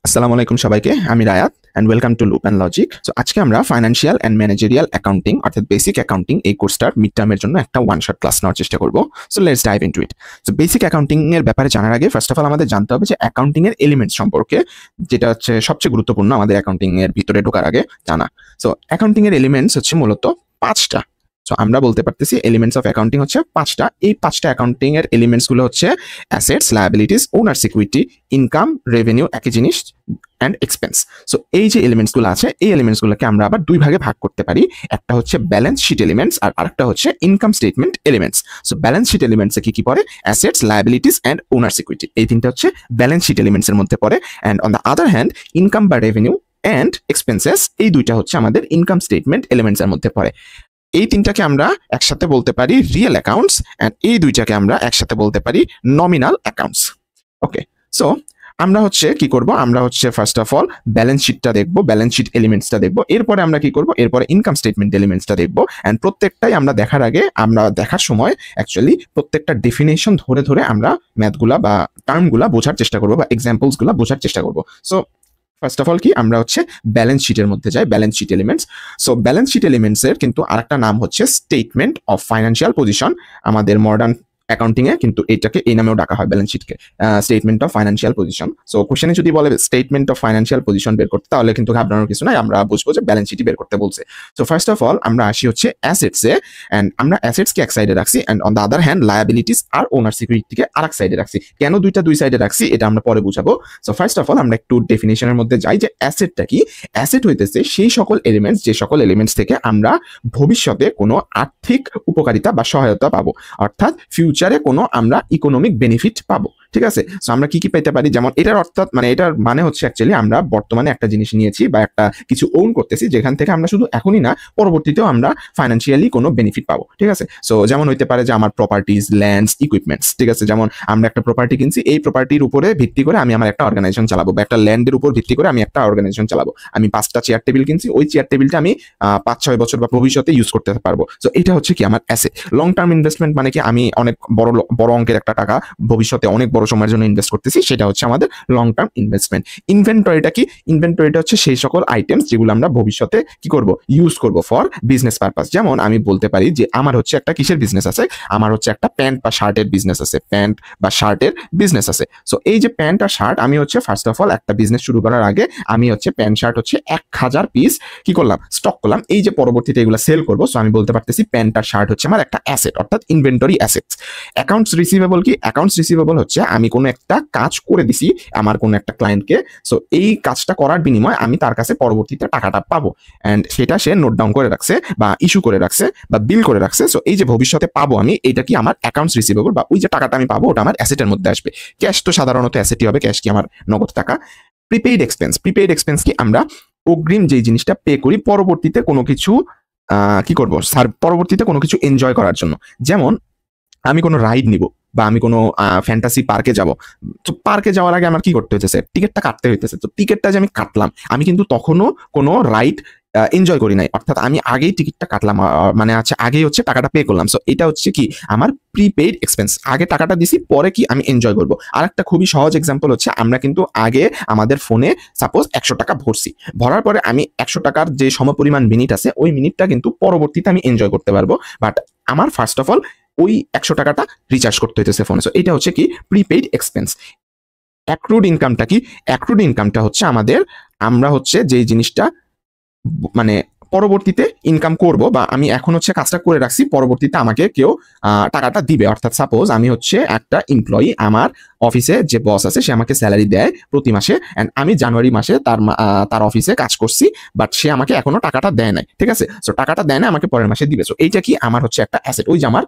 আসসালামু আলাইকুম সবাইকে, আমি Rayat and welcome to Loop and Logic. So আজকে আমরা ফাইন্যান্সিয়াল অ্যান্ড ম্যানেজেরিয়াল অ্যাকাউন্টিং অর্থাৎ বেসিক অ্যাকাউন্টিং এই কোর্সটার মিড টার্মের জন্য একটা ওয়ান শট ক্লাস নেওয়ার চেষ্টা করব। So let's dive into it. So basic accounting এর ব্যাপারে জানার আগে ফার্স্ট অফ অল আমাদের জানতে হবে যে অ্যাকাউন্টিং এর এলিমেন্টস সম্পর্কে, যেটা হচ্ছে সবচেয়ে গুরুত্বপূর্ণ আমাদের অ্যাকাউন্টিং এর ভিতরে ঢোকার আগে জানা। সো অ্যাকাউন্টিং এর এলিমেন্টস হচ্ছে মূলত পাঁচটা। সো আমরা বলতে পারতেছি এলিমেন্টস অফ অ্যাকাউন্টিং হচ্ছে পাঁচটা। এই পাঁচটা অ্যাকাউন্টিং এর এলিমেন্টস গুলো হচ্ছে অ্যাসেটস, লায়াবিলিটিস, ওনার সিকিউরিটি, ইনকাম, রেভিনিউ, একই জিনিস, অ্যান্ড এক্সপেন্স। সো এই যে এলিমেন্টসগুলো আছে, এই এলিমেন্টসগুলোকে আমরা আবার দুই ভাগে ভাগ করতে পারি। একটা হচ্ছে ব্যালেন্স শিট এলিমেন্টস আর আরেকটা হচ্ছে income statement elements. So balance sheet এলিমেন্টসে কি কি পড়ে? Assets, liabilities and owner security. এই তিনটা হচ্ছে ব্যালেন্স শিট এলিমেন্টস এর মধ্যে পড়ে। And on the other hand income বা রেভিনিউ অ্যান্ড এক্সপেন্সেস, এই দুইটা হচ্ছে আমাদের ইনকাম স্টেটমেন্ট এলিমেন্টস এর মধ্যে পড়ে। এই তিনটাকে আমরা একসাথে বলতে পারি রিয়েল অ্যাকাউন্টস, অ্যান্ড এই দুইটাকে আমরা একসাথে বলতে পারি নমিনাল অ্যাকাউন্টস। ওকে, সো আমরা হচ্ছে কি করব? আমরা হচ্ছে ফার্স্ট অফ অল ব্যালেন্স শিটটা দেখবো, ব্যালেন্স শিট এলিমেন্টসটা দেখবো। এরপরে আমরা কি করব? এরপরে ইনকাম স্টেটমেন্ট এলিমেন্টসটা দেখবো। অ্যান্ড প্রত্যেকটাই আমরা দেখার আগে, আমরা দেখার সময় অ্যাকচুয়ালি প্রত্যেকটা ডেফিনেশন ধরে ধরে আমরা ম্যাথগুলা বা টার্মগুলা বোঝার চেষ্টা করবো বা এক্সাম্পলসগুলা বোঝার চেষ্টা করবো। সো ফার্স্ট অফ অল কি আমরা হচ্ছে ব্যালেন্স শিটের মধ্যে যাই, balance sheet elements. So balance sheet elements এর কিন্তু আরেকটা নাম হচ্ছে স্টেটমেন্ট অফ ফাইন্যান্সিয়াল পজিশন। আমাদের মডার্ন অ্যাকাউন্টিং এ কিন্তু এটাকে এই নামেও ডাকা হয়, ব্যালেন্স শিটকে statement of financial position. So কোশ্চেনে যদি বলে স্টেটমেন্ট অফ ফাইন্যান্সিয়াল পজিশন বের করতে, তাহলে কিন্তু ঘাবড়ানোর কিছু নাই, আমরা বুঝবো যে ব্যালেন্স শিটই বের করতে বলছে। সো ফার্স্ট অফ অল আমরা আসি হচ্ছে অ্যাসেটসে, অ্যান্ড আমরা অ্যাসেটসকে এক সাইডে রাখছি, and on the other hand liabilities আর ওনার সিকিউরিটিকে আরেক সাইডে রাখছি। কেন দুই সাইডে রাখছি এটা আমরা পরে বুঝাবো। সো ফার্স্ট অফ অল আমরা একটু ডেফিনেশনের মধ্যে যাই যে অ্যাসেটটা কি। অ্যাসেট হইতেছে সেই সকল এলিমেন্টস, যে সকল এলিমেন্টস থেকে আমরা ভবিষ্যতে কোনো আর্থিক উপকারিতা বা সহায়তা পাবো, অর্থাৎ ফিউচারে কোনো আমরা ইকোনমিক বেনিফিট পাবো। ঠিক আছে, সো আমরা কি কি পেতে পারি? যেমন এটার অর্থাৎ মানে এটার মানে হচ্ছে অ্যাকচুয়ালি আমরা বর্তমানে একটা জিনিস নিয়েছি বা একটা কিছু ওন করতেছি, যেখান থেকে আমরা শুধু এখনই না, পরবর্তীতেও আমরা ফাইন্যান্সিয়ালি কোনো বেনিফিট পাবো। ঠিক আছে, সো যেমন হইতে পারে যে আমার প্রপার্টিজ, ল্যান্ডস, ইকুইপমেন্টস। ঠিক আছে, যেমন আমরা একটা প্রপার্টি কিনছি, এই প্রপার্টির উপরে ভিত্তি করে আমি আমার একটা অর্গানাইজেশন চালাবো, বা একটা ল্যান্ডের উপর ভিত্তি করে আমি একটা অর্গানাইজেশন চালাবো। আমি 5টা চেয়ার টেবিল কিনছি, ওই চেয়ার টেবিলটা আমি 5-6 বছর বা ভবিষ্যতে ইউজ করতে পারবো। সো এটা হচ্ছে কি আমার অ্যাসেট। লং টার্ম ইনভেস্টমেন্ট মানে কি আমি অনেক বড় অঙ্কের একটা টাকা ভবিষ্যতে অনেক বড় সময়ের জন্য ইনভেস্ট করতেছি, সেটা হচ্ছে আমাদের লং টার্ম ইনভেস্টমেন্ট। ইনভেন্টরিটা কি? ইনভেন্টরিটা হচ্ছে সেই সকল আইটেমস যেগুলো আমরা ভবিষ্যতে কি করব? ইউজ করব ফর বিজনেস পারপাস। যেমন আমি বলতে পারি যে আমার হচ্ছে একটা কিসের বিজনেস আছে? আমার হচ্ছে একটা প্যান্ট বা শার্টের বিজনেস আছে, প্যান্ট বা শার্টের বিজনেস আছে। সো এই যে প্যান্ট আর শার্ট, আমি হচ্ছে ফার্স্ট অফ অল একটা বিজনেস শুরু করার আগে আমি হচ্ছে প্যান্ট শার্ট হচ্ছে 1000 পিস কি করলাম? স্টক করলাম। এই যে পরবর্তীতে এগুলো সেল করবো, সো আমি বলতে পারতেছি প্যান্ট আর শার্ট হচ্ছে আমার একটা অ্যাসেট, অর্থাৎ ইনভেন্টরি অ্যাসেটস। অ্যাকাউন্টস রিসিভেবল কি? অ্যাকাউন্টস রিসিভেবল হচ্ছে আমি কোনো একটা কাজ করে দিছি আমার কোনো একটা ক্লায়েন্টকে, সো এই কাজটা করার বিনিময়ে আমি তার কাছে পরবর্তীতে টাকাটা পাবো, অ্যান্ড সেটা সে নোট ডাউন করে রাখছে বা ইস্যু করে রাখছে বা বিল করে রাখছে। সো এই যে ভবিষ্যতে পাবো আমি, এটা কি আমার অ্যাকাউন্টস রিসিভেবল, বা ওই যে টাকাটা আমি পাবো ওটা আমার অ্যাসেটের মধ্যে আসবে। ক্যাশ তো সাধারণত অ্যাসেটই হবে, ক্যাশ কি আমার নগদ টাকা। প্রিপেইড এক্সপেন্স, প্রিপেইড এক্সপেন্স কি? আমরা অগ্রিম যেই জিনিসটা পে করি পরবর্তীতে কোনো কিছু কি করবো? পরবর্তীতে কোনো কিছু এনজয় করার জন্য। যেমন আমি কোনো রাইড নিব বা আমি কোনো ফ্যান্টাসি পার্কে যাব। তো পার্কে যাওয়ার আগে আমার কি করতে হইতেছে? টিকেটটা কাটতে হইতেছে। তো টিকেটটা যে আমি কাটলাম, আমি কিন্তু তখনও কোনো রাইড এনজয় করি নাই, অর্থাৎ আমি আগেই টিকিটটা কাটলাম, মানে আছে আগেই হচ্ছে টাকাটা পে করলাম। সো এটা হচ্ছে কি আমার প্রিপেইড এক্সপেন্স। আগে টাকাটা দিছি, পরে কি আমি এনজয় করবো। আর একটা খুবই সহজ এক্সাম্পল হচ্ছে আমরা কিন্তু আগে আমাদের ফোনে সাপোজ 100 টাকা ভরছি, ভরার পরে আমি 100 টাকার যে সমপরিমাণ মিনিট আছে, ওই মিনিটটা কিন্তু পরবর্তীতে আমি এনজয় করতে পারবো, বাট আমার ফার্স্ট অফ অল ওই 100 টাকাটা রিচার্জ করতে হইতেছে ফোনে। সো এটা হচ্ছে কি প্রিপেইড এক্সপেন্স। অ্যাক্রুড ইনকামটা কি? অ্যাক্রুড ইনকামটা হচ্ছে আমাদের, আমরা হচ্ছে যেই জিনিসটা মানে পরবর্তীতে ইনকাম করব, বা আমি এখন হচ্ছে কাজটা করে রাখছি, পরবর্তীতে আমাকে কেউ টাকাটা দিবে। অর্থাৎ সাপোজ আমি হচ্ছে একটা এমপ্লয়ি, আমার অফিসে যে বস আছে সে আমাকে স্যালারি দেয় প্রতি মাসে, অ্যান্ড আমি জানুয়ারি মাসে তার অফিসে কাজ করছি, বাট সে আমাকে এখনো টাকাটা দেয় নাই। ঠিক আছে, সো টাকাটা দেয় না, আমাকে পরের মাসে দিবে। সো এইটা কি আমার হচ্ছে একটা অ্যাসেট, ওই যে আমার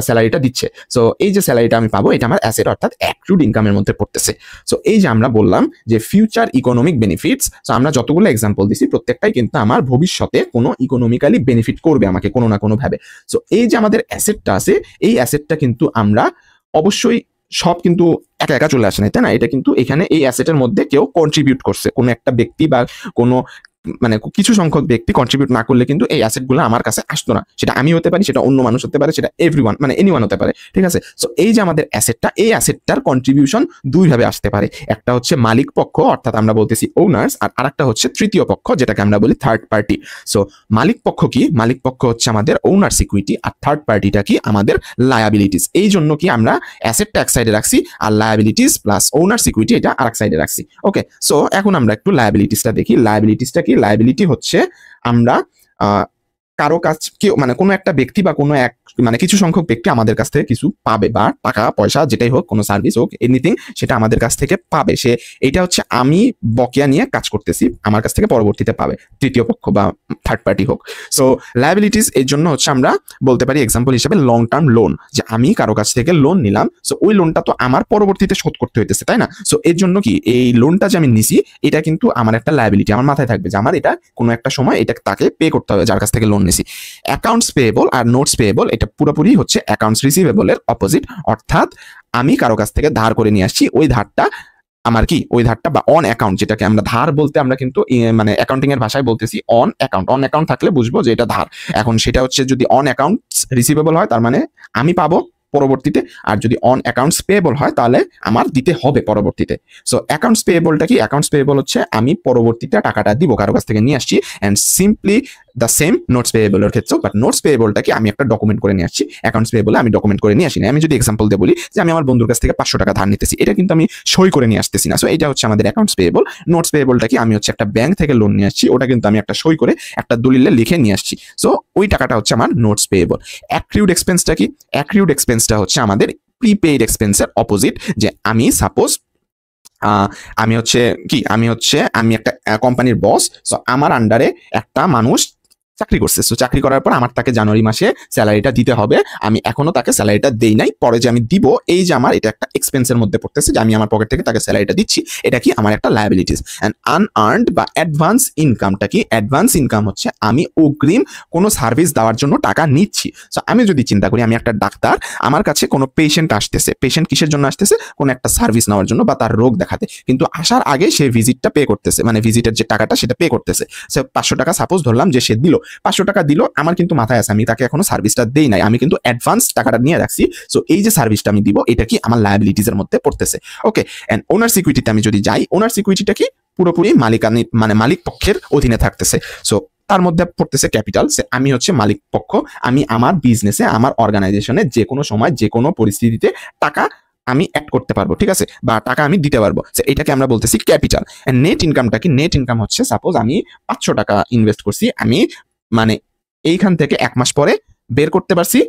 স্যালারিটা দিচ্ছে। সো এই যে স্যালারিটা আমি পাবো, এটা আমার অ্যাসেট, অর্থাৎ অ্যাক্রুড ইনকামের মধ্যে পড়তেছে। সো এই যে আমরা বললাম যে ফিউচার ইকোনমিক বেনিফিটস, সো আমরা যতগুলো এক্সাম্পল দিছি প্রত্যেকটাই কিন্তু আমার ভবিষ্যতে কোনো ইকোনমিক্যালি বেনিফিট করবে আমাকে কোনো না কোনো ভাবে। সো এই যে আমাদের অ্যাসেটটা আছে, এই অ্যাসেটটা কিন্তু আমরা অবশ্যই সব কিন্তু একা একা চলে আসে না, তাই না? এটা কিন্তু এখানে এই অ্যাসেটের মধ্যে কেউ কন্ট্রিবিউট করছে, কোনো একটা ব্যক্তি বা কোনো মানে কিছু সংখ্যক ব্যক্তি কন্ট্রিবিউট না করলে কিন্তু এই অ্যাসেটগুলো আমার কাছে আসতো না। সেটা আমি হতে পারি, সেটা অন্য মানুষ হতে পারে, সেটা এভরিওয়ান মানে এনিওয়ান হতে পারে, ঠিক আছে। সো এই যে আমাদের অ্যাসেটটা, এই অ্যাসেটটার কন্ট্রিবিউশন দুইভাবে আসতে পারে। একটা হচ্ছে মালিক পক্ষ অর্থাৎ আমরা বলতেছি ওনার্স, আর আরেকটা হচ্ছে তৃতীয় পক্ষ যেটাকে আমরা বলি থার্ড পার্টি। সো মালিক পক্ষ কি? মালিক পক্ষ হচ্ছে আমাদের ওনার্স ইকুইটি, আর থার্ড পার্টিটা কি? আমাদের লায়াবিলিটিস। এই জন্য কি আমরা অ্যাসেটটা এক সাইডে রাখছি আর লায়াবিলিটিস প্লাস ওনার্স ইকুইটি এটা আরেক সাইডে রাখছি। ওকে, সো এখন আমরা একটু লায়াবিলিটিসটা দেখি। লায়াবিলিটিসটা কি? লায়াবিলিটি হচ্ছে আমরা কারো কাছ কেউ মানে কোনো একটা ব্যক্তি বা কোনো এক মানে কিছু সংখ্যক ব্যক্তি আমাদের কাছ থেকে কিছু পাবে, বা টাকা পয়সা যেটাই হোক, কোনো সার্ভিস হোক, এনিথিং, সেটা আমাদের কাছ থেকে পাবে। সে এটা হচ্ছে আমি বকেয়া নিয়ে কাজ করতেছি, আমার কাছ থেকে পরবর্তীতে পাবে, তৃতীয় পক্ষ বা থার্ড পার্টি হোক। সো লায়াবিলিটিস এর জন্য হচ্ছে আমরা বলতে পারি এক্সাম্পল হিসেবে লং টার্ম লোন, যে আমি কারো কাছ থেকে লোন নিলাম, সো ওই লোনটা তো আমার পরবর্তীতে শোধ করতে হইতেছে, তাই না? সো এর জন্য কি এই লোনটা যে আমি নিছি এটা কিন্তু আমার একটা লায়াবিলিটি, আমার মাথায় থাকবে যে আমার এটা কোনো একটা সময় এটা তাকে পে করতে হবে যার কাছ থেকে লোন নিছি। অ্যাকাউন্টস পেয়েবল আর নোটস পেয়েবল এটা পুরোপুরি হচ্ছে অ্যাকাউন্টস রিসিভেবলের অপোজিট, অর্থাৎ আমি কারো কাছ থেকে ধার করে নিয়ে আসছি, ওই ধারটা আমার কি, ওই ধারটা বা অন অ্যাকাউন্ট, যেটাকে আমরা ধার বলতে আমরা কিন্তু মানে অ্যাকাউন্টিং এর ভাষায় বলতেছি অন অ্যাকাউন্ট। অন অ্যাকাউন্ট থাকলে বুঝবো যে এটা ধার। এখন সেটা হচ্ছে যদি অন অ্যাকাউন্ট রিসিভেবল হয় তার মানে আমি পাবো পরবর্তীতে, আর যদি অন অ্যাকাউন্টস পেয়েবল হয় তাহলে আমার দিতে হবে পরবর্তীতে। সো অ্যাকাউন্টস পেয়েবলটা কি? অ্যাকাউন্টস পেয়েবল হচ্ছে আমি পরবর্তীতে টাকাটা দিব, কারো কাছ থেকে নিয়ে আসছি, and simply the same notes পেয়েবলের ক্ষেত্রেও। বাট নোটস পেয়েবলটা কি? আমি একটা ডকুমেন্ট করে নিয়ে আসছি, অ্যাকাউন্টস পেয়েবলে আমি ডকুমেন্ট করে নিয়ে আসি না। আমি যদি এক্সাম্পল দিয়ে বলি যে আমি আমার বন্ধুর কাছ থেকে 500 টাকা ধার নিতেছি, এটা কিন্তু আমি সই করে নিয়ে আসতেছি না। সো এটা হচ্ছে আমাদের অ্যাকাউন্টস পেয়েবল। নোটস পেয়েবলটা কি? আমি হচ্ছে একটা ব্যাংক থেকে লোন নিয়ে আসছি, ওটা কিন্তু আমি একটা সই করে একটা দলিলে লিখে নিয়ে আসছি, সো ওই টাকাটা হচ্ছে আমার নোটস পেয়েবল। অ্যাক্রিউড এক্সপেন্সটা কি? অ্যাক্রিউড এক্সপেন্সটা হচ্ছে আমাদের প্রিপেইড এক্সপেন্সের অপোজিট। যে আমি সাপোজ আমি একটা কোম্পানির বস, সো আমার আন্ডারে একটা মানুষ চাকরি করছে। সো চাকরি করার পর আমার তাকে জানুয়ারি মাসে স্যালারিটা দিতে হবে, আমি এখনো তাকে স্যালারিটা দেই নাই, পরে যে আমি দিব, এই যে আমার এটা একটা এক্সপেন্সের মধ্যে পড়তেছে, যে আমি আমার পকেট থেকে তাকে স্যালারিটা দিচ্ছি, এটা কি? আমার একটা লায়াবিলিটিস। অ্যান্ড আনআর্নড বা অ্যাডভান্স ইনকামটা কি? অ্যাডভান্স ইনকাম হচ্ছে আমি অগ্রিম কোনো সার্ভিস দেওয়ার জন্য টাকা নিচ্ছি। সো আমি যদি চিন্তা করি আমি একটা ডাক্তার, আমার কাছে কোনো পেশেন্ট আসতেছে, পেশেন্ট কিসের জন্য আসতেছে? কোনো একটা সার্ভিস নেওয়ার জন্য বা তার রোগ দেখাতে, কিন্তু আসার আগে সে ভিজিটটা পে করতেছে, মানে ভিজিটের যে টাকাটা সেটা পে করতেছে। সো 500 টাকা সাপোজ ধরলাম যে সে দিল, 500 টাকা দিল, আমার কিন্তু মাথায় আছে আমি তাকে এখনো সার্ভিসটা দেই নাই, আমি কিন্তু অ্যাডভান্স টাকাটা নিয়ে রাখছি। সো এই যে সার্ভিসটা আমি দিব, এটা কি? আমার লায়াবিলিটিস এর মধ্যে পড়তেছে। ওকে, এন্ড ওনার সিকিউরিটিতে আমি যদি যাই, ওনার সিকিউরিটিটা কি? পুরোপুরি মালিকানি মানে মালিক পক্ষের অধীনে থাকতেছে। সো তার মধ্যে পড়তেছে ক্যাপিটাল, আমি হচ্ছে মালিক পক্ষ, আমি আমার বিজনেসে, আমার অর্গানাইজেশনে যে কোনো সময় যে কোনো পরিস্থিতিতে টাকা আমি অ্যাড করতে পারবো, ঠিক আছে, বা টাকা আমি দিতে পারবো। এটাকে আমরা বলতেছি ক্যাপিটাল। নেট ইনকামটা কি? নেট ইনকাম হচ্ছে সাপোজ আমি 500 টাকা ইনভেস্ট করছি, আমি মানে এইখান থেকে 1 মাস পরে বের করতে পারছি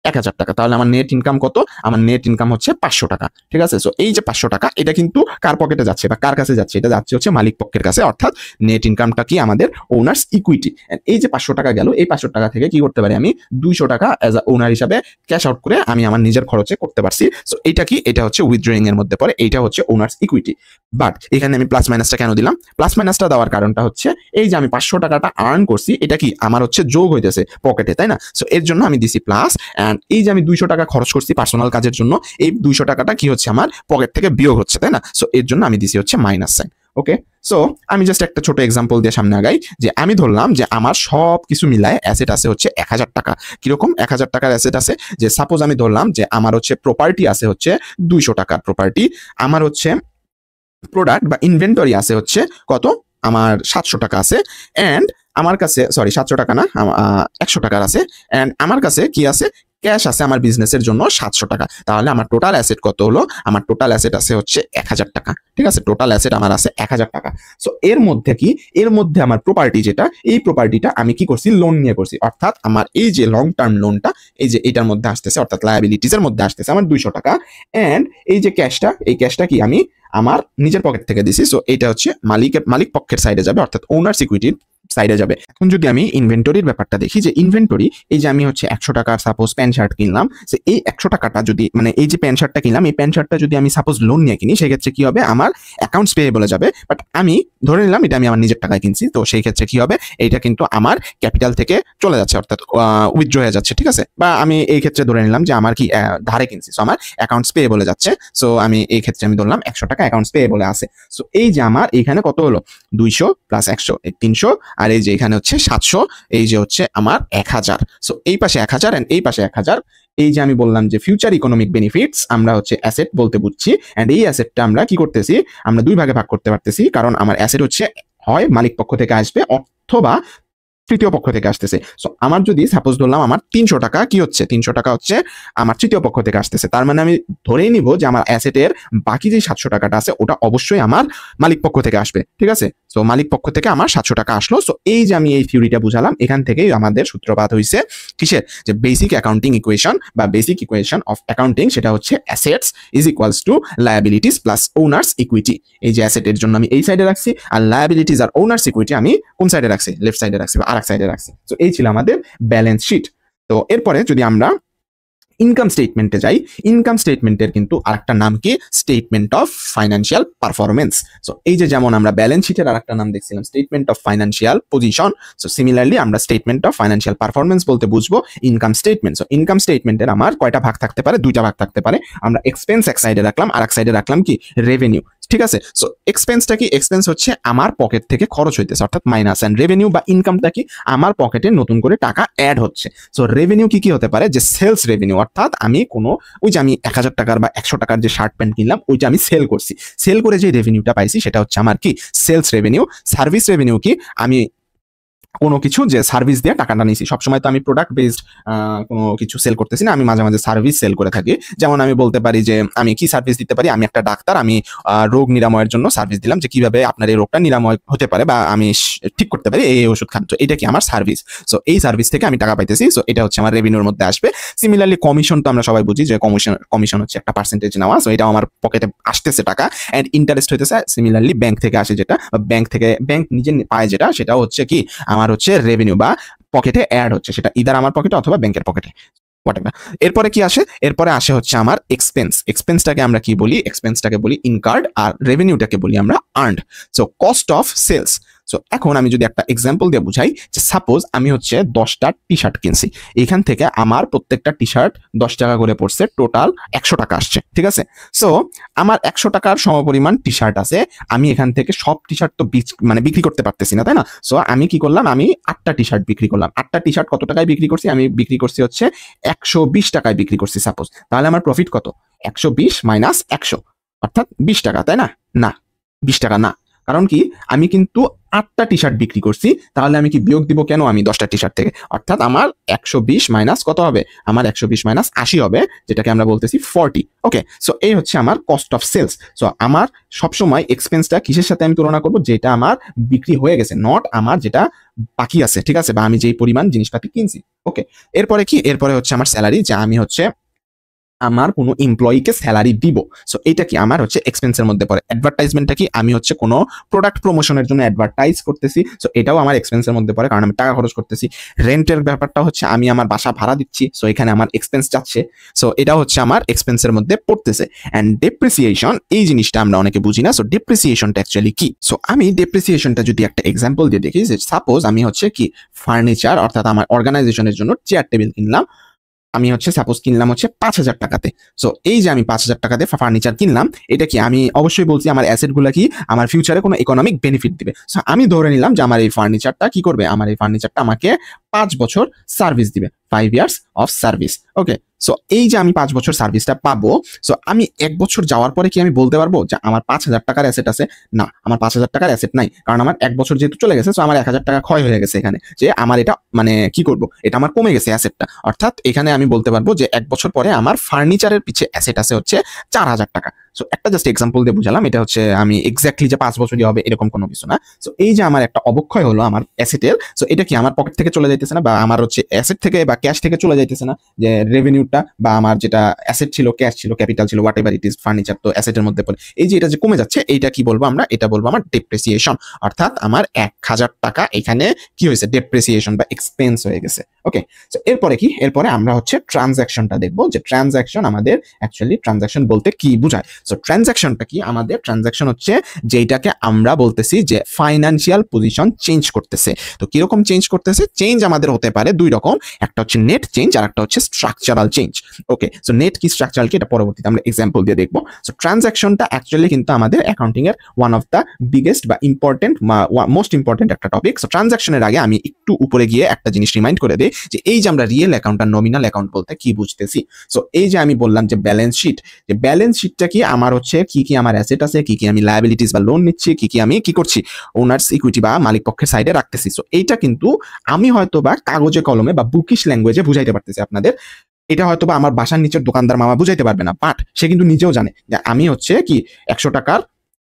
1000 টাকা, তাহলে আমার নেট ইনকাম কত? আমার নেট ইনকাম হচ্ছে 500 টাকা, ঠিক আছে। সো এই যে 500 টাকা, এটা কিন্তু কার পকেটে যাচ্ছে বা কার কাছে যাচ্ছে? এটা যাচ্ছে হচ্ছে মালিক পক্ষের কাছে, অর্থাৎ নেট ইনকামটা কি? আমাদের ওনার্স ইকুইটি। এই যে 500 টাকা গেল, এই 500 টাকা থেকে কি করতে পারি? আমি 200 টাকা অ্যাজ আ ওনার হিসাবে ক্যাশ আউট করে আমি আমার নিজের খরচে করতে পারছি। সো এটা কি? এটা হচ্ছে উইথড্রয়িং এর মধ্যে পড়ে, এইটা হচ্ছে ওনার্স ইকুইটি। বাট এখানে আমি প্লাস মাইনাসটা কেন দিলাম? প্লাস মাইনাসটা দেওয়ার কারণটা হচ্ছে এই যে আমি 500 টাকাটা আর্ন করছি, এটা কি আমার হচ্ছে যোগ হইতেছে পকেটে, তাই না? সো এর জন্য আমি দিছি প্লাস, অ্যান্ড এই যে আমি 200 টাকা খরচ করছি পার্সোনাল কাজের জন্য, এই 200 টাকাটা কি হচ্ছে? আমার পকেট থেকে বিয়োগ হচ্ছে, তাই না? সো এর জন্য আমি দিছি হচ্ছে মাইনাস সাইন। ওকে, সো আমি জাস্ট একটা ছোট এক্সাম্পল দিয়ে সামনে আগাই, যে আমি ধরলাম যে আমার সব কিছু মিলায় অ্যাসেট আছে হচ্ছে 1000 টাকা। কিরকম 1000 টাকার অ্যাসেট আছে? যে সাপোজ আমি ধরলাম যে আমার হচ্ছে প্রপার্টি আছে হচ্ছে 200 টাকার প্রপার্টি, আমার হচ্ছে প্রোডাক্ট বা ইনভেন্টরি আছে হচ্ছে কত? আমার 700 টাকা আছে, অ্যান্ড আমার কাছে 700 টাকা না, 100 টাকার আছে, অ্যান্ড আমার কাছে কি আছে? ক্যাশ আছে আমার বিজনেসের জন্য 700 টাকা। তাহলে আমার টোটাল অ্যাসেট কত হলো? আমার টোটাল অ্যাসেট আছে হচ্ছে 1000 টাকা, ঠিক আছে। টোটাল অ্যাসেট আমার আছে 1000 টাকা। সো এর মধ্যে কি? এর মধ্যে আমার প্রপার্টি যেটা, এই প্রপার্টিটা আমি কি করছি? লোন নিয়ে করছি, অর্থাৎ আমার এই যে লং টার্ম লোনটা, এই যে এটার মধ্যে আসতেছে, অর্থাৎ লায়াবিলিটিস এর মধ্যে আসতেছে আমার 200 টাকা, অ্যান্ড এই যে ক্যাশটা, এই ক্যাশটা কি? আমি আমার নিজের পকেট থেকে দিছি। সো এটা হচ্ছে মালিক পক্ষের সাইডে যাবে, অর্থাৎ ওনার সিকিউরিটির সাইডে যাবে। এখন যদি আমি ইনভেন্টরির ব্যাপারটা দেখি, যে ইনভেন্টরি এই যে আমি হচ্ছে 100 টাকার সাপোজ প্যান্ট শার্ট কিনলাম, যে এই 100 টাকাটা যদি মানে এই যে প্যান্ট শার্টটা কিনলাম, এই প্যান্ট শার্টটা যদি আমি সাপোজ লোন নিয়ে কিনি, সেক্ষেত্রে কি হবে, আমার অ্যাকাউন্টস পেয়েবলে যাবে। বাট আমি ধরে নিলাম এটা আমি আমার নিজের টাকায় কিনছি, তো সেই ক্ষেত্রে কি হবে, এইটা কিন্তু আমার ক্যাপিটাল থেকে চলে যাচ্ছে, অর্থাৎ উইথড্র হয়ে যাচ্ছে, ঠিক আছে। বা আমি এই ক্ষেত্রে ধরে নিলাম যে আমার কি ধারে কিনছি, সো আমার অ্যাকাউন্টস পেয়েবলে যাচ্ছে। সো আমি এই ক্ষেত্রে আমি ধরলাম 100 টাকা অ্যাকাউন্টস পেয়েবলে আছে। সো এই যে আমার এইখানে কত হলো, 200 প্লাস 100 300, আর এই যে এখানে হচ্ছে 700, এই যে হচ্ছে আমার 1000। সো এই পাশে 1000 এন্ড এই পাশে 1000। এই যে আমি বললাম যে ফিউচার ইকোনমিক বেনিফিটস আমরা হচ্ছে অ্যাসেট বলতে বুঝছি, এন্ড এই অ্যাসেটটা আমরা কি করতেছি, আমরা দুই ভাগে ভাগ করতে পারতেছি, কারণ আমার অ্যাসেট হচ্ছে হয় মালিক পক্ষ থেকে আসবে অথবা তৃতীয় পক্ষ থেকে আসতেছে। সো আমার যদি সাপোজ ধরলাম আমার 300 টাকা কি হচ্ছে, 300 টাকা হচ্ছে আমার তৃতীয় পক্ষ থেকে আসতেছে, তার মানে আমি ধরেই নিব যে আমার অ্যাসেটের বাকি যে 700 টাকাটা আছে ওটা অবশ্যই আমার মালিক পক্ষ থেকে আসবে, ঠিক আছে। সো মালিক পক্ষ থেকে আমার 700 টাকা আসলো। সো এই যে আমি এই থিওরিটা বুঝালাম, এখান থেকেই আমাদের সূত্রপাত হয়েছে কিসের, যে বেসিক অ্যাকাউন্টিং ইকুয়েশন বা বেসিক ইকুয়েশন অফ অ্যাকাউন্টিং, সেটা হচ্ছে assets is equals to liabilities plus owners equity. এই যে অ্যাসেটের জন্য আমি এই সাইডে রাখছি, আর লায়াবিলিটিস আর ওনার্স ইকুইটি আমি কোন সাইডে রাখছি, লেফট সাইডে রাখছি বা আরেক সাইডে রাখছি। তো এই ছিল আমাদের ব্যালেন্স শিট। তো এরপরে যদি আমরা ইনকাম স্টেটমেন্টে যাই, ইনকাম স্টেটমেন্টের কিন্তু আরেকটা নাম কি, statement of financial performance. So এই যে যেমন আমরা ব্যালেন্স শিটের আরেকটা নাম দেখছিলাম statement of financial position, so similarly আমরা স্টেটমেন্ট অফ ফাইন্যান্সিয়াল পারফরমেন্স বলতে বুঝবো ইনকাম স্টেটমেন্ট। সো ইনকাম স্টেটমেন্টের আমার কয়টা ভাগ থাকতে পারে, দুইটা ভাগ থাকতে পারে। আমরা এক্সপেন্স এক সাইডে রাখলাম, আর এক সাইডে রাখলাম কি, রেভিনিউ, ঠিক আছে। সো এক্সপেন্সটা কি, এক্সপেন্স হচ্ছে আমার পকেট থেকে খরচ হইতেছে অর্থাৎ মাইনাস, এন্ড রেভিনিউ বা ইনকামটা কি, আমার পকেটে নতুন করে টাকা অ্যাড হচ্ছে। সো রেভিনিউ কি কি হতে পারে, যে সেলস রেভিনিউ, অর্থাৎ আমি কোনো ওই যে আমি 1000 টাকার বা 100 টাকার যে শার্ট প্যান্ট কিনলাম ওইটা আমি সেল করছি, সেল করে যে রেভিনিউটা পাইছি সেটা হচ্ছে আমার কি, সেলস রেভিনিউ। সার্ভিস রেভিনিউ কি, আমি কোনো কিছু যে সার্ভিস দিয়ে টাকাটা নিছি, সবসময় তো আমি প্রোডাক্ট বেসড কোনো কিছু সেল করতেছি না, আমি মাঝে মাঝে সার্ভিস সেল করে থাকি। যেমন আমি বলতে পারি যে আমি কি সার্ভিস দিতে পারি, আমি একটা ডাক্তার, আমি রোগ নিরাময়ের জন্য সার্ভিস দিলাম, যে কিভাবে আপনার এই রোগটা নিরাময় হতে পারে বা আমি ঠিক করতে পারি এই ওষুধ খান। তো এটা কি আমার সার্ভিস। সো এই সার্ভিস থেকে আমি টাকা পাইতেছি, সো এটা হচ্ছে আমার রেভিনিউর মধ্যে আসবে। সিমিলারলি কমিশন তো আমরা সবাই বুঝি যে কমিশন হচ্ছে একটা পার্সেন্টেজ নেওয়া, সো এটাও আমার পকেটে আসতেছে টাকা, এন্ড ইন্টারেস্ট হইতেছে সিমিলারলি ব্যাংক থেকে আসে যেটা, ব্যাংক নিজে পায় যেটা, সেটাও হচ্ছে কি আমার হচ্ছে রেভিনিউ বা পকেটে অ্যাড হচ্ছে, সেটা ইদার আমার পকেটে অথবা ব্যাংকের পকেটে। এরপরে কি আসে, এরপরে আসে হচ্ছে আমার এক্সপেন্স। এক্সপেন্সটাকে আমরা কি বলি, এক্সপেন্সটাকে বলি ইনকার্ড, আর রেভিনিউটাকে বলি আমরা earned. So cost of sales. So এখন আমি যদি একটা এক্সাম্পল দিয়ে বুঝাই, যে সাপোজ আমি হচ্ছে 10টা টি শার্ট কিনছি, এখান থেকে আমার প্রত্যেকটা টি শার্ট 10 টাকা করে পড়ছে, টোটাল 100 টাকা আসছে, ঠিক আছে। সো আমার 100 টাকার সমপরিমাণ টি শার্ট আছে, আমি এখান থেকে সব টি শার্ট তো মানে বিক্রি করতে পারতেছি না, তাই না। সো আমি কি করলাম, আমি 8টা টি শার্ট বিক্রি করলাম। 8টা টি শার্ট কত টাকায় বিক্রি করছি, আমি বিক্রি করছি হচ্ছে 120 টাকায় বিক্রি করছি সাপোজ। তাহলে আমার প্রফিট কত, 120 মাইনাস 100, অর্থাৎ 20 টাকা, তাই না। না, 20 টাকা না, কারণ কি আমি কিন্তু 8টা টি শার্ট বিক্রি করছি, তাহলে আমি কি বিয়োগ দিব কেন, আমি 10টা টি শার্ট থেকে, অর্থাৎ আমার 120 মাইনাস কত হবে, আমার 120 মাইনাস 80 হবে, যেটাকে আমরা বলতেছি 40। ওকে, সো এই হচ্ছে আমার কস্ট অফ সেলস। সো আমার সবসময় এক্সপেন্সটা কিসের সাথে আমি তুলনা করবো, যেটা আমার বিক্রি হয়ে গেছে, নট আমার যেটা বাকি আছে, ঠিক আছে, বা আমি যেই পরিমাণ জিনিসপাতি কিনছি। ওকে, এরপরে কি, এরপরে হচ্ছে আমার স্যালারি, যা আমি হচ্ছে আমার কোনো এমপ্লয়িকে স্যালারি দিব। সো এটা কি আমার হচ্ছে এক্সপেন্সের মধ্যে পড়ে। অ্যাডভার্টাইজমেন্টটা কি, আমি হচ্ছে কোনো প্রোডাক্ট প্রমোশনের জন্য অ্যাডভার্টাইজ করতেছি, সো এটাও আমার এক্সপেন্সের মধ্যে পড়ে, কারণ আমি টাকা খরচ করতেছি। রেন্টের ব্যাপারটা হচ্ছে আমি আমার বাসা ভাড়া দিচ্ছি, সো এখানে আমার এক্সপেন্স যাচ্ছে, সো এটাও হচ্ছে আমার এক্সপেন্সের মধ্যে পড়তেছে। অ্যান্ড ডেপ্রিসিয়েশন, এই জিনিসটা আমরা অনেকে বুঝি না। সো ডেপ্রিসিয়েশনটা অ্যাকচুয়ালি কি, সো আমি ডেপ্রিসিয়েশনটা যদি একটা এক্সাম্পল দিয়ে দেখি, যে সাপোজ আমি হচ্ছে কি ফার্নিচার, অর্থাৎ আমার অর্গানাইজেশনের জন্য চেয়ার টেবিল কিনলাম, আমি হচ্ছে সাপোজ কিনলাম হচ্ছে 5000 টাকাতে। সো এই যে আমি 5000 টাকাতে ফার্নিচার কিনলাম, এটা কি আমি অবশ্যই বলছি আমার অ্যাসেট গুলা কি আমার ফিউচারে কোনো ইকোনমিক বেনিফিট দিবে। সো আমি ধরে নিলাম যে আমার এই ফার্নিচারটা কি করবে, আমার এই ফার্নিচারটা আমাকে 5 বছর সার্ভিস দিবে, 5 years of service. Okay, so এই যে আমি 5 বছর সার্ভিসটা পাবো, সো আমি 1 বছর যাওয়ার পরে কি আমি বলতে পারবো যে আমার 5000 টাকার অ্যাসেট আছে, না, আমার 5000 টাকার অ্যাসেট নাই, কারণ আমার 1 বছর যেহেতু চলে গেছে, সো আমার 1000 টাকা ক্ষয় হয়ে গেছে এখানে, যে আমার এটা মানে কি করব, এটা আমার কমে গেছে অ্যাসেটটা। অর্থাৎ এখানে আমি বলতে পারবো যে 1 বছর পরে আমার ফার্নিচারের পিছে অ্যাসেট আছে হচ্ছে 4000 টাকা। সো একটা জাস্ট এক্সাম্পল দিয়ে বুঝালাম, এটা হচ্ছে আমি এক্স্যাক্টলি যে 5 বছরই হবে এরকম কোনো কিছু না। সো এই যে আমার একটা অবক্ষয় হলো আমার অ্যাসেটের, সো এটা কি আমার পকেট থেকে চলে যাইতেছে না, বা আমার হচ্ছে অ্যাসেট থেকে বা ক্যাশ থেকে চলে যাইতেছে না, যে রেভিনিউটা বা আমার যেটা অ্যাসেট ছিল, ক্যাশ ছিল, ক্যাপিটাল ছিল, what ever it is, furniture তো অ্যাসেটের মধ্যে পড়ে, এই যে এটা যে কমে যাচ্ছে, এইটা কি বলবো আমরা, এটা বলবো আমার ডেপ্রিসিয়েশন। অর্থাৎ আমার 1000 টাকা এখানে কি হয়েছে, ডেপ্রিসিয়েশন বা এক্সপেন্স হয়ে গেছে। ওকে, সো এরপরে কি, এরপরে আমরা হচ্ছে ট্রানজাকশনটা দেখবো, যে ট্রানজাকশন আমাদের অ্যাকচুয়ালি ট্রানজাকশন বলতে কি বুঝায়। সো ট্রানজাকশনটা কি, আমাদের ট্রানজাকশন হচ্ছে যেটাকে আমরা বলতেছি যে ফাইনান্সিয়াল পজিশন চেঞ্জ করতেছে। তো কিরকম চেঞ্জ করতেছে, চেঞ্জ আমাদের হতে পারে দুই রকম, একটা হচ্ছে নেট চেঞ্জ আর একটা হচ্ছে স্ট্রাকচারাল চেঞ্জ। ওকে, সো নেট কি স্ট্রাকচারাল কি, এটা পরবর্তীতে আমরা এক্সাম্পল দিয়ে দেখবো। সো ট্রানজাকশনটা অ্যাকচুয়ালি কিন্তু আমাদের অ্যাকাউন্টিং এর ওয়ান অফ দ্য বিগেস্ট বা ইম্পর্টেন্ট, মোস্ট ইম্পর্টেন্ট একটা টপিক। সো ট্রানজাকশনের আগে আমি একটু উপরে গিয়ে একটা জিনিস রিমাইন্ড করে দিই, যে এই যে আমরা রিয়েল অ্যাকাউন্ট আর নমিনাল অ্যাকাউন্ট বলতে কি বুঝতেছি। সো এই যে আমি বললাম যে ব্যালেন্স শিট, যে ব্যালেন্স শিটটা কি আমার হচ্ছে কি কি আমার অ্যাসেট আছে, কি কি আমি লায়াবিলিটিস বা লোন নিচ্ছি, কি কি আমি কি করছি ওনার্স ইকুইটি বা মালিক পক্ষের সাইডে রাখতেছি। সো এইটা কিন্তু আমি হয়তো বা কাগজে কলমে বা বুকিশ ল্যাঙ্গুয়েজে বুঝাইতে পারতেছি আপনাদের, এটা হয়তো বা আমার বাসার নিচের দোকানদার মামা বুঝাইতে পারবে না, বাট সে কিন্তু নিজেও জানে যে আমি হচ্ছে কি 100 টাকার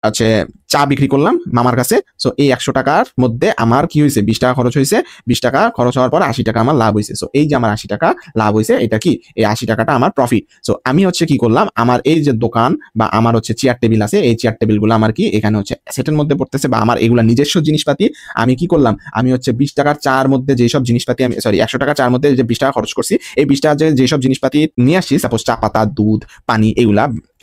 আছে চা বিক্রি করলাম মামার কাছে। সো এই 100 টাকার মধ্যে আমার কি হয়েছে, 20 টাকা খরচ হয়েছে, 20 টাকা খরচ হওয়ার পর 80 টাকা আমার লাভ হয়েছে। সো এই যে আমার 80 টাকা লাভ হয়েছে, এটা কি, এই 80 টাকাটা আমার প্রফিট। সো আমি হচ্ছে কি করলাম, আমার এই যে দোকান বা আমার হচ্ছে চেয়ার টেবিল আছে, এই চেয়ার টেবিলগুলো আমার কি এখানে হচ্ছে অ্যাসেটের মধ্যে পড়তেছে, বা আমার এগুলা নিজস্ব জিনিসপাতি। আমি কি করলাম, আমি হচ্ছে 20 টাকার চার মধ্যে যেসব জিনিসপাতি আমি, সরি 100 টাকার চার মধ্যে যে 20 টাকা খরচ করছি, এই 20 টাকা যেসব জিনিসপাতি নিয়ে আসছি, সাপোজ চা পাতা, দুধ, পানি,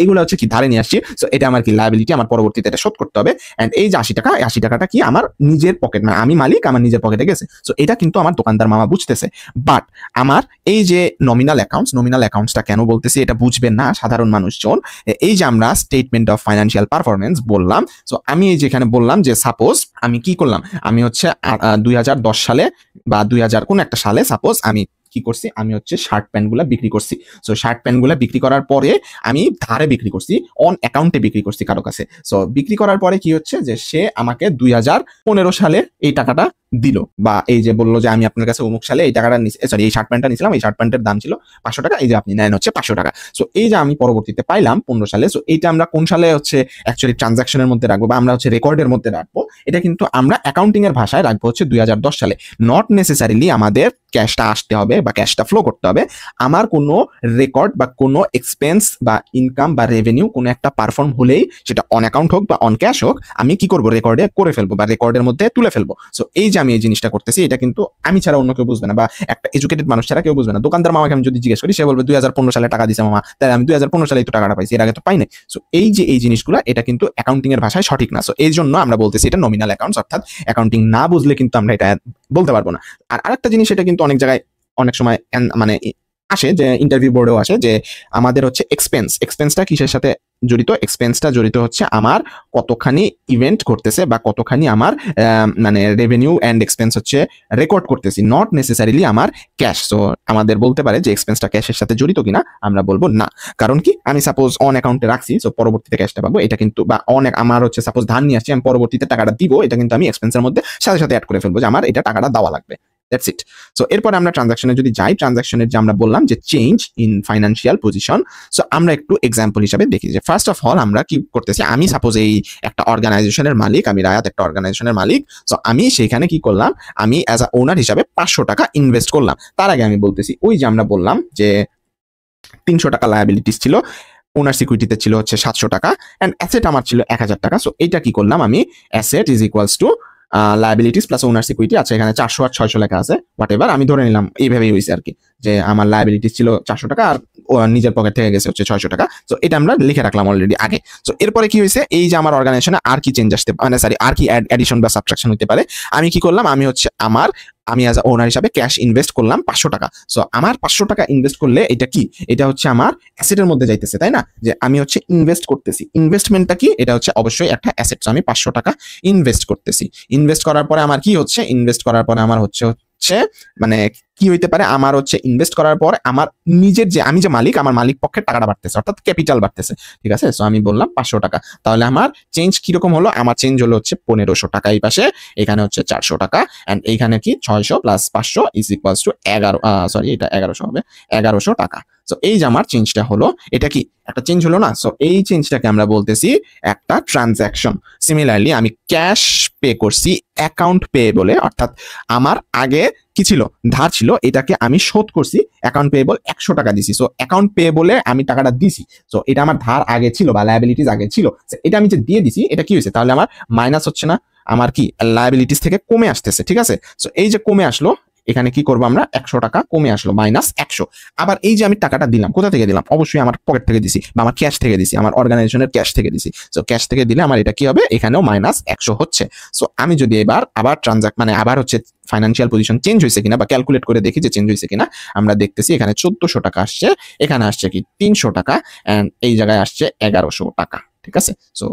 এগুলা হচ্ছে কি ধারে নিয়ে আসছি। সো এটা আমার কি লায়াবিলিটি, আমার পরবর্তীতে এটা শোধ করতে হবে। এন্ড এই যে 80 টাকা, এই 80 টাকাটা কি আমার নিজের পকেট, মানে আমি মালিক, আমার নিজের পকেটে গেছে। সো এটা কিন্তু আমার দোকানদার মামা বুঝতেছে। বাট আমার এই যে নমিনাল অ্যাকাউন্টসটা কেন বলতেছি, এটা বুঝবেন না সাধারণ মানুষজন। এই যে আমরা স্টেটমেন্ট অফ ফাইন্যান্সিয়াল পারফরমেন্স বললাম, সো আমি এই যেখানে বললাম যে সাপোজ আমি কি করলাম, আমি হচ্ছে 2010 সালে বা 2000 কোন একটা সালে সাপোজ আমি কি করছি, আমি হচ্ছে শার্ট প্যান্ট গুলা বিক্রি করছি। সো শার্ট প্যান্ট গুলা বিক্রি করার পরে আমি ধারে বিক্রি করছি, অন অ্যাকাউন্টে বিক্রি করছি কারো কাছে। সো বিক্রি করার পরে কি হচ্ছে, যে সে আমাকে 2015 সালে এই টাকাটা দিল, বা এই যে বললো যে আমি আপনার কাছে অমুক সালে এই টাকাটা সরি এই শার্ট প্যান্টটা নিয়েছিলাম, এই শার্ট প্যান্টের দাম ছিল 500 টাকা, এই যে আপনি নেন হচ্ছে 500 টাকা। সো এই যে আমি পরবর্তীতে পাইলাম 15 সালে, সো এইটা আমরা কোন সালে হচ্ছে অ্যাকচুয়ালি ট্রানজাকশনের মধ্যে রাখবো, বা আমরা হচ্ছে রেকর্ডের মধ্যে রাখবো, এটা কিন্তু আমরা অ্যাকাউন্টিং এর ভাষায় রাখবো হচ্ছে 2010 সালে। নট নেসেসারিলি আমাদের ক্যাশটা আসতে হবে বা ক্যাশটা ফ্লো করতে হবে, আমার কোনো রেকর্ড বা কোনো এক্সপেন্স বা ইনকাম বা রেভিনিউ কোনো একটা পারফর্ম হলেই, সেটা অন অ্যাকাউন্ট হোক বা অন ক্যাশ হোক, আমি কি করবো, রেকর্ডে করে ফেলবো বা রেকর্ডের মধ্যে তুলে ফেলবো। সো এই যে আমি এই জিনিসটা করতেছি, এটা কিন্তু আমি ছাড়া অন্য কেউ বুঝবে না, বা একটা এডুকেটেড মানুষ ছাড়া কেউ বুঝবে না। দোকানদার মামাকে আমি যদি জিজ্ঞেস করি, সে বলবে 2015 সালে টাকা দিছে মামা, তাই আমি 2015 সালে তো টাকাটা পাইছি, এর আগে তো পাই নাই। সো এই যে এই জিনিসগুলো, এটা কিন্তু অ্যাকাউন্টিং এর ভাষায় সঠিক না। সো এই জন্য আমরা বলতেছি এটা নমিনাল অ্যাকাউন্টস, অর্থাৎ অ্যাকাউন্টিং না বুঝলে কিন্তু আমরা এটা বলতে পারবো না। আর আরেকটা জিনিস, এটা কিন্তু অনেক জায়গায় অনেক সময় মানে আসে, যে ইন্টারভিউ বোর্ডেও আসে, যে আমাদের হচ্ছে এক্সপেন্সটা কিসের সাথে জড়িত, এক্সপেন্সটা জড়িত হচ্ছে আমার কতখানি ইভেন্ট করতেছে বা কতখানি আমার মানে রেভিনিউ অ্যান্ড এক্সপেন্স হচ্ছে রেকর্ড করতেছি, নট নেসেসারিলি আমার ক্যাশ। সো আমাদের বলতে পারে যে এক্সপেন্সটা ক্যাশের সাথে জড়িত কিনা, আমরা বলবো না। কারণ কি, আমি সাপোজ অন অ্যাকাউন্টে রাখছি, সো পরবর্তীতে ক্যাশটা পাবো, এটা কিন্তু, বা অনেক আমার হচ্ছে সাপোজ ধার নিয়ে আসছি, আমি পরবর্তীতে টাকাটা দিব, এটা কিন্তু আমি এক্সপেন্সের মধ্যে সাথে সাথে অ্যাড করে ফেলবো যে আমার এটা টাকাটা দেওয়া লাগবে। That's it. সো এরপরে আমরা ট্রানজাকশনে যদি যাই, ট্রানজাকশনের যে আমরা বললাম যে change in financial position, so আমরা একটু এক্সাম্পল হিসাবে দেখি, যে ফার্স্ট অফ অল আমরা কি করতেছি, আমি সাপোজ এই একটা অর্গানাইজেশনের মালিক, আমি রায়াত একটা অর্গানাইজেশনের মালিক। সো আমি সেইখানে কি করলাম, আমি অ্যাজ আ ওনার হিসাবে 500 টাকা ইনভেস্ট করলাম। তার আগে আমি বলতেছি, ওই যে আমরা বললাম যে 300 টাকা লায়াবিলিটিস ছিল, ওনার সিকিউরিটিতে ছিল হচ্ছে 700 টাকা, অ্যান্ড অ্যাসেট আমার ছিল 1000 টাকা। সো এইটা কি করলাম, আমি asset is equals to liabilities plus owner security, আচ্ছা এখানে 400 আর 600 লেখা আছে, হোয়াট এভার, আমি ধরে নিলাম এইভাবেই হয়েছে আর কি, যে আমার লায়াবিলিটিস ছিল 400 টাকা আর নিজের পকেট থেকে গেছে হচ্ছে 600 টাকা। সো এটা আমরা লিখে রাখলাম অলরেডি আগে। সো এরপরে কি হয়েছে, এই যে আমার অর্গানাইজেশনে আর কি চেঞ্জ আসতে, মানে সরি আর কি অ্যাডিশন বা সাবট্রাকশন হতে পারে, আমি কি করলাম, আমি হচ্ছে আমি অ্যাজ ওনার হিসাবে ক্যাশ ইনভেস্ট করলাম 500 টাকা। সো আমার 500 টাকা ইনভেস্ট করলে এটা কি, এটা হচ্ছে আমার অ্যাসেটের মধ্যে যাইতেছে, তাই না, যে আমি হচ্ছে ইনভেস্ট করতেছি, ইনভেস্টমেন্টটা কি, এটা হচ্ছে অবশ্যই একটা অ্যাসেট। সো আমি 500 টাকা ইনভেস্ট করতেছি, ইনভেস্ট করার পরে আমার কি হচ্ছে, ইনভেস্ট করার পরে আমার হচ্ছে মানে কি হইতে পারে, আমার হচ্ছে ইনভেস্ট করার পর আমার নিজের যে আমি যে মালিক, আমার মালিক পক্ষের টাকাটা বাড়তেছে, অর্থাৎ ক্যাপিটাল বাড়তেছে। ঠিক আছে, সো আমি বললাম 500 টাকা, তাহলে আমার চেঞ্জ কিরকম হলো, আমার চেঞ্জ হলো হচ্ছে 1500 টাকা এই পাশে, এখানে হচ্ছে 400 টাকা, অ্যান্ড এইখানে কি 600 plus 500 is equals to 11, sorry এটা 1100 হবে, 1100 টাকা। সো এই যে আমার চেঞ্জটা হলো, এটা কি একটা চেঞ্জ হলো না? সো এই চেঞ্জটাকে আমরা বলতেছি একটা ট্রানজ্যাকশন। সিমিলারলি আমি ক্যাশ পে করছি অ্যাকাউন্ট পে বলে, অর্থাৎ আমার আগে কি ছিল, ধার ছিল, এটাকে আমি শোধ করছি, অ্যাকাউন্ট পেয়েবল 100 টাকা দিছি। সো অ্যাকাউন্ট পে বলে আমি টাকাটা দিছি, সো এটা আমার ধার আগে ছিল বা লায়াবিলিটিস আগে ছিল, এটা আমি যে দিয়ে দিছি, এটা কি হয়েছে, তাহলে আমার মাইনাস হচ্ছে না, আমার কি লায়াবিলিটিস থেকে কমে আসতেছে। ঠিক আছে, সো এই যে কমে আসলো, এখানে কি করবো আমরা, 100 টাকা কমে আসলো, মাইনাস 100। আবার এই যে আমি টাকাটা দিলাম, কোথা থেকে দিলাম, অবশ্যই আমার পকেট থেকে দিছি বা আমার ক্যাশ থেকে দিছি, আমার অর্গানাইজেশনের ক্যাশ থেকে দিছি। সো ক্যাশ থেকে দিলে আমার এটা কি হবে, এখানেও মাইনাস 100 হচ্ছে। সো আমি যদি এবার আবার মানে আবার হচ্ছে ফাইন্যান্সিয়াল পজিশন চেঞ্জ হয়েছে কিনা বা ক্যালকুলেট করে দেখি যে চেঞ্জ হয়েছে কিনা, আমরা দেখতেছি এখানে 1400 টাকা আসছে, এখানে আসছে কি 300 টাকা, এন্ড এই জায়গায় আসছে 1100 টাকা। ঠিক আছে, সো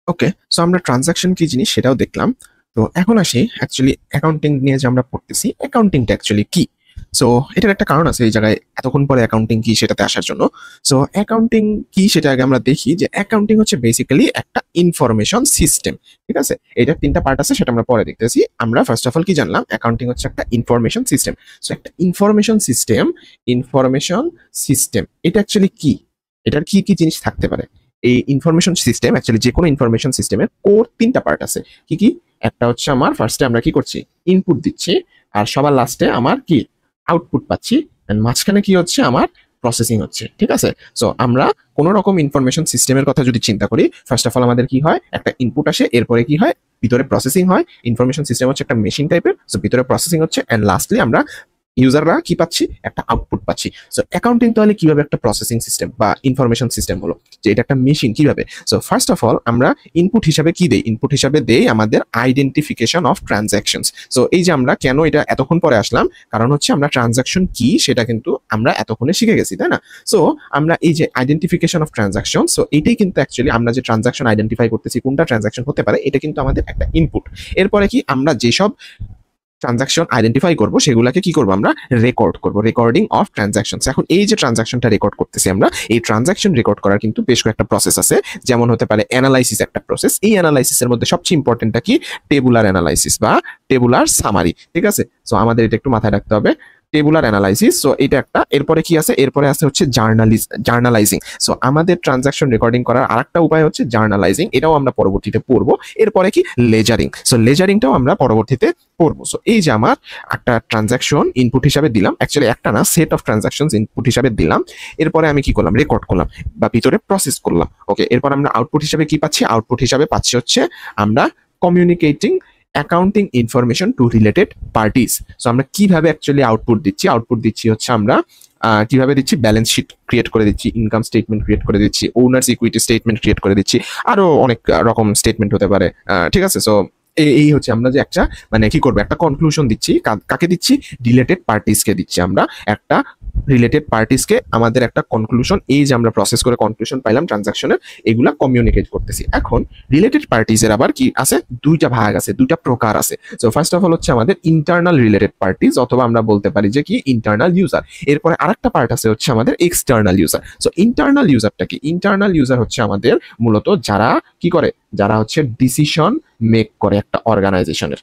ওকে, সো আমরা ট্রানজাকশন কি জিনিস সেটাও দেখলাম। তো এখন আসি অ্যাকচুয়ালি অ্যাকাউন্টিং নিয়ে যে আমরা পড়তেছি, অ্যাকাউন্টিংটা অ্যাকচুয়ালি কি। সো এটার একটা কারণ আছে এই জায়গায় এতক্ষণ পরে অ্যাকাউন্টিং কি সেটাতে আসার জন্য। সো অ্যাকাউন্টিং কি সেটা আগে আমরা দেখি, যে অ্যাকাউন্টিং হচ্ছে বেসিক্যালি একটা ইনফরমেশন সিস্টেম। ঠিক আছে, এটার 3টা পার্ট আছে, সেটা আমরা পরে দেখতেছি। আমরা ফার্স্ট অফ অল কি জানলাম, অ্যাকাউন্টিং হচ্ছে একটা ইনফরমেশন সিস্টেম। সো একটা ইনফরমেশন সিস্টেম এটা অ্যাকচুয়ালি কি, এটার কি কি জিনিস থাকতে পারে। এই ইনফরমেশন সিস্টেম অ্যাকচুয়ালি যে কোনো ইনফরমেশন সিস্টেমের কোর 3টা পার্ট আছে। কি কি, একটা হচ্ছে আমার ফার্স্টে আমরা কি করছি, ইনপুট দিচ্ছি, আর সবার লাস্টে আমার কি আউটপুট পাচ্ছি, এন্ড মাঝখানে কি হচ্ছে, আমার প্রসেসিং হচ্ছে। ঠিক আছে, সো আমরা কোনো রকম ইনফরমেশন সিস্টেমের কথা যদি চিন্তা করি, ফার্স্ট অফ অল আমাদের কি হয়, একটা ইনপুট আসে, এরপরে কি হয়, ভিতরে প্রসেসিং হয়। ইনফরমেশন সিস্টেম হচ্ছে একটা মেশিন টাইপের, সো ভিতরে প্রসেসিং হচ্ছে, এন্ড লাস্টলি আমরা ইউজাররা কি পাচ্ছি, একটা আউটপুট পাচ্ছি। সো অ্যাকাউন্টিং তাহলে কিভাবে একটা প্রসেসিং সিস্টেম বা ইনফরমেশন সিস্টেম হলো, যে এটা একটা মেশিন কিভাবে। সো ফার্স্ট অফ অল আমরা ইনপুট হিসাবে কি দেই, ইনপুট হিসাবে দেই আমাদের আইডেন্টিফিকেশন অফ ট্রানজাকশনস। সো এই যে আমরা কেন এটা এতক্ষণ পরে আসলাম, কারণ হচ্ছে আমরা ট্রানজাকশন কি সেটা কিন্তু আমরা এতক্ষণে শিখে গেছি, তাই না? সো আমরা এই যে আইডেন্টিফিকেশন অফ ট্রানজাকশন, সো এটাই কিন্তু অ্যাকচুয়ালি আমরা যে ট্রানজাকশন আইডেন্টিফাই করতেছি, কোনটা ট্রানজাকশন হতে পারে, এটা কিন্তু আমাদের একটা ইনপুট। এরপরে কি, আমরা যেসব ট্রানজাকশন আইডেন্টিফাই করব সেগুলোকে কি করব, আমরা রেকর্ড করব, রেকর্ডিং অফ ট্রানজাকশনস। এখন এই যে ট্রানজাকশনটা রেকর্ড করতেছি আমরা, এই ট্রানজাকশন রেকর্ড করার কিন্তু বেশ কয়েকটা প্রসেস আছে। যেমন হতে পারে অ্যানালাইসিস একটা প্রসেস, এই অ্যানালাইসিসের মধ্যে সবচেয়ে ইম্পর্টেন্টটা কি, টেবুলার অ্যানালাইসিস বা টেবুলার সামারি। ঠিক আছে, সো আমাদের এটা একটু মাথায় রাখতে হবে, টেবুলার অ্যানালাইসিস। সো এটা একটা, এরপরে কি আছে, এরপরে আছে হচ্ছে জার্নালাইজিং। সো আমাদের ট্রানজাকশন রেকর্ডিং করার আরেকটা উপায় হচ্ছে জার্নালাইজিং, এটাও আমরা পরবর্তীতে পড়বো। এরপরে কি, লেজারিং। সো লেজারিংটাও আমরা পরবর্তীতে পড়বো। সো এই যে আমার একটা ট্রানজাকশন ইনপুট হিসাবে দিলাম, অ্যাকচুয়ালি একটা না, সেট অফ ট্রানজাকশন ইনপুট হিসাবে দিলাম, এরপরে আমি কি করলাম, রেকর্ড করলাম বা ভিতরে প্রসেস করলাম। ওকে, এরপর আমরা আউটপুট হিসাবে কি পাচ্ছি, আউটপুট হিসাবে পাচ্ছি হচ্ছে আমরা communicating accounting information to related parties. So আমরা কিভাবে অ্যাকচুয়ালি আউটপুট দিচ্ছি হচ্ছে আমরা কিভাবে দিচ্ছি, ব্যালেন্স শিট ক্রিয়েট করে দিচ্ছি, ইনকাম স্টেটমেন্ট ক্রিয়েট করে দিচ্ছি, ওনার্স ইকুইটি স্টেটমেন্ট ক্রিয়েট করে দিচ্ছি, আরো অনেক রকম স্টেটমেন্ট হতে পারে। ঠিক আছে, সো এই হচ্ছে আমরা যে একটা মানে কি করবো, একটা কনক্লুশন দিচ্ছি, কাকে দিচ্ছি, রিলেটেড পার্টিসকে দিচ্ছি। আমরা একটা রিলেটেড পার্টিসকে আমাদের একটা কনক্লুশন, এই যে আমরা প্রসেস করে কনক্লুশন পাইলাম ট্রানজাকশনের, এগুলা কমিউনিকেট করতেছি। এখন রিলেটেড পার্টিসের আবার কি আছে, 2টা ভাগ আছে, 2টা প্রকার আছে। সো ফার্স্ট অফ অল হচ্ছে আমাদের ইন্টারনাল রিলেটেড পার্টিস, অথবা আমরা বলতে পারি যে কি ইন্টারনাল ইউজার। এরপরে আরেকটা পার্ট আছে হচ্ছে আমাদের এক্সটার্নাল ইউজার। সো ইন্টারনাল ইউজারটা কি, ইন্টারনাল ইউজার হচ্ছে আমাদের মূলত যারা কি করে, যারা হচ্ছে ডিসিশন মেক করে একটা অর্গানাইজেশনের।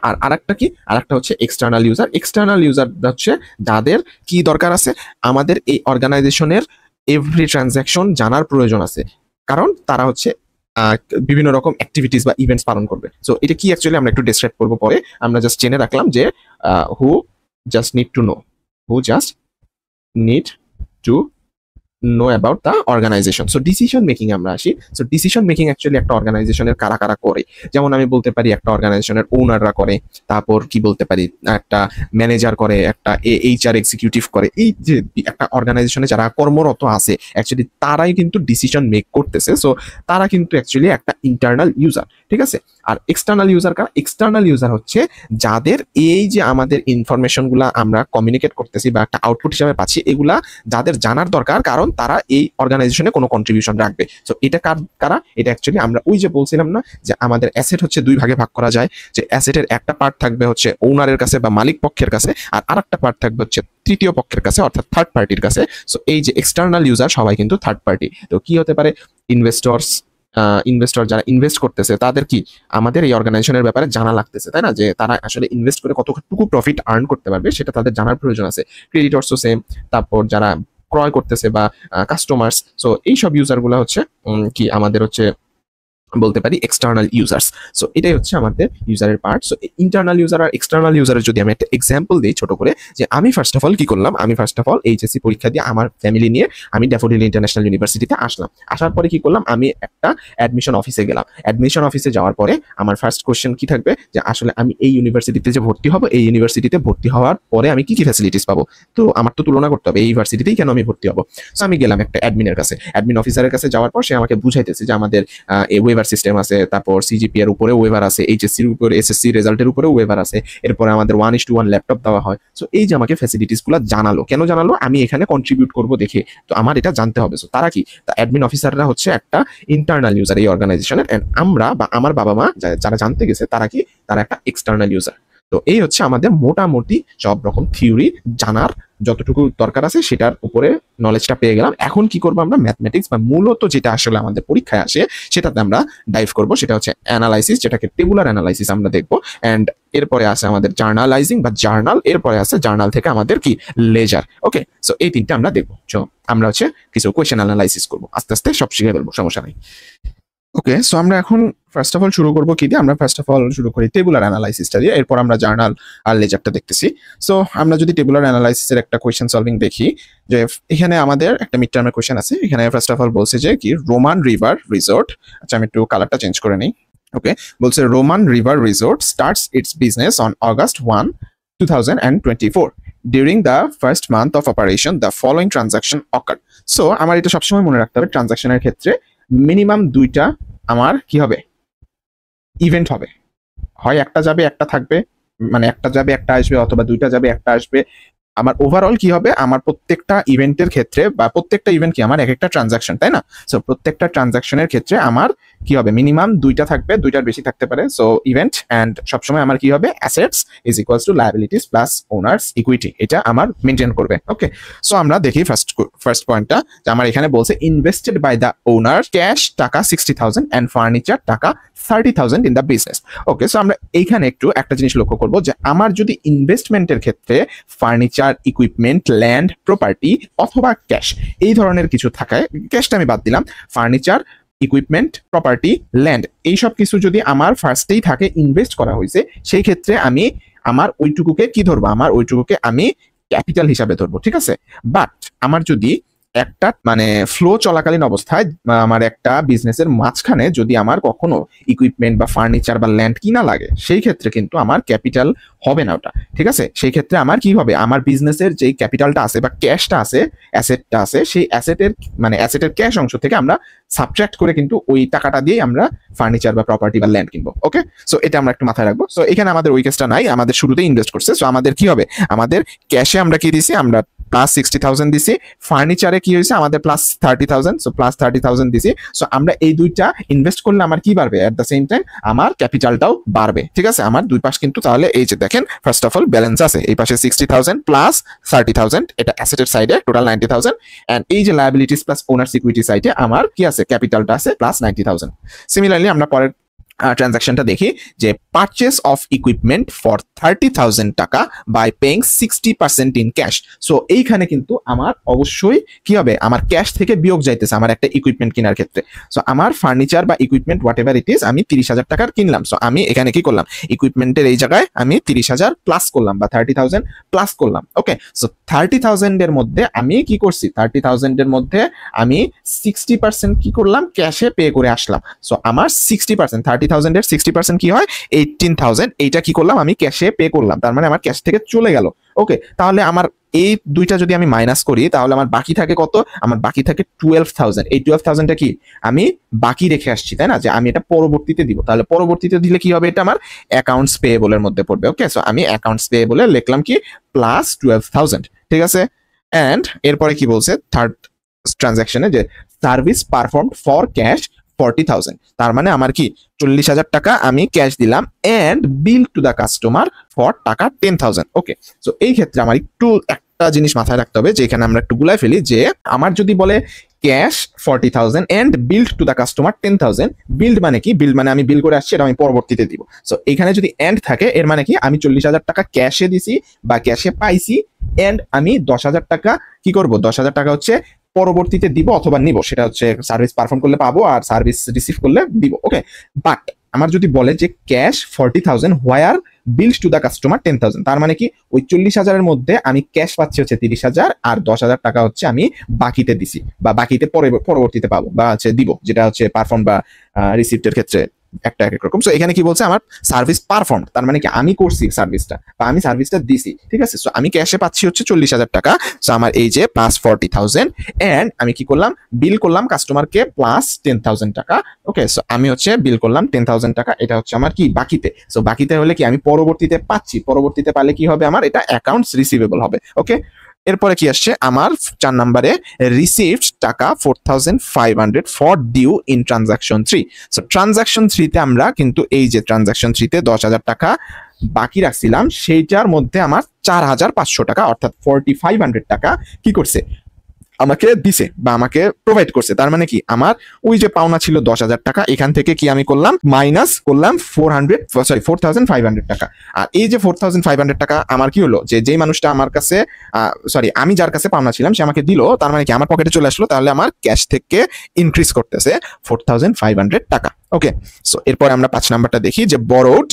আর আরেকটা কি, আরেকটা হচ্ছে এক্সটার্নাল ইউজার। এক্সটার্নাল ইউজার হচ্ছে যাদের কি দরকার আছে, আমাদের এই অর্গানাইজেশনের এভরি ট্রানজাকশন জানার প্রয়োজন আছে, কারণ তারা হচ্ছে বিভিন্ন রকম অ্যাক্টিভিটিস বা ইভেন্টস পালন করবে। সো এটা কি অ্যাকচুয়ালি আমরা একটু ডিসক্রাইব করবো পরে, আমরা জাস্ট জেনে রাখলাম যে who just need to know, who just need to know about the organization. So decision making আমরা আসি। সো ডিসিশন মেকিং অ্যাকচুয়ালি একটা অর্গানাইজেশনের কারা কারা করে, যেমন আমি বলতে পারি একটা অর্গানাইজেশনের ওনাররা করে, তারপর কি বলতে পারি একটা ম্যানেজার করে, একটা এইচআর এক্সিকিউটিভ করে। এই যে একটা অর্গানাইজেশনে যারা কর্মরত আছে অ্যাকচুয়ালি তারাই কিন্তু ডিসিশন মেক করতেছে। সো তারা কিন্তু অ্যাকচুয়ালি একটা ইন্টারনাল ইউজার। ঠিক আছে, আর এক্সটার্নাল ইউজার কারা, এক্সটার্নাল ইউজার হচ্ছে যাদের এই যে আমাদের ইনফরমেশনগুলো আমরা কমিউনিকেট করতেছি বা একটা আউটপুট হিসাবে পাচ্ছি, এগুলা যাদের জানার দরকার, কারণ করলাম তারা এই অর্গানাইজেশনে কোনো কন্ট্রিবিউশন রাখবে। সো এটা কারা, এটা অ্যাকচুয়ালি আমরা ওই যে বলছিলাম না যে আমাদের অ্যাসেট হচ্ছে দুই ভাগে ভাগ করা যায়, যে অ্যাসেটের একটা পার্ট থাকবে হচ্ছে ওনারের কাছে বা মালিক পক্ষের কাছে, আর আরেকটা পার্ট থাকবে হচ্ছে তৃতীয় পক্ষের কাছে অর্থাৎ থার্ড পার্টির কাছে। সো এই যে এক্সটার্নাল ইউজার সবাই কিন্তু থার্ড পার্টি। তো কি হতে পারে, ইনভেস্টর যারা ইনভেস্ট করতেছে তাদের কি আমাদের এই অর্গানাইজেশনের ব্যাপারে জানা লাগতেছে, তাই না, যে তারা আসলে ইনভেস্ট করে কতটুকু প্রফিট আর্ন করতে পারবে সেটা তাদের জানার প্রয়োজন আছে। ক্রেডিটরসও সেম, তারপর যারা ক্রয় করতেছে বা কাস্টমার্স, সো এইসব ইউজারগুলো হচ্ছে কি আমাদের হচ্ছে বলতে পারি এক্সটার্নাল ইউজার্স। সো এটাই হচ্ছে আমাদের ইউজারের পার্ট। সো ইন্টারনাল ইউজার আর এক্সটার্নাল ইউজারের যদি আমি একটা এক্সাম্পল দিই ছোট করে, যে আমি ফার্স্ট অফ অল কি করলাম, আমি ফার্স্ট অফ অল এইচএসসি পরীক্ষা দিয়ে আমার ফ্যামিলি নিয়ে আমি ড্যাফোডিল ইন্টারন্যাশনাল ইউনিভার্সিটিতে আসলাম। আসার পরে কি করলাম, আমি একটা অ্যাডমিশন অফিসে গেলাম। অ্যাডমিশন অফিসে যাওয়ার পরে আমার ফার্স্ট কোশ্চেন কি থাকবে, যে আসলে আমি এই ইউনিভার্সিটিতে যে ভর্তি হব, এই ইউনিভার্সিটিতে ভর্তি হওয়ার পরে আমি কি কি ফ্যাসিলিটিস পাবো, তো আমার তো তুলনা করতে হবে এই ইউনিভার্সিটিতেই কেন আমি ভর্তি হবো। সো আমি গেলাম একটা অ্যাডমিনের কাছে, অ্যাডমিন অফিসারের কাছে যাওয়ার পর সে আমাকে বুঝাইতেছে যে আমাদের ওয়েভার সিস্টেম আছে, তারপর সিজিপি এর উপরে ওয়েভার আছে, এইচএসসির উপরে এসএসসি রেজাল্টের উপরে ওয়েভার আছে, এরপরে আমাদের 1:1 ল্যাপটপ দেওয়া হয়। সো এই যে আমাকে ফ্যাসিলিটিসগুলো জানালো, কেন জানালো, আমি এখানে কন্ট্রিবিউট করব দেখে, তো আমার এটা জানতে হবে। সো তারা কি, অ্যাডমিন অফিসাররা হচ্ছে একটা ইন্টারনাল ইউজার এই অর্গানাইজেশনের, এন্ড আমরা বা আমার বাবা মা যারা জানতে গেছে তারা কি, তারা একটা এক্সটার্নাল ইউজার। তো এই হচ্ছে আমাদের মোটামুটি সব রকম থিওরি জানার যতটুকু দরকার আছে সেটার উপরে নলেজটা পেয়ে গেলাম। এখন কি করবো আমরা, ম্যাথমেটিক্স বা মূলত যেটা আসলে আমাদের পরীক্ষায় আসে সেটাতে আমরা ডাইভ করব, সেটা হচ্ছে অ্যানালাইসিস, যেটাকে টেবুলার অ্যানালাইসিস আমরা দেখবো। অ্যান্ড এরপরে আছে আমাদের জার্নালাইজিং বা জার্নাল, এরপরে আছে জার্নাল থেকে আমাদের কি লেজার। ওকে, সো এই তিনটা আমরা দেখবো। সো আমরা হচ্ছে কিছু কোয়েশ্চেন অ্যানালাইসিস করবো, আস্তে আস্তে সব শিখে ফেলবো, সমস্যা নেই। ওকে, সো আমরা এখন ফার্স্ট অফ অল শুরু করবো কি দিয়ে, আমরা ফার্স্ট অফ অল শুরু করি টেবুলার অ্যানালাইসিসটা দিয়ে, এরপর আমরা জার্নাল আর লেজারটা দেখতেছি। সো আমরা যদি টেবুলার অ্যানালাইসিসের একটা কোয়েশ্চেন সলভিং দেখি, যে এখানে আমাদের একটা মিড টার্মের কোয়েশ্চেন আছে। এখানে ফার্স্ট অফ অল বলছে যে কি রোমান রিভার রিসোর্ট, আচ্ছা আমি একটু কালারটা চেঞ্জ করে নিই। ওকে, বলছে Roman river resort starts its business on August 1, 2024. During the first month of operation, the following transaction occurred. So আমার এটা সবসময় মনে রাখতে হবে, ট্রানজাকশনের ক্ষেত্রে মিনিমাম দুইটা আমার কি হবে, ইভেন্ট হবে, হয় একটা যাবে একটা থাকবে, মানে একটা যাবে একটা আসবে, অথবা দুইটা যাবে একটা আসবে। আমার ওভারঅল কি হবে, আমার প্রত্যেকটা ইভেন্টের ক্ষেত্রে বা প্রত্যেকটা ইভেন্ট কি আমার এক একটা ট্রানজাকশন, তাই না। সো প্রত্যেকটা ট্রানজাকশনের ক্ষেত্রে আমার কি হবে, মিনিমাম দুইটা থাকবে, দুইটার বেশি থাকতে পারে। সো ইভেন্ট অ্যান্ড সবসময় আমার কি হবে, assets is equals to liabilities plus owners equity, এটা আমার মেনটেন করবে। ওকে, সো আমরা দেখি ফার্স্ট পয়েন্টটা, যে আমার এখানে বলছে invested by the owner cash টাকা 60,000 অ্যান্ড ফার্নিচার টাকা 30,000 in the business. Okay, so আমরা এইখানে একটু একটা জিনিস লক্ষ্য করবো, যে আমার যদি ইনভেস্টমেন্টের ক্ষেত্রে ফার্নিচার, ইকুইপমেন্ট, ল্যান্ড, প্রপার্টি অথবা ক্যাশ এই ধরনের কিছু থাকায়, ক্যাশটা আমি বাদ দিলাম, ফার্নিচার, ইকুইপমেন্ট, প্রপার্টি, ল্যান্ড এইসব কিছু যদি আমার ফার্স্টেই থাকে, ইনভেস্ট করা হয়েছে, সেই ক্ষেত্রে আমি আমার ওইটুকুকে কি ধরবো, আমার ওইটুকুকে আমি ক্যাপিটাল হিসাবে ধরবো, ঠিক আছে। বাট আমার যদি একটা মানে ফ্লো চলাকালীন অবস্থায় আমার একটা বিজনেসের মাঝখানে যদি আমার কখনো ইকুইপমেন্ট বা ফার্নিচার বা ল্যান্ড কিনা লাগে, সেই ক্ষেত্রে কিন্তু আমার ক্যাপিটাল হবে না ওটা, ঠিক আছে। সেই ক্ষেত্রে আমার কি হবে, আমার বিজনেসের যে ক্যাপিটালটা আছে বা ক্যাশটা আছে, অ্যাসেটটা আছে, সেই অ্যাসেটের ক্যাশ অংশ থেকে আমরা সাবট্রাক্ট করে কিন্তু ওই টাকাটা দিয়ে আমরা ফার্নিচার বা প্রপার্টি বা ল্যান্ড কিনবো। ওকে, সো এটা আমরা একটু মাথায় রাখবো। সো এখানে আমাদের ওই কেসটা নাই, আমাদের শুরুতেই ইনভেস্ট করছে। সো আমাদের কি হবে, আমাদের ক্যাশে আমরা কি দিছি, আমরা প্লাস 60,000 দিছি, ফার্নিচারে কি হয়েছে আমাদের প্লাস 30,000, সো প্লাস 30,000 দিছি। সো আমরা এই দুইটা ইনভেস্ট করলে আমার কি বাড়বে, এট দ্য সেম টাইম আমার ক্যাপিটালটাও বাড়বে, ঠিক আছে। আমার দুই পাশ কিন্তু তাহলে এই যে দেখেন ফার্স্ট অফ অল ব্যালেন্স আছে, এই পাশে 60,000 প্লাস 30,000, এটা অ্যাসেটের সাইডে টোটাল 90,000, এন্ড এই যে লায়াবিলিটিস প্লাস ওনার সিকিউরিটি সাইডে আমার কি আছে, ক্যাপিটালটা আছে প্লাস 90,000। সিমিলারলি আমরা পরের ট্রানজাকশনটা দেখি, যে পারচেস অফ ইকুইপমেন্ট ফর 30,000 টাকা by paying 60% in cash. So এইখানে কিন্তু আমার অবশ্যই কি হবে, আমার ক্যাশ থেকে বিয়োগ যাইতেছে আমার একটা ইকুইপমেন্ট কেনার ক্ষেত্রে। সো আমার ফার্নিচার বা equipment what ever it is আমি 30,000 টাকার কিনলাম। সো আমি এখানে কি করলাম, ইকুইপমেন্টের এই জায়গায় আমি 30,000 প্লাস করলাম বা 30,000 প্লাস করলাম। ওকে, সো 30,000 এর মধ্যে আমি কি করছি, 30,000 এর মধ্যে আমি 60% কি করলাম, ক্যাশে পে করে আসলাম। সো আমার 60%, 30,000 এর 60% কি হয়, 18,000, এইটা কি করলাম, আমি ক্যাশে পে করলাম, তার মানে আমার ক্যাশ থেকে চলে গেল। ওকে, তাহলে আমার এই দুইটা যদি আমি মাইনাস করি, তাহলে আমার বাকি থাকে কত, আমার বাকি থাকে 12,000। এই 12,000টা কি আমি বাকি রেখে আসছি, তাই না, যে আমি এটা পরবর্তীতে দিব। তাহলে পরবর্তীতে দিলে কি হবে, এটা আমার অ্যাকাউন্টস পেয়েবলের মধ্যে পড়বে। ওকে, সো আমি অ্যাকাউন্টস পেয়েবলে লিখলাম কি প্লাস 12,000, ঠিক আছে। এন্ড এরপরে কি বলছে, থার্ড ট্রানজাকশনে যে সার্ভিস পারফর্মড ফর ক্যাশ 40,000, তার মানে আমার কি 40,000 টাকা আমি ক্যাশ দিলাম and bill to the customer for টাকা 10,000। ওকে, সো এই ক্ষেত্রে আমার একটু একটা জিনিস মাথায় রাখতে হবে যে এখানে আমরা একটু গুলাই ফেলি যে আমার যদি বলে cash 40,000 and billed to the customer 10,000, billed মানে কি, বিল্ড মানে আমি বিল করে আসছি, এটা আমি পরবর্তীতে দিব। সো এখানে যদি এন্ড থাকে এর মানে কি আমি 40,000 টাকা ক্যাশে দিছি বা ক্যাশে পাইছি এন্ড আমি 10,000 টাকা কি করব, 10,000 টাকা হচ্ছে পরবর্তীতে দিব অথবা নিব, সেটা হচ্ছে সার্ভিস পারফর্ম করলে পাবো আর সার্ভিস রিসিভ করলে দিব। ওকে, বাট আমার যদি বলে যে cash 40,000 where bills to the customer 10,000, তার মানে কি ওই 40,000-এর মধ্যে আমি ক্যাশ পাচ্ছি হচ্ছে 30,000 আর 10,000 টাকা হচ্ছে আমি বাকিতে দিছি বা বাকিতে পরবর্তীতে পাবো বা হচ্ছে দিব, যেটা হচ্ছে পারফর্ম বা রিসিপ্টের ক্ষেত্রে একটা এক রকম। সো এখানে কি বলছে আমার সার্ভিস পারফর্ম, তার মানে কি আমি করছি সার্ভিসটা বা আমি সার্ভিসটা দিছি, ঠিক আছে। সো আমি ক্যাশে পাচ্ছি হচ্ছে 40,000 টাকা, সো আমার এই যে প্লাস 40,000 এন্ড আমি কি করলাম, বিল করলাম কাস্টমারকে প্লাস 10,000 টাকা। ওকে, সো আমি হচ্ছে বিল করলাম 10,000 টাকা, এটা হচ্ছে আমার কি বাকিতে। সো বাকিতে হলে কি আমি পরবর্তীতে পাচ্ছি, পরবর্তীতে পালে কি হবে আমার এটা অ্যাকাউন্টস রিসিভেবল হবে। ওকে, এরপরে কি আসছে আমার 4 নম্বরে রিসিভড টাকা 4,500 for due in transaction 3। So transaction 3 তে আমরা কিন্তু এই যে ট্রানজাকশন 3 তে 10,000 টাকা বাকি রাখছিলাম, সেইটার মধ্যে আমার 4,500 টাকা অর্থাৎ 4,500 টাকা কি করছে, আমাকে দিছে বা আমাকে প্রোভাইড করছে। তার মানে কি আমার ওই যে পাওনা ছিল 10,000 টাকা, এখান থেকে কি আমি করলাম মাইনাস করলাম 4,500 টাকা। আর এই যে 4,500 টাকা আমার কি হলো, যে যেই মানুষটা আমার কাছে আমি যার কাছে পাওনা ছিলাম সে আমাকে দিল, তার মানে কি আমার পকেটে চলে আসলো, তাহলে আমার ক্যাশ থেকে ইনক্রিজ করতেছে 4,500 টাকা। ওকে, সো এরপরে আমরা 5 নাম্বারটা দেখি যে borrowed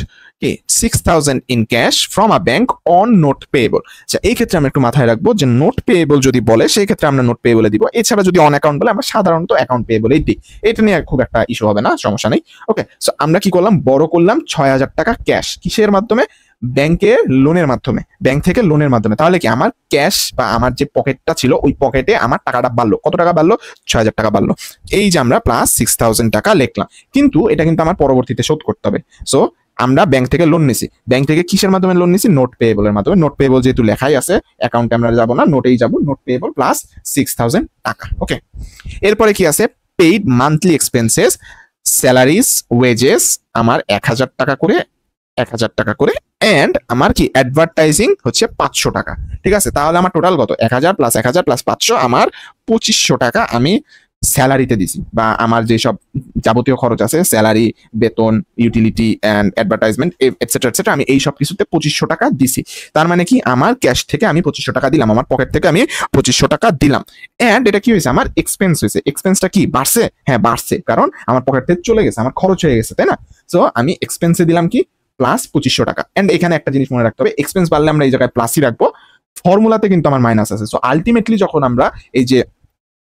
6,000 in cash from a bank on note payable. আচ্ছা, এই ক্ষেত্রে আমরা একটু মাথায় রাখবো যে নোট পেয়েবল যদি বলে সেই ক্ষেত্রে আমরা নোট পেয়েবলে দিব, এছাড়া যদি অন অ্যাকাউন্ট বলে আমরা সাধারণত অ্যাকাউন্ট পেয়েবলেই দিই, এটা নিয়ে খুব একটা ইস্যু হবে না, সমস্যা নেই। ওকে, সো আমরা কি করলাম, বড় করলাম 6,000 টাকা ক্যাশ, কিসের মাধ্যমে, ব্যাংকের লোনের মাধ্যমে, ব্যাংক থেকে লোনের মাধ্যমে। তাহলে কি আমার ক্যাশ বা আমার যে পকেটটা ছিল ওই পকেটে আমার টাকাটা বাড়লো, কত টাকা বাড়লো, 6,000 টাকা বাড়লো। এই যে আমরা প্লাস 6,000 টাকা লিখলাম, কিন্তু এটা কিন্তু আমার পরবর্তীতে শোধ করতে হবে। সো আমরা ব্যাংক থেকে লোন নিছি, ব্যাংক থেকে কিসের মাধ্যমে লোন নিছি, নোট পেয়েবলের মাধ্যমে। নোট পেয়েবল যেহেতু লেখাই আছে অ্যাকাউন্টে আমরা যাব না, নোটেই যাব, নোট পেয়েবল প্লাস 6,000 টাকা। ওকে, এরপরে কি আছে, paid monthly expenses salaries wages আমার 1,000 টাকা করে, 1,000 টাকা করে এন্ড আমার কি অ্যাডভার্টাইজিং হচ্ছে 500 টাকা। ঠিক আছে, তাহলে আমার টোটাল কত, 1,000 প্লাস 1,000 প্লাস 500 আমার 2,500 টাকা আমি স্যালারিতে দিছি, বা আমার যেসব যাবতীয় খরচ আছে স্যালারি, বেতন, utility and advertisement etcetera etcetera, আমি এই সব কিছুতে 2,500 টাকা দিছি। তার মানে কি আমার ক্যাশ থেকে আমি 2,500 টাকা দিলাম, আমার পকেট থেকে আমি 2,500 টাকা দিলাম এন্ড এটা কি হয়েছে, আমার এক্সপেন্স হয়েছে। এক্সপেন্সটা কি বাড়ছে, হ্যাঁ বাড়ছে, কারণ আমার পকেট থেকে চলে গেছে, আমার খরচ হয়ে গেছে, তাই না। সো আমি এক্সপেন্সে দিলাম কি প্লাস 2,500 টাকা। এন্ড এখানে একটা জিনিস মনে রাখতে হবে, এক্সপেন্স বাড়লে আমরা এই জায়গায় প্লাসই রাখবো, ফর্মুলাতে কিন্তু আমার মাইনাস আছে। সো আলটিমেটলি যখন আমরা এই যে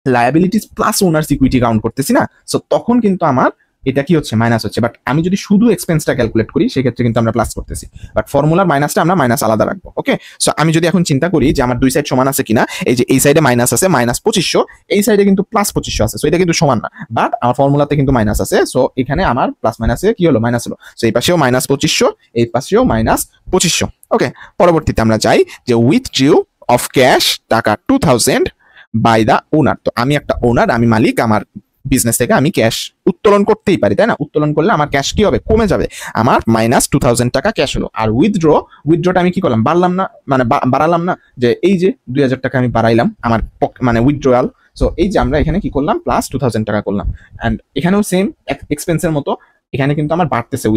liabilities plus owners equity count করতেছি না, সো তখন কিন্তু আমার এটা কি হচ্ছে, মাইনাস হচ্ছে। বাট আমি যদি শুধু এক্সপেন্সটা ক্যালকুলেট করি সেক্ষেত্রে কিন্তু আমরা প্লাস করতেছি, বাট ফর্মুলার মাইনাসটা আমরা মাইনাস আলাদা রাখবো। ওকে, সো আমি যদি এখন চিন্তা করি যে আমার দুই সাইড সমান আছে কিনা, এই যে এই সাইডে মাইনাস আছে মাইনাস 2,500, এই সাইডে কিন্তু প্লাস 2,500 আছে, সো এটা কিন্তু সমান না, বাট আমার ফর্মুলাতে কিন্তু মাইনাস আছে। সো এখানে আমার প্লাস মাইনাসে কি হলো, মাইনাস হলো। সো এই পাশেও মাইনাস 2,500, এই পাশেও মাইনাস 2,500। ওকে, পরবর্তীতে আমরা যাই যে উইথড্রু অফ ক্যাশ টাকা 2,000 বাই দা ওনার। তো আমি একটা ওনার, আমি মালিক, আমার বিজনেস থেকে আমি ক্যাশ উত্তোলন করতেই পারি, তাই না। উত্তোলন করলে আমার ক্যাশ কি হবে, কমে যাবে, আমার মাইনাস 2,000 টাকা ক্যাশ হলো। আর উইথড্রটা আমি কি করলাম, বাড়লাম না, মানে বাড়ালাম না, যে এই যে 2,000 টাকা আমি বাড়াইলাম আমার মানে উইথড্রয়াল। সো এই যে আমরা এখানে কি করলাম, প্লাস 2,000 টাকা করলাম। অ্যান্ড এখানেও সেম এক্সপেন্সের মতো, এখানে কিন্তু আমার বাড়তেছে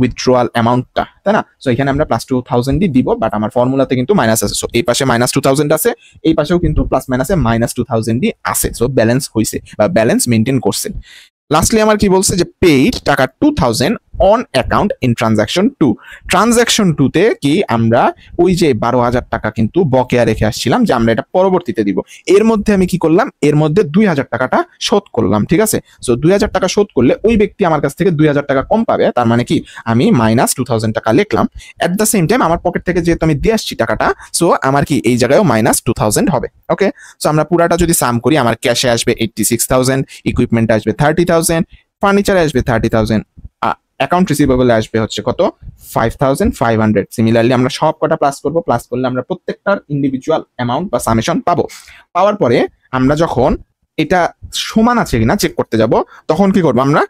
উইথড্রয়াল অ্যামাউন্টটা, তাই না। সো এখানে আমরা প্লাস 2,000 দিব, বাট আমার ফর্মুলাতে কিন্তু মাইনাস আছে। সো এই পাশে মাইনাস 2,000 আছে, এই পাশেও কিন্তু প্লাস মাইনাসে মাইনাস 2,000 আছে। সো ব্যালেন্স হয়েছে বা ব্যালেন্স মেনটেন করছে। লাস্টলি আমার কি বলছে যে পেইড টাকা 2,000 on account in transaction 2। Transaction 2 তে কি আমরা ওই যে 12,000 টাকা কিন্তু বকেয়া রেখে আসছিলাম যে আমরা এটা পরবর্তীতে দিব, এর মধ্যে আমি কি করলাম, এর মধ্যে 2,000 টাকাটা শোধ করলাম। ঠিক আছে, সো 2,000 টাকা শোধ করলে ওই ব্যক্তি আমার কাছ থেকে 2,000 টাকা কম পাবে, তার মানে কি আমি মাইনাস 2,000 টাকা লিখলাম। এট দ্য সেম টাইম আমার পকেট থেকে যেহেতু আমি দিয়ে আসছি টাকাটা, সো আমার কি এই জায়গায়ও মাইনাস 2,000 হবে। ওকে, সো আমরা পুরাটা যদি সাম করি, আমার ক্যাশে আসবে 86,000, ইকুইপমেন্ট আসবে 30,000, ফার্নিচারে আসবে 30,000, অ্যাকাউন্ট রিসিভেবলে আসবে হচ্ছে কত, 5,500। সিমিলারলি আমরা সব কটা প্লাস করব, প্লাস করলে আমরা প্রত্যেকটার ইন্ডিভিজুয়াল অ্যামাউন্ট বা সামেশন পাবো। পাওয়ার পরে আমরা যখন এটা সমান আছে কিনা চেক করতে যাব, তখন কি করবো আমরা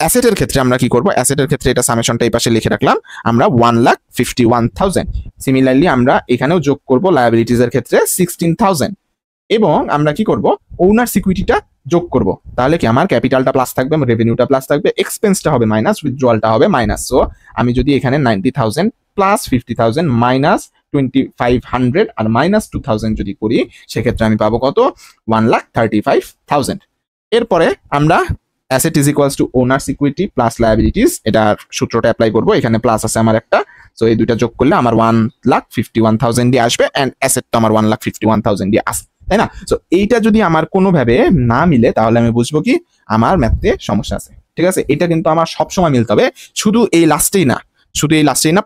অ্যাসেটের ক্ষেত্রে আমরা কি করব, অ্যাসেটের ক্ষেত্রে এটা সামেশনটা এই পাশে লিখে রাখলাম, আমরা 1,51,000। সিমিলারলি আমরা এখানেও যোগ করব লায়াবিলিটিস এর ক্ষেত্রে 16,000, এবং আমরা কি করব ওনার সিকিউরিটিটা যোগ করব। তাহলে কি আমার ক্যাপিটালটা প্লাস থাকবে, রেভিনিউটা প্লাস থাকবে, এক্সপেন্সটা হবে মাইনাস, উইথড্রয়ালটা হবে মাইনাস। সো আমি যদি এখানে 90,000 প্লাস 50,000 মাইনাস 2,500 আর মাইনাস 2,000 যদি করি, সেক্ষেত্রে আমি পাবো কত, 1,35,000। এরপরে আমরা asset is equals to owner security plus liabilities, এটার সূত্রটা অ্যাপ্লাই করবো। এখানে প্লাস আছে আমার একটা, সো এই দুইটা যোগ করলে আমার 1,51,000 দিয়ে আসবে, অ্যান্ড অ্যাসেট তো আমার 1,51,000 দিয়ে আসবে, তাই না? সো এইটা যদি আমার কোনোভাবে না মিলে, তাহলে আমি বুঝবো কি আমার ম্যাথে সমস্যা আছে। ঠিক আছে, এটা কিন্তু আমার সবসময় মিলতে হবে, শুধু এই লাস্টেই না,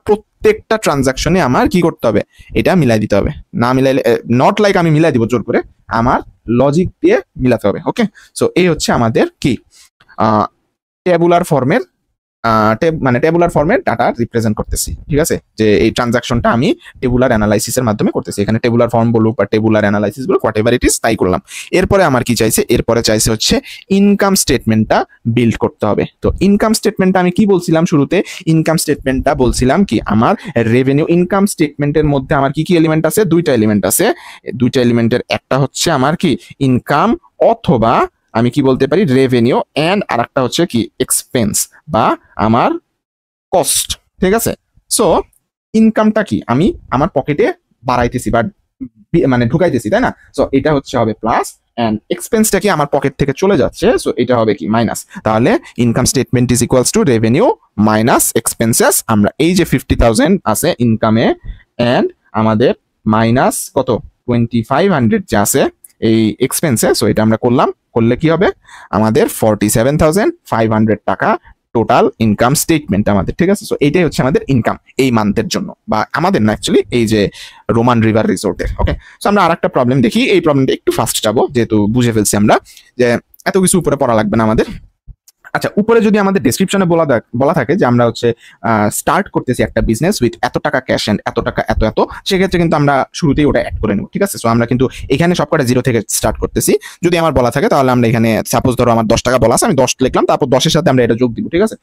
প্রত্যেকটা ট্রানজাকশনে আমার কি করতে হবে, এটা মিলাই দিতে হবে। না মিলাইলে, নট লাইক আমি মিলাই দিব জোর করে, আমার লজিক দিয়ে মিলাতে হবে। ওকে, সো এই হচ্ছে আমাদের কি টেবুলার ফর্মের টেবুলার ফর্মের ডাটা রিপ্রেজেন্ট করতেছি। ঠিক আছে, যে এই ট্রানজাকশনটা আমি টেবুলার অ্যানালাইসিসের মাধ্যমে করতেছি। এখানে টেবুলার ফর্ম বলুক বা টেবুলার অ্যানালাইসিস বলুক, হোয়াট এভার ইট ইজ, তাই করলাম। এরপরে আমার কি চাইছে, এরপরে চাইছে হচ্ছে ইনকাম স্টেটমেন্টটা বিল্ড করতে হবে। তো ইনকাম স্টেটমেন্টটা আমি কি বলছিলাম শুরুতে, ইনকাম স্টেটমেন্টটা বলছিলাম কি আমার রেভিনিউ। ইনকাম স্টেটমেন্টের মধ্যে আমার কি কি এলিমেন্ট আছে, দুইটা এলিমেন্ট আছে। দুইটা এলিমেন্টের একটা হচ্ছে আমার কি ইনকাম, অথবা আমি কি বলতে পারি রেভিনিউ, এন্ড আরেকটা হচ্ছে কি এক্সপেন্স বা আমার কস্ট। ঠিক আছে, সো ইনকামটা কি আমি আমার পকেটে বাড়াইতেছি বা ঢুকাইতেছি, তাই না? সো এটা হচ্ছে হবে প্লাস, এন্ড এক্সপেন্সটা কি আমার পকেট থেকে চলে যাচ্ছে, সো এটা হবে কি মাইনাস। তাহলে income statement is equals to revenue minus expenses. আমরা এই যে 50,000 আছে ইনকামে, এন্ড আমাদের মাইনাস কত 2,500 যে আছে এই এক্সপেন্সে, সো এটা আমরা করলে কি হবে, আমাদের 47,500 টাকা টোটাল ইনকাম স্টেটমেন্ট আমাদের। ঠিক আছে, সো এইটাই হচ্ছে আমাদের ইনকাম এই মান্থের জন্য, বা আমাদের না অ্যাকচুয়ালি এই যে রোমান রিভার রিসোর্টের। ওকে, সো আমরা আরেকটা প্রবলেম দেখি। এই প্রবলেমটা একটু ফাস্ট যাবো, যেহেতু বুঝে ফেলছি আমরা যে এত কিছু উপরে পড়া লাগবে না আমাদের। আচ্ছা, উপরে যদি আমাদের ডেসক্রিপশনে বলা থাকে যে আমরা হচ্ছে স্টার্ট করতেছি একটা বিজনেস উইথ এত টাকা ক্যাশ এন্ড এত টাকা এত এত, সেক্ষেত্রে কিন্তু আমরা শুরুতেই ওটা অ্যাড করে নেব। ঠিক আছে, সো আমরা কিন্তু এখানে সবকটা জিরো থেকে স্টার্ট করতেছি। যদি আমার বলা থাকে, তাহলে আমরা এখানে সাপোজ ধরো আমার 10 টাকা বলা আছে, আমি 10 লিখলাম, তারপর 10-এর সাথে আমরা এটা যোগ দিব। ঠিক আছে,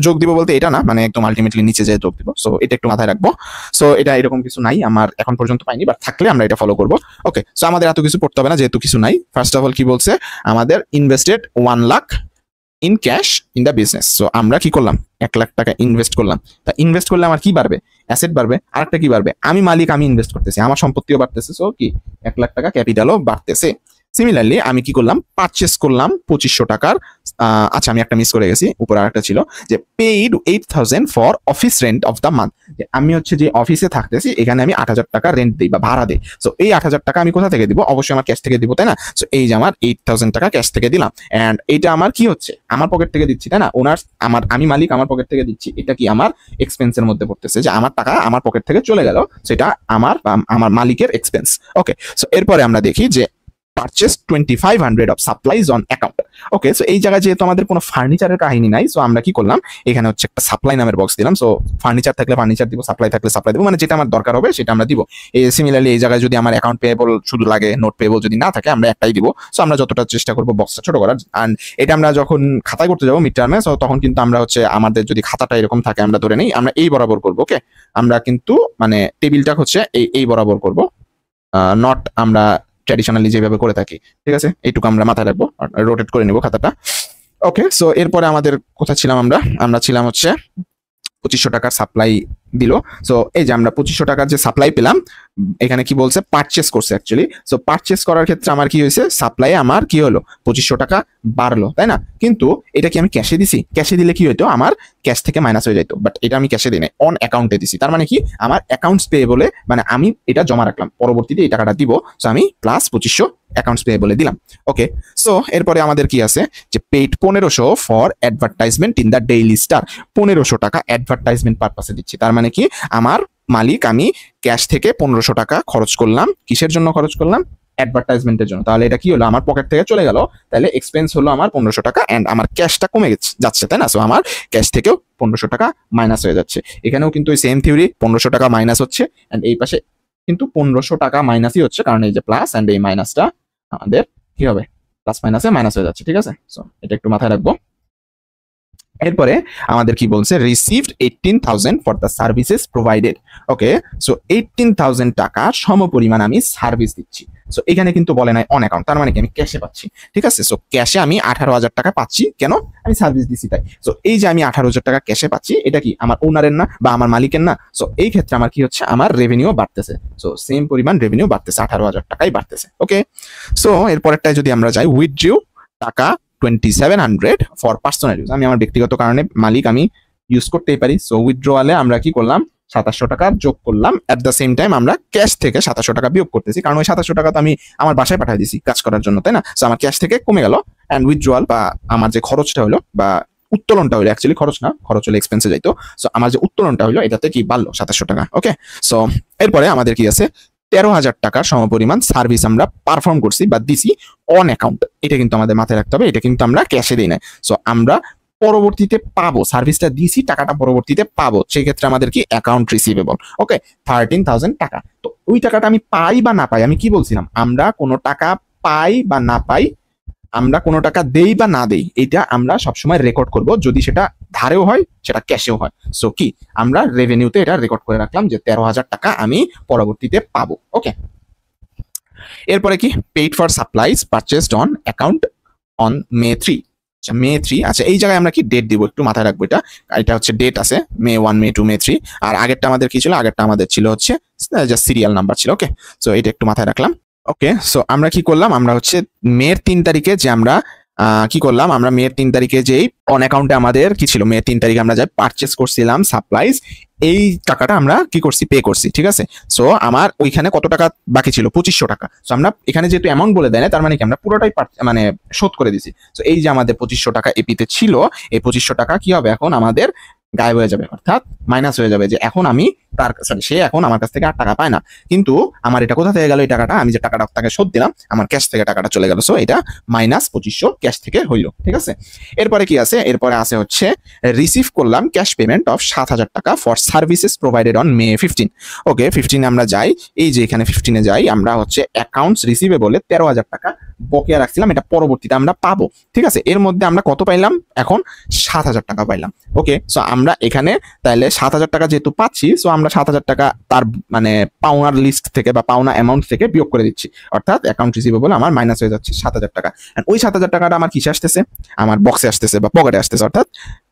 যোগ দিব বলতে এটা না, একদম আলটিমেটলি নিচে যেয়ে যোগ দিব। সো এটা একটু মাথায় রাখবো। সো এটা এরকম কিছু নাই, আমার এখন পর্যন্ত পাইনি, বাট থাকলে আমরা এটা ফলো করবো। ওকে, সো আমাদের এত কিছু পড়তে হবে না, যেহেতু কিছু নাই। ফার্স্ট অফ অল কি বলছে, আমাদের invested 1 lakh in cash in the business. So আমরা কি করলাম, 1 লাখ টাকা ইনভেস্ট করলাম। তা ইনভেস্ট করলে আমার কি বাড়বে, অ্যাসেট বাড়বে। আরেকটা কি বাড়বে, আমি মালিক, আমি ইনভেস্ট করতেছি, আমার সম্পত্তিও বাড়তেছে, সো কি 1 লাখ টাকা ক্যাপিটালও বাড়তেছে। সিমিলারলি আমি কি করলাম, পারচেস করলাম 2,500 টাকার। আচ্ছা, আমি একটা মিস করে গেছি, উপরে আরেকটা ছিল যে paid 8,000 for office rent of the month. যে আমি হচ্ছে যে অফিসে থাকতেছি, এখানে আমি 8,000 টাকা রেন্ট দিই বা ভাড়া দিই। সো এই 8,000 টাকা আমি কোথা থেকে দিব, অবশ্যই আমার ক্যাশ থেকে দিব, তাই না? সো এই যে আমার 8,000 টাকা ক্যাশ থেকে দিলাম, এন্ড এইটা আমার কি হচ্ছে, আমার পকেট থেকে দিচ্ছি, তাই না? আমি মালিক, আমার পকেট থেকে দিচ্ছি। এটা কি আমার এক্সপেন্সের মধ্যে পড়তেছে, যে আমার টাকা আমার পকেট থেকে চলে গেল, সেটা আমার মালিকের এক্সপেন্স। ওকে, সো এরপরে আমরা দেখি যে purchase 2,500 of supplies on account. Okay, so এই জায়গায় যেহেতু আমাদের কোনো ফার্নিচারের কাহিনী নাই, সো আমরা কি করলাম, এখানে হচ্ছে একটা সাপ্লাই নামের বক্স দিলাম। সো ফার্নিচার থাকলে ফার্নিচার দিব, সাপ্লাই থাকলে সাপ্লাই দিব, যেটা আমার দরকার হবে সেটা আমরা দিব। সিমিলারলি এই জায়গায় যদি আমার অ্যাকাউন্ট পেয়েবল শুধু লাগে, নোট পেয়েবল যদি না থাকে, আমরা একটাই দিব। সো আমরা যতটা চেষ্টা করবো বক্সটা ছোট করার। অ্যান্ড এটা আমরা যখন খাতায় করতে যাবো মিড টার্মে, সো তখন কিন্তু আমরা হচ্ছে আমাদের যদি খাতাটা এরকম থাকে, আমরা ধরে নেই আমরা এই বরাবর করবো। ওকে, আমরা কিন্তু টেবিলটা হচ্ছে এই বরাবর করবো, নট আমরা ট্র্যাডিশনালি যেভাবে করে থাকি। ঠিক আছে, এইটুকু আমরা মাথায় রাখবো, রোটেট করে নিব খাতাটা। ওকে, সো এরপরে আমাদের কোথায় ছিলাম, আমরা ছিলাম হচ্ছে 2,500 টাকার সাপ্লাই দিল। সো এই যে আমরা 2,500 টাকার যে সাপ্লাই পেলাম, এখানে কি বলছে, পারচেস করছে অ্যাকচুয়ালি। সো পারচেস করার ক্ষেত্রে আমার কি হয়েছে, সাপ্লাই আমার কি হলো 2,500 টাকা বাড়লো, তাই না? কিন্তু এটা কি আমি ক্যাশে দিছি, ক্যাশে দিলে কি হইতো, আমার ক্যাশ থেকে মাইনাস হয়ে যাইতো, বাট এটা আমি ক্যাশে দিই নাই, অন অ্যাকাউন্টে দিছি। তার মানে কি, আমার অ্যাকাউন্টস পে বলে আমি এটা জমা রাখলাম, পরবর্তীতে এই টাকাটা দিব। সো আমি প্লাস 2,500 অ্যাকাউন্টস পে বলে দিলাম। ওকে, সো এরপরে আমাদের কি আছে, যে paid 1,500 for advertisement in the daily star. 1,500 টাকা অ্যাডভার্টাইজমেন্ট পারপাসে দিচ্ছি। তার মানে কি, আমার মালিক, আমি ক্যাশ থেকে 1,500 টাকা খরচ করলাম। কিসের জন্য খরচ করলাম, অ্যাডভার্টাইজমেন্টের জন্য। তাহলে এটা কি হলো, আমার পকেট থেকে চলে গেল, তাহলে এক্সপেন্স হলো আমার 1,500 টাকা, এন্ড আমার ক্যাশটা কমে যাচ্ছে, তাই না? সো আমার ক্যাশ থেকেও 1,500 টাকা মাইনাস হয়ে যাচ্ছে। এখানেও কিন্তু ওই সেম থিওরি, 1,500 টাকা মাইনাস হচ্ছে, এন্ড এই পাশে কিন্তু 1,500 টাকা মাইনাসই হচ্ছে, কারণ এই যে প্লাস এন্ড এই মাইনাসটা আমাদের কি হবে, প্লাস মাইনাসে মাইনাস হয়ে যাচ্ছে, ঠিক আছে। সো এটা একটু মাথায় রাখবো। এরপরে আমাদের কি বলছে, received 18,000 for the services provided. Okay, so 18,000 টাকা সমপরিমাণ আমি সার্ভিস দিচ্ছি। সো এখানে কিন্তু বলে নাই অন অ্যাকাউন্ট, তার মানে কি আমি ক্যাশে পাচ্ছি, ঠিক আছে। সো ক্যাশে আমি 18,000 টাকা পাচ্ছি, কেন? আমি সার্ভিস দিচ্ছি তাই। সো এই যে আমি 18,000 টাকা ক্যাশে পাচ্ছি, এটা কি আমার ওনারের না বা আমার মালিকের না? সো এই ক্ষেত্রে আমার কি হচ্ছে, আমার রেভিনিউ বাড়তেছে। সো সেম পরিমাণ রেভিনিউ বাড়তেছে, 18,000 টাকাই বাড়তেছে। ওকে, সো এরপরেরটায় যদি আমরা যাই, উইথড্রু টাকা 2700 ফর পার্সোনাল ইউজ। আমি আমার ব্যক্তিগত কারণে মালিক আমি ইউজ করতেই পারি। সো উইথড্রয়ালে আমরা কি করলাম, 2700 টাকা যোগ করলাম। অ্যাট দ্য সেম টাইম আমরা ক্যাশ থেকে 2700 টাকা বিয়োগ করতেছি, কারণ ওই 2700 টাকা তো আমি আমার বাসায় পাঠিয়ে দিছি কাজ করার জন্য, তাই না? সো আমার ক্যাশ থেকে কমে গেল, অ্যান্ড উইথড্রয়াল বা আমার যে খরচটা হলো বা উত্তোলনটা হলো, অ্যাকচুয়ালি খরচ না, খরচ হলে এক্সপেন্সে যাইতো। সো আমার যে উত্তোলনটা হলো এটাতে কি বাড়লো 2700 টাকা। ওকে, সো এরপরে আমাদের কি আছে, 13,000 টাকার সমপরিমাণ সার্ভিস আমরা পারফর্ম করছি বা দিছি অন অ্যাকাউন্ট। এটা কিন্তু আমাদের মাথায় রাখতে হবে, এটা কিন্তু আমরা ক্যাশে দিই না। সো আমরা পরবর্তীতে পাবো, সার্ভিসটা দিছি, টাকাটা পরবর্তীতে পাবো, সেই ক্ষেত্রে আমাদের কি অ্যাকাউন্ট রিসিভেবল। ওকে, 13,000 টাকা। তো ওই টাকাটা আমি পাই বা না পাই, আমি কি বলছিলাম, আমরা কোনো টাকা পাই বা না পাই, আমরা কোনো টাকা দেই বা না দেই, এটা আমরা সবসময় রেকর্ড করব, যদি সেটা ধারেও হয় সেটা ক্যাশেও হয়। সো কি আমরা রেভিনিউতে এটা রেকর্ড করে রাখলাম যে 13,000 টাকা আমি পরবর্তীতে পাবো। ওকে, এরপরে কি, paid for supplies purchased on account on May 3। আচ্ছা May 3, আচ্ছা এই জায়গায় আমরা কি ডেট দিব, একটু মাথায় রাখবো। এটা হচ্ছে ডেট আছে May 1, May 2, May 3। আর আগেরটা আমাদের কি ছিল, আগেরটা আমাদের ছিল হচ্ছে জাস্ট সিরিয়াল নাম্বার ছিল। ওকে, সো এটা একটু মাথায় রাখলাম। ওকে, সো আমরা কি করলাম, আমরা হচ্ছে May 3 তারিখে যে আমরা কি করলাম, আমরা May 3 তারিখে যেই অন অ্যাকাউন্টে আমাদের কি ছিল, May 3 তারিখে আমরা যাই পারচেস করছিলাম সাপ্লাইজ, এই টাকাটা আমরা কি করছি, পে করছি, ঠিক আছে। সো আমার ওইখানে কত টাকা বাকি ছিল, 2500 টাকা। সো আমরা এখানে যেহেতু অ্যামাউন্ট বলে দেয় না, তার মানে কি আমরা পুরোটাই মানে শোধ করে দিছি। সো এই যে আমাদের 2500 টাকা এপিতে ছিল, এই 2500 টাকা কি হবে, এখন আমাদের গায়েব হয়ে যাবে, অর্থাৎ মাইনাস হয়ে যাবে, যে এখন আমি সে এখন আমার কাছ থেকে আর টাকা পায় না। কিন্তু আমার এটা কোথা থেকে গেল, এই টাকাটা আমি যে টাকাটা তাকে শোধ দিলাম, আমার ক্যাশ থেকে টাকাটা চলে গেল। সো এটা মাইনাস 2500 ক্যাশ থেকে হইলো, ঠিক আছে। এরপরে কি আছে, এরপরে আছে হচ্ছে রিসিভ করলাম ক্যাশ পেমেন্ট অফ 7,000 টাকা for services provided on May 15। ওকে, 15 আমরা যাই, এই যে এখানে 15 যাই, আমরা হচ্ছে অ্যাকাউন্টস রিসিভেবলে 13,000 টাকা বকেয়া রাখছিলাম, এটা পরবর্তীতে আমরা পাবো, ঠিক আছে। এর মধ্যে আমরা কত পাইলাম, এখন 7,000 টাকা পাইলাম। ওকে, সো আমরা এখানে তাহলে 7,000 টাকা যেহেতু পাচ্ছি, সো আমরা 7,000 টাকা তার মানে পাওনার লিস্ট থেকে বা পাওনা অ্যামাউন্ট থেকে বিয়োগ করে দিচ্ছি, অর্থাৎ অ্যাকাউন্ট রিসিভেবল আমার মাইনাস হয়ে যাচ্ছে 7,000 টাকা। ওই 7,000 টাকাটা আমার কিসে আসতেছে, আমার বক্সে আসতেছে বা পকেটে আসতেছে, অর্থাৎ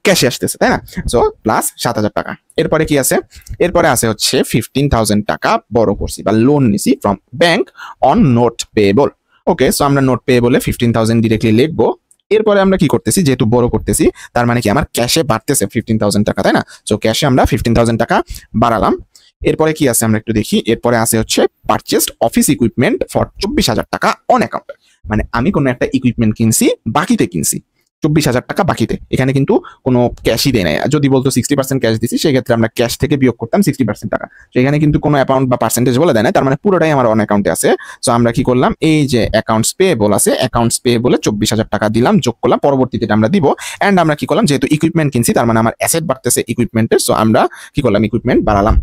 ক্যাশে আসতেছে, তাই না। সো প্লাস 7,000 টাকা। এরপরে কি আছে, এরপরে আছে হচ্ছে 15,000 টাকা বড় করছি বা লোন নিছি from bank on note payable. Okay, so আমরা নোট পেয়েবলে 15,000 ডিরেক্টলি লিখবো। এরপরে আমরা কি করতেছি, যেহেতু বড় করতেছি, তার মানে কি আমার ক্যাশে বাড়তেছে 15,000 টাকা, তাই না। সো ক্যাশে আমরা 15,000 টাকা বাড়ালাম। এরপরে কি আছে আমরা একটু দেখি, এরপরে আছে হচ্ছে পারচেসড অফিস ইকুইপমেন্ট ফর 24,000 টাকা অন অ্যাকাউন্ট। মানে আমি কোনো একটা ইকুইপমেন্ট কিনছি, বাকিতে কিনছি, 24,000 টাকা বাকিতে। এখানে কিন্তু কোনো ক্যাশই দেয় নাই, যদি বলতো 60% ক্যাশ দিছি, সেক্ষেত্রে আমরা ক্যাশ থেকে বিয়োগ করতাম 60% টাকা। তো এখানে কিন্তু কোনো অ্যামাউন্ট বা পার্সেন্টেজ বলে দেয় না, তার মানে পুরোটাই আমার অন অ্যাকাউন্টে আছে। সো আমরা কি করলাম, এই যে অ্যাকাউন্টস পেয়েবল আছে, অ্যাকাউন্টস পেয়েবলে 24,000 টাকা দিলাম, যোগ করলাম, পরবর্তীতে আমরা দিব। অ্যান্ড আমরা কি করলাম, যেহেতু ইকুইপমেন্ট কিনছি, তার মানে আমার অ্যাসেট বাড়তেছে ইকুইপমেন্টের। সো আমরা কি করলাম, ইকুইপমেন্ট বাড়ালাম।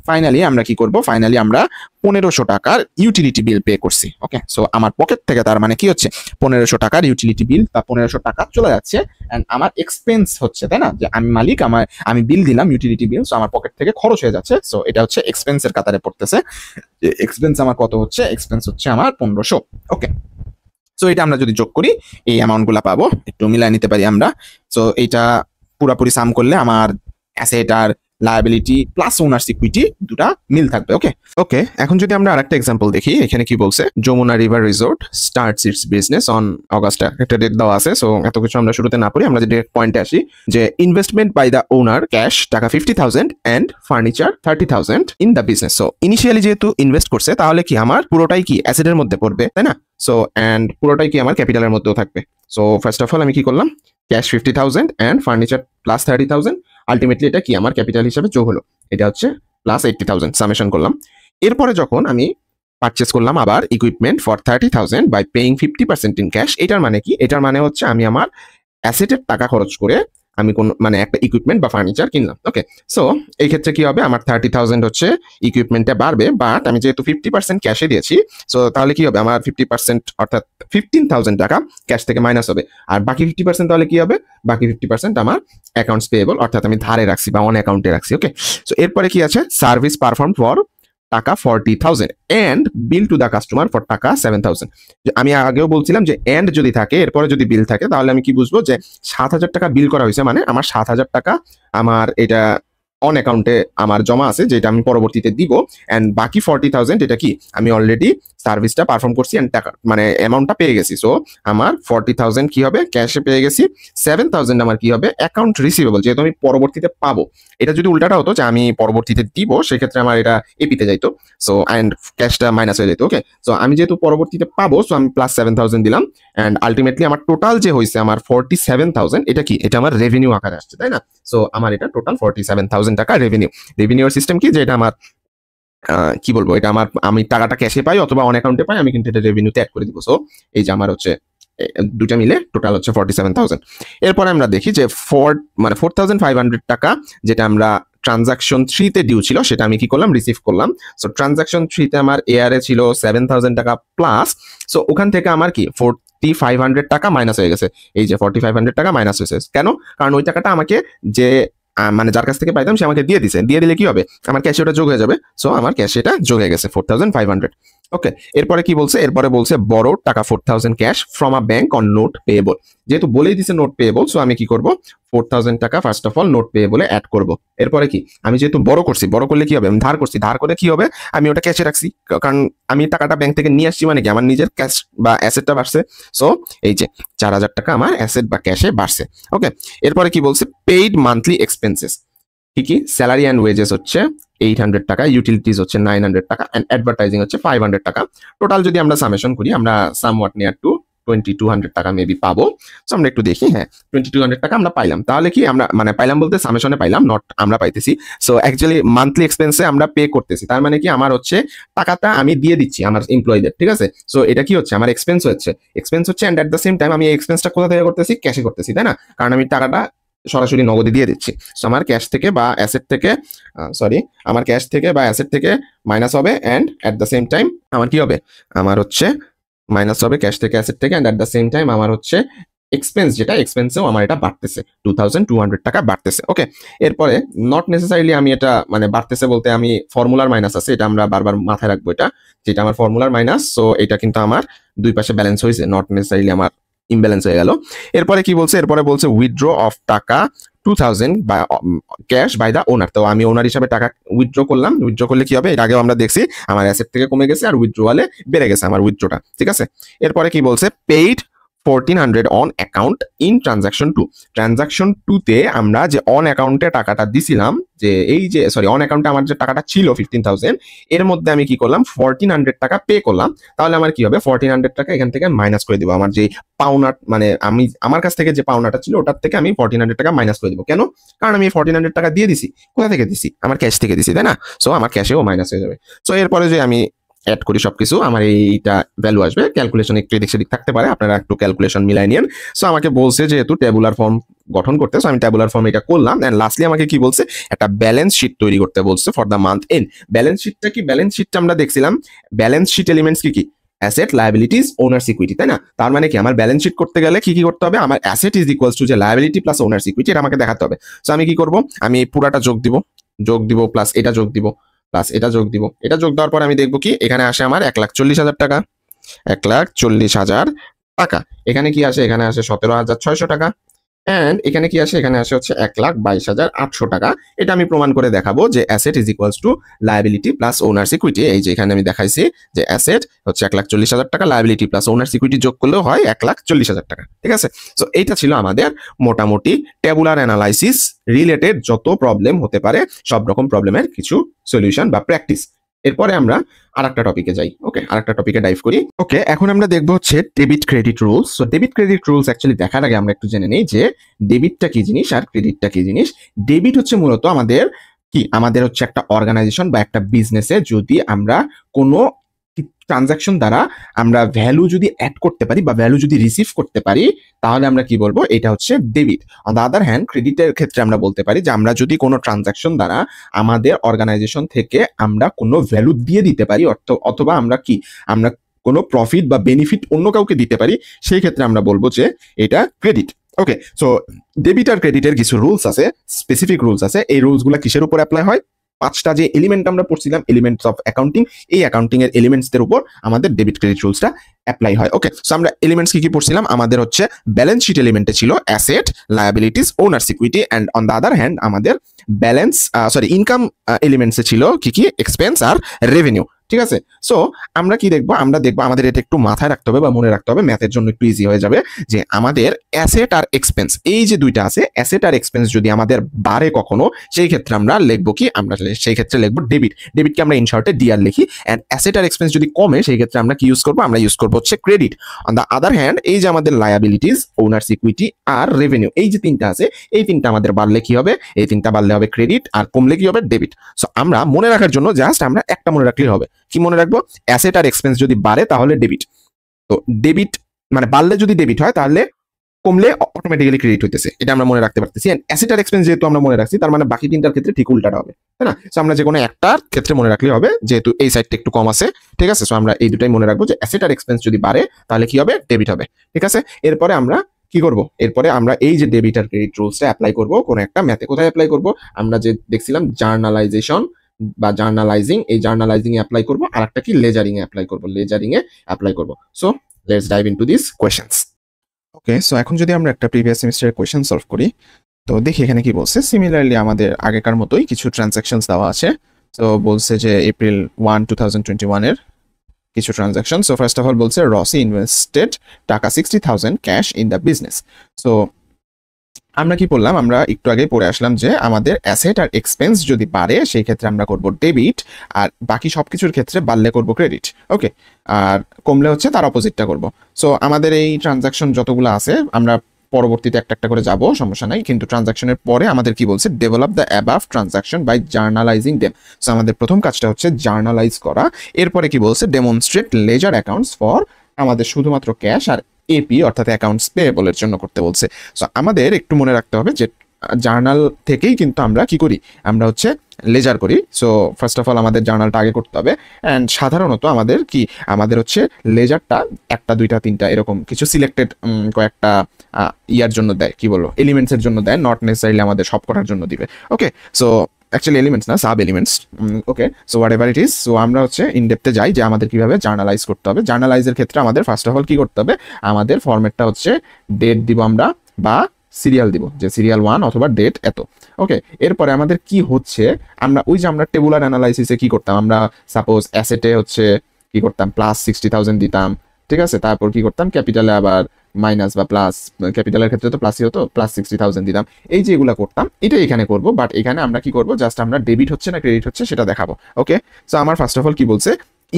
ফাইনালি আমরা কি করব, ফাইনালি আমরা 1500 টাকার ইউটিলিটি বিল পে করছি। ওকে, সো আমার পকেট থেকে তার মানে কি হচ্ছে, 1500 টাকার ইউটিলিটি বিল বা 1500 টাকা চলে যাচ্ছে, এন্ড আমার এক্সপেন্স হচ্ছে, তাই না, যে আমি মালিক, আমি বিল দিলাম ইউটিলিটি বিল, সো আমার পকেট থেকে খরচ হয়ে যাচ্ছে। সো এটা হচ্ছে এক্সপেন্সের কাতারে পড়তেছে, যে এক্সপেন্স আমার কত হচ্ছে, এক্সপেন্স হচ্ছে আমার 1500। ওকে, সো এটা আমরা যদি যোগ করি, এই অ্যামাউন্টগুলো পাবো, একটু মিলাই নিতে পারি আমরা। সো এইটা পুরাপুরি সাম করলে আমার অ্যাসেট আর লায়াবিলিটি প্লাস ওনার্স ইকুইটি দুটা মিল থাকবে। ওকে ওকে, এখন যদি আমরা আরেকটা এক্সাম্পল দেখি, এখানে কি বলছে, Jamuna river resort starts its business on August, একটা ডেট দেওয়া আছে। সো এত কিছু আমরা শুরুতে না পড়ি, আমরা যে ডিরেক্ট পয়েন্টে আসি, যে investment by the owner cash টাকা 50,000 and furniture 30,000 in the business. So initially যেহেতু ইনভেস্ট করছে, তাহলে কি আমার পুরোটাই কি অ্যাসেটের মধ্যে পড়বে, তাই না। সো এন্ড পুরোটাই কি আমার ক্যাপিটালের মধ্যেও থাকবে। সো ফার্স্ট অফ অল আমি কি করলাম, cash 50,000 and furniture plus 30,000, ultimately এটা কি আমার ক্যাপিটাল হিসেবে যোগ হলো, এটা হচ্ছে প্লাস 80,000 সামেশন করলাম। এরপরে যখন আমি পারচেস করলাম আবার equipment for 30,000 by paying 50% in cash, এটার মানে কি, এটার মানে হচ্ছে আমি আমার অ্যাসেটের টাকা খরচ করে আমি কোন মানে একটা ইকুইপমেন্ট বা ফার্নিচার কিনলাম। ওকে, সো এই ক্ষেত্রে কি হবে, আমার 30,000 হচ্ছে ইকুইপমেন্টে বাড়বে, বাট আমি যেহেতু 50% ক্যাশে দিয়েছি, সো তাহলে কি হবে, আমার 50% অর্থাৎ 15,000 টাকা ক্যাশ থেকে মাইনাস হবে। আর বাকি 50% তাহলে কি হবে, বাকি 50% আমার অ্যাকাউন্টস পেয়েবল, অর্থাৎ আমি ধারে রাখছি বা অন অ্যাকাউন্টে রাখছি। ওকে, সো এরপরে কি আছে, সার্ভিস পারফর্ম ফর টাকা 40,000 and bill to the customer for টাকা 7,000। আমি আগেও বলছিলাম যে এন্ড যদি থাকে, এরপরে যদি বিল থাকে, তাহলে আমি কি বুঝবো যে 7,000 টাকা বিল করা হয়েছে, মানে আমার 7,000 টাকা আমার এটা অন অ্যাকাউন্টে আমার জমা আছে, যেটা আমি পরবর্তীতে দিব। অ্যান্ড বাকি 40,000 এটা কি, আমি অলরেডি সার্ভিসটা পারফর্ম করছি অ্যান্ড টাকা মানে অ্যামাউন্টটা পেয়ে গেছি। সো আমার 40,000 কি হবে, ক্যাশে পেয়ে গেছি। 7,000 আমার কি হবে, অ্যাকাউন্ট রিসিভেবল, যেহেতু আমি পরবর্তীতে পাবো। এটা যদি উল্টাটা হতো যে আমি পরবর্তীতে দিব, সেক্ষেত্রে আমার এটা এপিতে যাইতো, সো অ্যান্ড ক্যাশটা মাইনাস হয়ে যেত। ওকে, সো আমি যেহেতু পরবর্তীতে পাবো, সো আমি প্লাস 7,000 দিলাম। অ্যান্ড আলটিমেটলি আমার টোটাল যে হয়েছে আমার 47,000, এটা কি, এটা আমার রেভিনিউ আকারে আসছে, তাই না? সো আমার এটা টোটাল 47,000 টাকা রেভিনিউ। রেভিনিউর সিস্টেম কি, যে এটা আমার কি বলবো, এটা আমার, আমি টাকাটা ক্যাশে পাই অথবা অন অ্যাকাউন্টে পাই, আমি কিন্তু এটা রেভিনিউতে অ্যাড করে দিব। সো এই যে আমার হচ্ছে দুটা মিলে টোটাল হচ্ছে 47,000। এরপরে আমরা দেখি যে 4,500 টাকা যেটা আমরা ট্রানজাকশন 3-তে ডিউ ছিল, সেটা আমি কি করলাম, রিসিভ করলাম। সো ট্রানজাকশন 3-তে আমার এআরএ ছিল 7,000 টাকা প্লাস। সো ওখান থেকে আমার কি 4,500 টাকা মাইনাস হয়ে গেছে। এই যে 4,500 টাকা মাইনাস হয়েছে কেন, কারণ ওই টাকাটা আমাকে যে মানে যার কাছ থেকে পাইতাম সে আমাকে দিয়ে দিছে, দিয়ে দিলে কি হবে, আমার ক্যাশে ওটা যোগ হয়ে যাবে। সো আমার ক্যাশে এটা যোগ হয়ে গেছে 4,500। ওকে, এরপরে কি বলছে, এরপরে বলছে বড় টাকা 4,000 cash from a bank on note payable. যেহেতু বলেই দিছে নোট পেয়েবল, সো আমি কি করব, 4,000 টাকা ফার্স্ট অফ অল নোট পেয়েবলে অ্যাড করব। এরপরে কি, আমি যেহেতু বড় করছি, বড় করলে কি হবে, আমি ধার করছি, ধার করে কি হবে, আমি ওটা ক্যাশে রাখছি, কারণ আমি টাকাটা ব্যাংক থেকে নিয়ে আসছি, মানে কি আমার নিজের ক্যাশ বা অ্যাসেটটা বাড়ছে। সো এই যে 4,000 টাকা আমার অ্যাসেট বা ক্যাশে বাড়ছে। ওকে, এরপরে কি বলছে, পেইড মান্থলি এক্সপেন্সেস, ঠিকই, স্যালারি অ্যান্ড ওয়েজেস হচ্ছে 800 টাকা, ইউটিলিটিস হচ্ছে 900 টাকা, অ্যান্ড অ্যাডভার্টাইজিং হচ্ছে 500 টাকা। টোটাল যদি আমরা সামেশন করি, আমরা সামওয়াট নিয়ার টু 2,200 টাকা মেবি পাবো। সো আমরা একটু দেখি, হ্যাঁ 2,200 টাকা আমরা পাইলাম। তাহলে কি আমরা মানে পাইলাম বলতে সামেশনে পাইলাম, নট আমরা পাইতেছি। সো অ্যাকচুয়ালি মান্থলি এক্সপেন্সে আমরা পে করতেছি, তার মানে কি আমার হচ্ছে টাকাটা আমি দিয়ে দিচ্ছি আমার এমপ্লয়ীদের, ঠিক আছে? সো এটা কি হচ্ছে, আমার এক্সপেন্স হচ্ছে, and at the same time আমি এই এক্সপেন্সটা কোথা থেকে করতেছি, ক্যাশে করতেছি, তাই না? কারণ আমি টাকাটা সরাসরি নগদে দিয়ে দিচ্ছি। সো আমার ক্যাশ থেকে বা অ্যাসেট থেকে আমার ক্যাশ থেকে বা অ্যাসেট থেকে মাইনাস হবে, and at the same time আমার কি হবে, আমার হচ্ছে মাইনাস হবে ক্যাশ থেকে অ্যাসেট থেকে, and at the same time আমার হচ্ছে এক্সপেন্স, যেটা এক্সপেন্সেও আমার এটা বাড়তেছে, 2,200 টাকা বাড়তেছে। ওকে, এরপরে নট নেসেসারিলি আমি এটা মানে বাড়তেছে বলতে আমি ফর্মুলার মাইনাস আছে, এটা আমরা বারবার মাথায় রাখবো, এটা যেটা আমার ফর্মুলার মাইনাস। সো এটা কিন্তু আমার দুই পাশে ব্যালেন্স হয়েছে, নট নেসেসারিলি আমার ইমব্যালেন্স হয়ে গেল। এরপরে কি বলছে, এরপরে বলছে উইথড্র অফ টাকা 2,000 ক্যাশ বাই দা ওনার। তো আমি ওনার হিসাবে টাকা উইথড্র করলাম, উইথড্র করলে কি হবে, এর আগেও আমরা দেখছি আমার অ্যাসেট থেকে কমে গেছে আর উইথড্রোয়ালে বেড়ে গেছে আমার উইথড্রটা, ঠিক আছে? এরপরে কি বলছে, paid 1,400 on account in transaction 2। Transaction 2-তে আমরা যে অন অ্যাকাউন্টে টাকাটা দিছিলাম, যে এই যে অন অ্যাকাউন্টে আমার যে টাকাটা ছিল 15,000, এর মধ্যে আমি কি করলাম, 1,400 টাকা পে করলাম। তাহলে আমার কি হবে, 1,400 টাকা এখান থেকে মাইনাস করে দিব, আমার যে পাওনা মানে আমি আমার কাছ থেকে যে পাওনাটা ছিল ওটার থেকে আমি 1,400 টাকা মাইনাস করে দিব। কেন, কারণ আমি 1,400 টাকা দিয়ে দিছি, কোথা থেকে দিছি, আমার ক্যাশ থেকে দিছি, তাই না? সো আমার ক্যাশেও মাইনাস হয়ে যাবে। সো এরপরে যে আমি অ্যাড করি সবকিছু, আমার এইটা ভ্যালু আসবে। ক্যালকুলেশন একটু এদিক সেদিক থাকতে পারে, আপনারা একটু ক্যালকুলেশন মিলাই নিন। সো আমাকে বলছে যেহেতু টেবুলার ফর্ম গঠন করতে, সো আমি টেবুলার ফর্ম এটা করলাম। এন্ড লাস্টলি আমাকে কি বলছে, একটা ব্যালেন্স শিট তৈরি করতে বলছে for the month end. Balance শিটটা কি, ব্যালেন্স শিটটা আমরা দেখছিলাম, ব্যালেন্স শিট এলিমেন্টস কি কি, অ্যাসেট, লায়াবিলিটিস, ওনার্স ইকুইটি, তাই না? তার মানে কি, আমার ব্যালেন্স শিট করতে গেলে কি কি করতে হবে, আমার অ্যাসেট ইজ ইকুয়ালস টু যে লায়াবিলিটি প্লাস ওনার্স ইকুইটি, এটা আমাকে দেখাতে হবে। সো আমি কি করব, আমি পুরাটা যোগ দিব প্লাস এটা যোগ দিব প্লাস এটা যোগ দিব। এটা যোগ দেওয়ার পর আমি দেখবো কি, এখানে আসে আমার 1,40,000 টাকা, 1,40,000 টাকা। এখানে কি আসে, এখানে আসে 17,600 টাকা। এন্ড এখানে কি আসে, এখানে আসে হচ্ছে 1,22,800 টাকা। এটা আমি প্রমাণ করে দেখাবো যে asset is equals to liability plus owners equity. এই যে এখানে আমি দেখাইছি যে অ্যাসেট হচ্ছে 1,40,000 টাকা, লায়াবিলিটি প্লাস ওনার্স ইকুইটি যোগ করলেও হয় 1,40,000 টাকা, ঠিক আছে? সো এইটা ছিল আমাদের মোটামুটি টেবুলার অ্যানালাইসিস রিলেটেড যত প্রবলেম হতে পারে সব রকম প্রবলেমের কিছু সলিউশন বা প্র্যাকটিস। এরপরে আমরা আরেকটা টপিকে যাই। ওকে, আরেকটা টপিকে ডাইভ করি। ওকে, এখন আমরা দেখবো হচ্ছে debit credit rules. So debit credit rules actually দেখার আগে আমরা একটু জেনে নেই যে ডেবিটটা কি জিনিস আর ক্রেডিটটা কি জিনিস। ডেবিট হচ্ছে মূলত আমাদের হচ্ছে একটা অর্গানাইজেশন বা একটা বিজনেসে যদি আমরা কোনো ট্রানজাকশন দ্বারা আমরা ভ্যালু যদি অ্যাড করতে পারি বা ভ্যালু যদি রিসিভ করতে পারি তাহলে আমরা কি বলবো, এটা হচ্ছে debit. On the other hand ক্রেডিটের ক্ষেত্রে আমরা বলতে পারি যে আমরা যদি কোনো ট্রানজাকশন দ্বারা আমাদের অর্গানাইজেশন থেকে আমরা কোনো ভ্যালু দিয়ে দিতে পারি, অথবা আমরা কোনো প্রফিট বা বেনিফিট অন্য কাউকে দিতে পারি, সেই ক্ষেত্রে আমরা বলবো যে এটা ক্রেডিট। ওকে, সো ডেবিট আর ক্রেডিটের কিছু রুলস আছে, স্পেসিফিক রুলস আছে। এই রুলসগুলো কিসের উপর অ্যাপ্লাই হয়? 5টা যে এলিমেন্ট আমরা পড়ছিলাম, এলিমেন্টস অফ অ্যাকাউন্টিং, এই অ্যাকাউন্টিং এর এলিমেন্টসদের উপর আমাদের ডেবিট ক্রেডিট রুলসটা অ্যাপ্লাই হয়। ওকে, সো আমরা এলিমেন্টস কি পড়ছিলাম? আমাদের হচ্ছে ব্যালেন্স শিট এলিমেন্টে ছিল asset, liabilities, owners equity, and on the other hand আমাদের ইনকাম এলিমেন্টসে ছিল কি এক্সপেন্স আর রেভিনিউ। ঠিক আছে, সো আমরা কি দেখবো? আমরা দেখবো আমাদের এটা একটু মাথায় রাখতে হবে বা মনে রাখতে হবে, ম্যাথের জন্য একটু ইজি হয়ে যাবে, যে আমাদের অ্যাসেট আর এক্সপেন্স, এই যে দুইটা আছে, অ্যাসেট আর এক্সপেন্স যদি আমাদের বাড়ে কখনো, সেই ক্ষেত্রে আমরা লিখবো কি? আমরা সেই ক্ষেত্রে লিখবো ডেবিট। ডেবিটকে আমরা ইনশর্টে ডিআর লিখি। অ্যান্ড অ্যাসেট আর এক্সপেন্স যদি কমে, সেই ক্ষেত্রে আমরা কি ইউজ করবো? আমরা ইউজ করবো হচ্ছে credit. On the other hand এই যে আমাদের লায়াবিলিটিস, ওনার্স ইকুইটি আর রেভিনিউ, এই যে তিনটা আছে, এই তিনটা আমাদের বাড়লে কি হবে? এই তিনটা বাড়লে হবে ক্রেডিট, আর কমলে কি হবে? ডেবিট। সো আমরা মনে রাখার জন্য জাস্ট আমরা একটা মনে রাখলেই হবে। কি মনে রাখবো? অ্যাসেট আর এক্সপেন্স যদি বাড়ে তাহলে ডেবিট। তো ডেবিট মানে বাড়লে যদি ডেবিট হয়, তাহলে কমলে অটোমেটিক্যালি ক্রেডিট হইতেছে, এটা আমরা মনে রাখতে পারতেছি। অ্যাসেট আর এক্সপেন্স যেহেতু আমরা মনে রাখছি, তার মানে বাকি তিনটার ক্ষেত্রে ঠিক উল্টাটা হবে, তাই না? সো আমরা যে কোনো একটার ক্ষেত্রে মনে রাখলেই হবে, যেহেতু এই সাইডটা একটু কম আছে। ঠিক আছে, সো আমরা এই দুটাই মনে রাখবো যে অ্যাসেট আর এক্সপেন্স যদি বাড়ে তাহলে কি হবে? ডেবিট হবে। ঠিক আছে, এরপরে আমরা কি করব? এরপরে আমরা এই যে ডেবিট আর ক্রেডিট রুলসটা অ্যাপ্লাই করব কোনো একটা ম্যাথে। কোথায় অ্যাপ্লাই করব? আমরা যে দেখছিলাম জার্নালাইজেশন বা জার্নালাইজিং, এই জার্নালাইজিং এ অ্যাপ্লাই করব। আর একটা কি? লেজারিং এ অ্যাপ্লাই করব। লেজারিং এ অ্যাপ্লাই করব। So let's dive into this questions. Okay, so এখন যদি আমরা একটা প্রিভিয়াস সেমিস্টারের কোয়েশ্চেন সলভ করি, তো দেখি এখানে কি বলছে। সিমিলারলি আমাদের আগেকার মতোই কিছু ট্রানজাকশনস দেওয়া আছে। তো বলছে যে এপ্রিল 1, 2021 এর কিছু transaction. So first of all বলছে রসি ইনভেস্টেড টাকা 60,000 cash in the business. So আমরা কি বললাম? আমরা একটু আগে পড়ে আসলাম যে আমাদের অ্যাসেট আর এক্সপেন্স যদি বাড়ে, সেই ক্ষেত্রে আমরা করব ডেবিট, আর বাকি সবকিছুর ক্ষেত্রে বাড়লে করব ক্রেডিট। ওকে, আর কমলে হচ্ছে তার অপোজিটটা করব। সো আমাদের এই ট্রানজাকশন যতগুলো আছে, আমরা পরবর্তীতে একটা একটা করে যাব, সমস্যা নাই। কিন্তু ট্রানজাকশনের পরে আমাদের কি বলছে? Develop the above transaction by journalising them. So আমাদের প্রথম কাজটা হচ্ছে জার্নালাইজ করা। এরপরে কি বলছে? ডেমনস্ট্রেট লেজার অ্যাকাউন্টস ফর, আমাদের শুধুমাত্র ক্যাশ আর এপি অর্থাৎ অ্যাকাউন্টস পেয়েবলের জন্য করতে বলছে। সো আমাদের একটু মনে রাখতে হবে যে জার্নাল থেকেই কিন্তু আমরা কি করি? আমরা হচ্ছে লেজার করি। সো ফার্স্ট অফ অল আমাদের জার্নালটা আগে করতে হবে। অ্যান্ড সাধারণত আমাদের হচ্ছে লেজারটা 1টা 2টা 3টা এরকম কিছু সিলেক্টেড কয়েকটা ইয়ার জন্য দেয়, কি বলবো, এলিমেন্টসের জন্য দেয়, নট নেসেসারিলি আমাদের সব করার জন্য দিবে। ওকে, সো অ্যাকচুয়ালি এলিমেন্টস না, sub elements. Okay, so what ever it is. So আমরা হচ্ছে ইনডেপথে যাই যে আমাদের কিভাবে জার্নালাইজ করতে হবে। জার্নালাইজের ক্ষেত্রে আমাদের ফার্স্ট অফ অল কি করতে হবে? আমাদের ফরম্যাটটা হচ্ছে ডেট দিব আমরা, বা সিরিয়াল দিব, যে সিরিয়াল 1 অথবা ডেট এত। ওকে, এরপরে আমাদের কি হচ্ছে? আমরা আমরা টেবুলার অ্যানালাইসিসে কি করতাম? আমরা সাপোজ অ্যাসেটে হচ্ছে কি করতাম? প্লাস 60,000 দিতাম। ঠিক আছে, তারপর কি করতাম? ক্যাপিটালে আবার মাইনাস বা প্লাস, ক্যাপিটালের ক্ষেত্রে তো প্লাসই হতো, প্লাস 60,000 দিতাম। এই যে এগুলা করতাম, এটাই এখানে করবো। বাট এখানে আমরা কি করবো? জাস্ট আমরা ডেবিট হচ্ছে না ক্রেডিট হচ্ছে সেটা দেখাবো। ওকে, সো আমার ফার্স্ট অফ অল কি বলছে?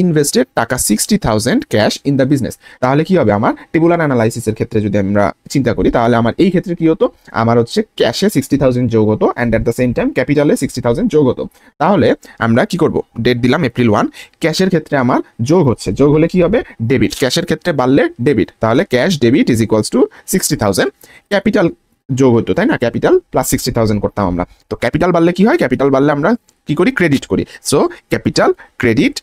ইনভেস্টেড টাকা 60,000 ক্যাশ ইন দ্য বিজনেস। তাহলে কি হবে? আমার টেবুলার অ্যানালাইসিসের ক্ষেত্রে যদি আমরা চিন্তা করি, তাহলে আমার এই ক্ষেত্রে কি হতো? আমার হচ্ছে ক্যাশে 60,000 যোগ হতো, and at the same time ক্যাপিটালে 60,000 যোগ হতো। তাহলে আমরা কি করব? ডেট দিলাম এপ্রিল 1, ক্যাশের ক্ষেত্রে আমার যোগ হচ্ছে, যোগ হলে কি হবে? ডেবিট। ক্যাশের ক্ষেত্রে বাড়লে ডেবিট, তাহলে cash debit is equals to 60,000। Capital যোগ হতো, তাই না? ক্যাপিটাল প্লাস 60,000 করতাম আমরা। তো ক্যাপিটাল বাড়লে কি হয়? ক্যাপিটাল বাড়লে আমরা কি করি? ক্রেডিট করি। সো ক্যাপিটাল ক্রেডিট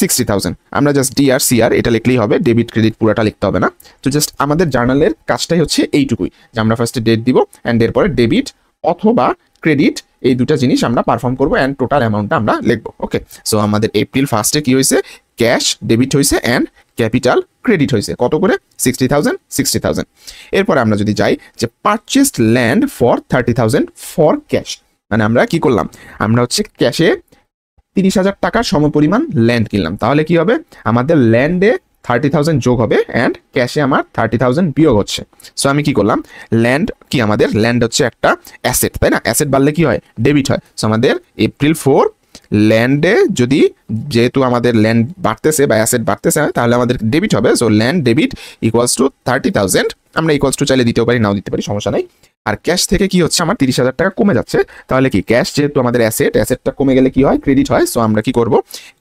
60,000, আমরা জাস্ট ডিআর সিআর এটা লিখলেই হবে, ডেবিট ক্রেডিট পুরোটা লিখতে হবে না। তো জাস্ট আমাদের জার্নালের কাজটাই হচ্ছে এইটুকুই, যে আমরা ফার্স্টে ডেট দিব, অ্যান্ড এরপরে ডেবিট অথবা ক্রেডিট, এই দুটা জিনিস আমরা পারফর্ম করবো, অ্যান্ড টোটাল অ্যামাউন্টটা আমরা লিখবো। ওকে, সো আমাদের এপ্রিল 1 কি হয়েছে? ক্যাশ ডেবিট হয়েছে অ্যান্ড ক্যাপিটাল ক্রেডিট হয়েছে। কত করে? 60,000। এরপরে আমরা যদি যাই যে purchased land for 30,000 for cash, মানে আমরা কি করলাম? আমরা হচ্ছে ক্যাশে 30,000 টাকার সমপরিমাণ ল্যান্ড কিনলাম। তাহলে কি হবে? আমাদের ল্যান্ডে 30,000 যোগ হবে, অ্যান্ড ক্যাশে আমার 30,000 বিয়োগ হচ্ছে। সো আমি কি করলাম? ল্যান্ড কি? আমাদের ল্যান্ড হচ্ছে একটা অ্যাসেট, তাই না? অ্যাসেট বাড়লে কি হয়? ডেবিট হয়। সো আমাদের এপ্রিল 4 ল্যান্ডে যদি, যেহেতু আমাদের ল্যান্ড বাড়তেছে বা অ্যাসেট বাড়তেছে, তাহলে আমাদের ডেবিট হবে। So land debit equals to 30,000। আমরা ইকুয়ালস টু চাইলে দিতেও পারি, নাও দিতে পারি, সমস্যা নাই। আর ক্যাশ থেকে কি হচ্ছে? আমার 30,000 টাকা কমে যাচ্ছে। তাহলে কি? ক্যাশ যেহেতু আমাদের অ্যাসেটটা কমে গেলে কি হয়? ক্রেডিট হয়। সো আমরা কি করব?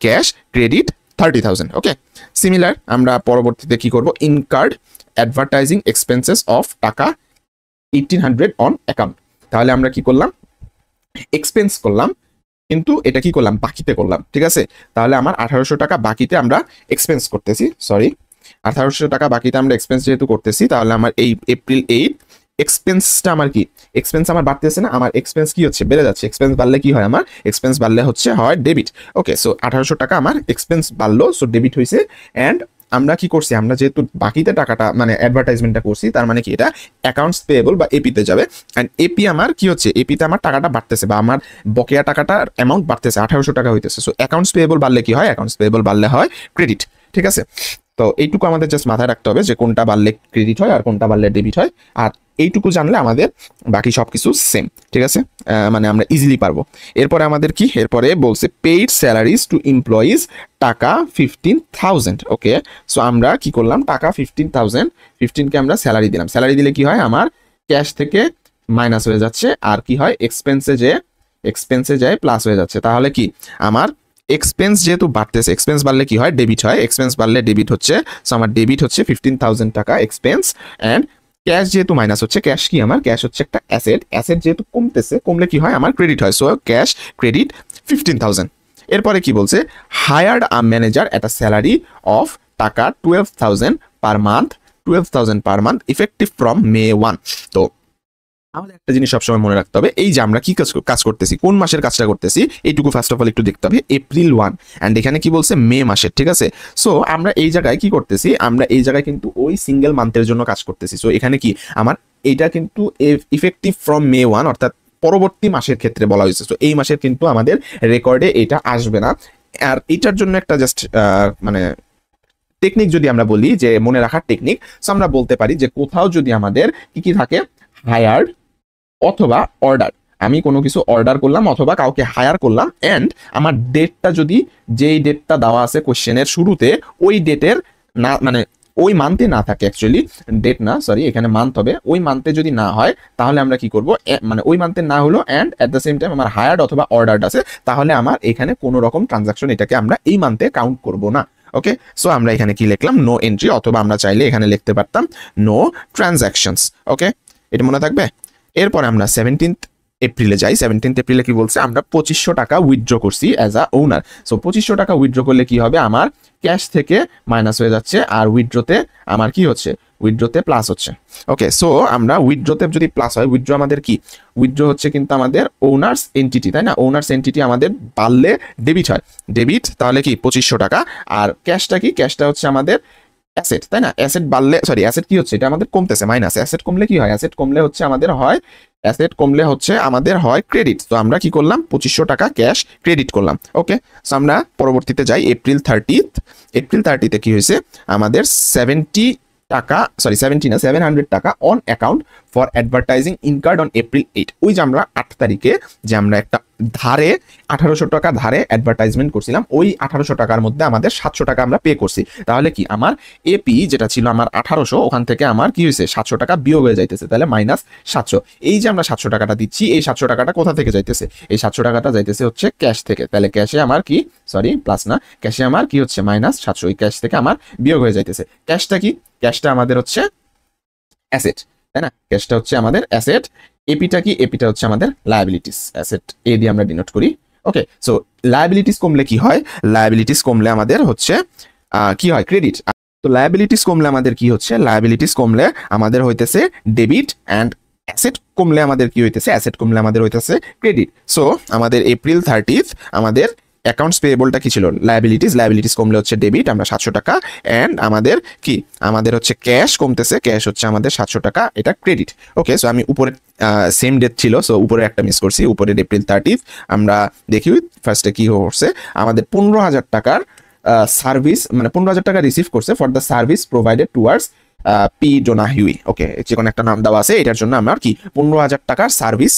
Cash credit 30,000। ওকে, সিমিলার আমরা পরবর্তীতে কি করব, ইনকার্ড অ্যাডভার্টাইজিং এক্সপেন্সেস অফ টাকা 1800 অন অ্যাকাউন্ট। তাহলে আমরা কি করলাম, এক্সপেন্স করলাম, কিন্তু এটা কি করলাম, বাকিতে করলাম। ঠিক আছে, তাহলে আমার 1800 টাকা বাকিতে আমরা এক্সপেন্স করতেছি, সরি 1800 টাকা বাকিতে আমরা এক্সপেন্স যেহেতু করতেছি, তাহলে আমার এই এপ্রিল 8 এক্সপেন্সটা আমার কি, এক্সপেন্স আমার বাড়তেছে না, আমার এক্সপেন্স কি হচ্ছে, বেড়ে যাচ্ছে। এক্সপেন্স বাড়লে কি হয়, আমার এক্সপেন্স বাড়লে হচ্ছে হয় ডেবিট। ওকে, সো 1800 টাকা আমার এক্সপেন্স বাড়লো, সো ডেবিট হয়েছে। অ্যান্ড আমরা কি করছি, আমরা যেহেতু বাকিতে টাকাটা মানে অ্যাডভার্টাইজমেন্টটা করছি, তার মানে কি এটা অ্যাকাউন্টস পেয়েবল বা এপিতে যাবে। অ্যান্ড এপি আমার কি হচ্ছে, এপিতে আমার টাকাটা বাড়তেছে বা আমার বকেয়া টাকাটার অ্যামাউন্ট বাড়তেছে, 1800 টাকা হইতেছে। সো অ্যাকাউন্টস পেয়েবল বাড়লে কি হয়, অ্যাকাউন্টস পেয়েবল বাড়লে হয় ক্রেডিট। ঠিক আছে, তো এইটুকু আমাদের জাস্ট মাথায় রাখতে হবে যে কোনটা বাড়লে ক্রেডিট হয় আর কোনটা বাড়লে ডেবিট হয়। আর এইটুকু জানলে আমাদের বাকি সব কিছু সেম। ঠিক আছে, মানে আমরা ইজিলি পারবো। এরপরে আমাদের কি, এরপরে বলছে পেইড স্যালারিজ টু এমপ্লয়িজ টাকা 15,000। ওকে, সো আমরা কি করলাম, টাকা 15,000, 15কে আমরা স্যালারি দিলাম। স্যালারি দিলে কি হয়, আমার ক্যাশ থেকে মাইনাস হয়ে যাচ্ছে, আর কি হয়, এক্সপেন্সে যায় প্লাস হয়ে যাচ্ছে। তাহলে কি আমার এক্সপেন্স যেহেতু বাড়তেছে, এক্সপেন্স বাড়লে কি হয়, ডেবিট হয়, এক্সপেন্স বাড়লে ডেবিট হচ্ছে। সো আমার ডেবিট হচ্ছে 15,000 টাকা এক্সপেন্স। অ্যান্ড ক্যাশ যেহেতু মাইনাস হচ্ছে, ক্যাশ কি আমার, ক্যাশ হচ্ছে একটা অ্যাসেট, অ্যাসেট যেহেতু কমতেছে, কমলে কি হয়, আমার ক্রেডিট হয়। So cash credit 15,000। এরপরে কি বলছে, hired a manager at a salary of টাকা 12,000 per month, 12,000 per month effective from May 1। তো আমাদের একটা জিনিস সবসময় মনে রাখতে হবে, এই যে আমরা কি কাজ করতেছি, কোন মাসের কাজটা করতেছি, এইটুকু ফার্স্ট অফ অল একটু দেখতে হবে। এপ্রিল 1 অ্যান্ড এখানে কি বলছে, মে মাসের। ঠিক আছে, সো আমরা এই জায়গায় কি করতেছি, আমরা এই জায়গায় কিন্তু ওই সিঙ্গেল মান্থের জন্য কাজ করতেছি। সো এখানে কি আমার এইটা কিন্তু ইফেক্টিভ ফ্রম May 1 অর্থাৎ পরবর্তী মাসের ক্ষেত্রে বলা হয়েছে। সো এই মাসের কিন্তু আমাদের রেকর্ডে এটা আসবে না। আর এটার জন্য একটা জাস্ট মানে টেকনিক যদি আমরা বলি, যে মনে রাখার টেকনিক, সো আমরা বলতে পারি যে কোথাও যদি আমাদের কি থাকে, হায়ার্ড অথবা অর্ডার, আমি কোনো কিছু অর্ডার করলাম অথবা কাউকে হায়ার করলাম, অ্যান্ড আমার ডেটটা যদি, যেই ডেটটা দেওয়া আছে কোশ্চেনের শুরুতে, ওই ডেটের না, মানে ওই মান্থে না থাকে, অ্যাকচুয়ালি ডেট না, সরি এখানে মান্থ হবে, ওই মান্থে যদি না হয়, তাহলে আমরা কি করব, মানে ওই মান্থে না হলো and at the same time আমার হায়ার্ড অথবা অর্ডার আছে, তাহলে আমার এখানে কোনো রকম ট্রানজাকশন, এটাকে আমরা এই মান্থে কাউন্ট করব না। ওকে, সো আমরা এখানে কি লিখলাম, নো এন্ট্রি, অথবা আমরা চাইলে এখানে লিখতে পারতাম নো ট্রানজাকশনস। ওকে, এটা মনে থাকবে। এরপর আমরা 17 এপ্রিলে যাই। 17 এপ্রিলে কি বলছে, আমরা 2500 টাকা উইথড্র করছি অ্যাজ আ ওনার। সো 2500 টাকা উইথড্র করলে কি হবে, আমার ক্যাশ থেকে মাইনাস হয়ে যাচ্ছে, আর উইথড্রতে আমার কি হচ্ছে, উইথড্রতে প্লাস হচ্ছে। ওকে, সো আমরা উইথড্রতে যদি প্লাস হয়, উইথড্র আমাদের কি, উইথড্র হচ্ছে কিন্তু আমাদের ওনার্স এন্টিটি, তাই না, ওনার্স এন্টিটি আমাদের বাড়লে ডেবিট হয়, ডেবিট, তাহলে কি 2500 টাকা। আর ক্যাশটা কি, ক্যাশটা হচ্ছে আমাদের অ্যাসেট, তাই না, অ্যাসেট বাড়লে, সরি অ্যাসেট কি হচ্ছে, এটা আমাদের কমতেছে, মাইনাস, অ্যাসেট কমলে কি হয়, অ্যাসেট কমলে হচ্ছে আমাদের হয়, অ্যাসেট কমলে হচ্ছে আমাদের হয় ক্রেডিট। তো আমরা কি করলাম, 2500 টাকা ক্যাশ ক্রেডিট করলাম। ওকে, সো আমরা পরবর্তীতে যাই এপ্রিল 30। এপ্রিল 30তে কি হয়েছে, আমাদের 70 টাকা, সরি 70 না 700 টাকা on account for advertising incurred on April 8। ওই যে আমরা 8 তারিখে যে আমরা একটা ধারে 1800 টাকা ধারে অ্যাডভার্টাইজমেন্ট করছিলাম, ওই 1800 টাকার মধ্যে আমাদের 700 টাকা আমরা পে করছি। তাহলে কি আমার এপি যেটা ছিল আমার 1800, ওখান থেকে আমার কি হয়েছে, 700 টাকা বিয়োগ হয়ে যাইতেছে, তাহলে মাইনাস 700। এই যে আমরা 700 টাকাটা দিচ্ছি, এই 700 টাকাটা কোথা থেকে যাইতেছে, এই 700 টাকাটা যাইতেছে হচ্ছে ক্যাশ থেকে। তাহলে ক্যাশে আমার কি, সরি প্লাস না, ক্যাশে আমার কি হচ্ছে, মাইনাস 700, এই ক্যাশ থেকে আমার বিয়োগ হয়ে যাইতেছে। ক্যাশটা কি, ক্যাশটা আমাদের হচ্ছে অ্যাসেট, তাই না, ক্যাশটা হচ্ছে আমাদের অ্যাসেট। এপিটা কি, এপিটা হচ্ছে আমাদের লায়াবিলিটিস, অ্যাসেট এ দিয়ে আমরা ডিনোট করি। ওকে, সো লায়াবিলিটিস কমলে কি হয়, লায়াবিলিটিস কমলে আমাদের হচ্ছে কি হয়, ক্রেডিট। তো লায়াবিলিটিস কমলে আমাদের কি হচ্ছে, লায়াবিলিটিস কমলে আমাদের হইতেছে ডেবিট, অ্যান্ড অ্যাসেট কমলে আমাদের কি হইতেছে, অ্যাসেট কমলে আমাদের হইতেছে ক্রেডিট। সো আমাদের এপ্রিল 30 আমাদের অ্যাকাউন্টস পেয়েবলটা কি ছিল, লায়াবিলিটিস, লায়াবিলিটিস কমলে হচ্ছে ডেবিট, আমরা 700 টাকা, অ্যান্ড আমাদের কি, আমাদের হচ্ছে ক্যাশ কমতেছে, ক্যাশ হচ্ছে আমাদের 700 টাকা, এটা ক্রেডিট। ওকে, সো আমি উপরে সেম ডেট ছিল, সো উপরে একটা মিস করছি, উপরে এপ্রিল 30 আমরা দেখি ফার্স্টে কি হচ্ছে, আমাদের 15,000 টাকার সার্ভিস, মানে 15,000 টাকা রিসিভ করছে for the service provided towards P Donahue, okay, যে কোনো একটা নাম দেওয়া আছে, এটার জন্য আমার কি 15,000 টাকার সার্ভিস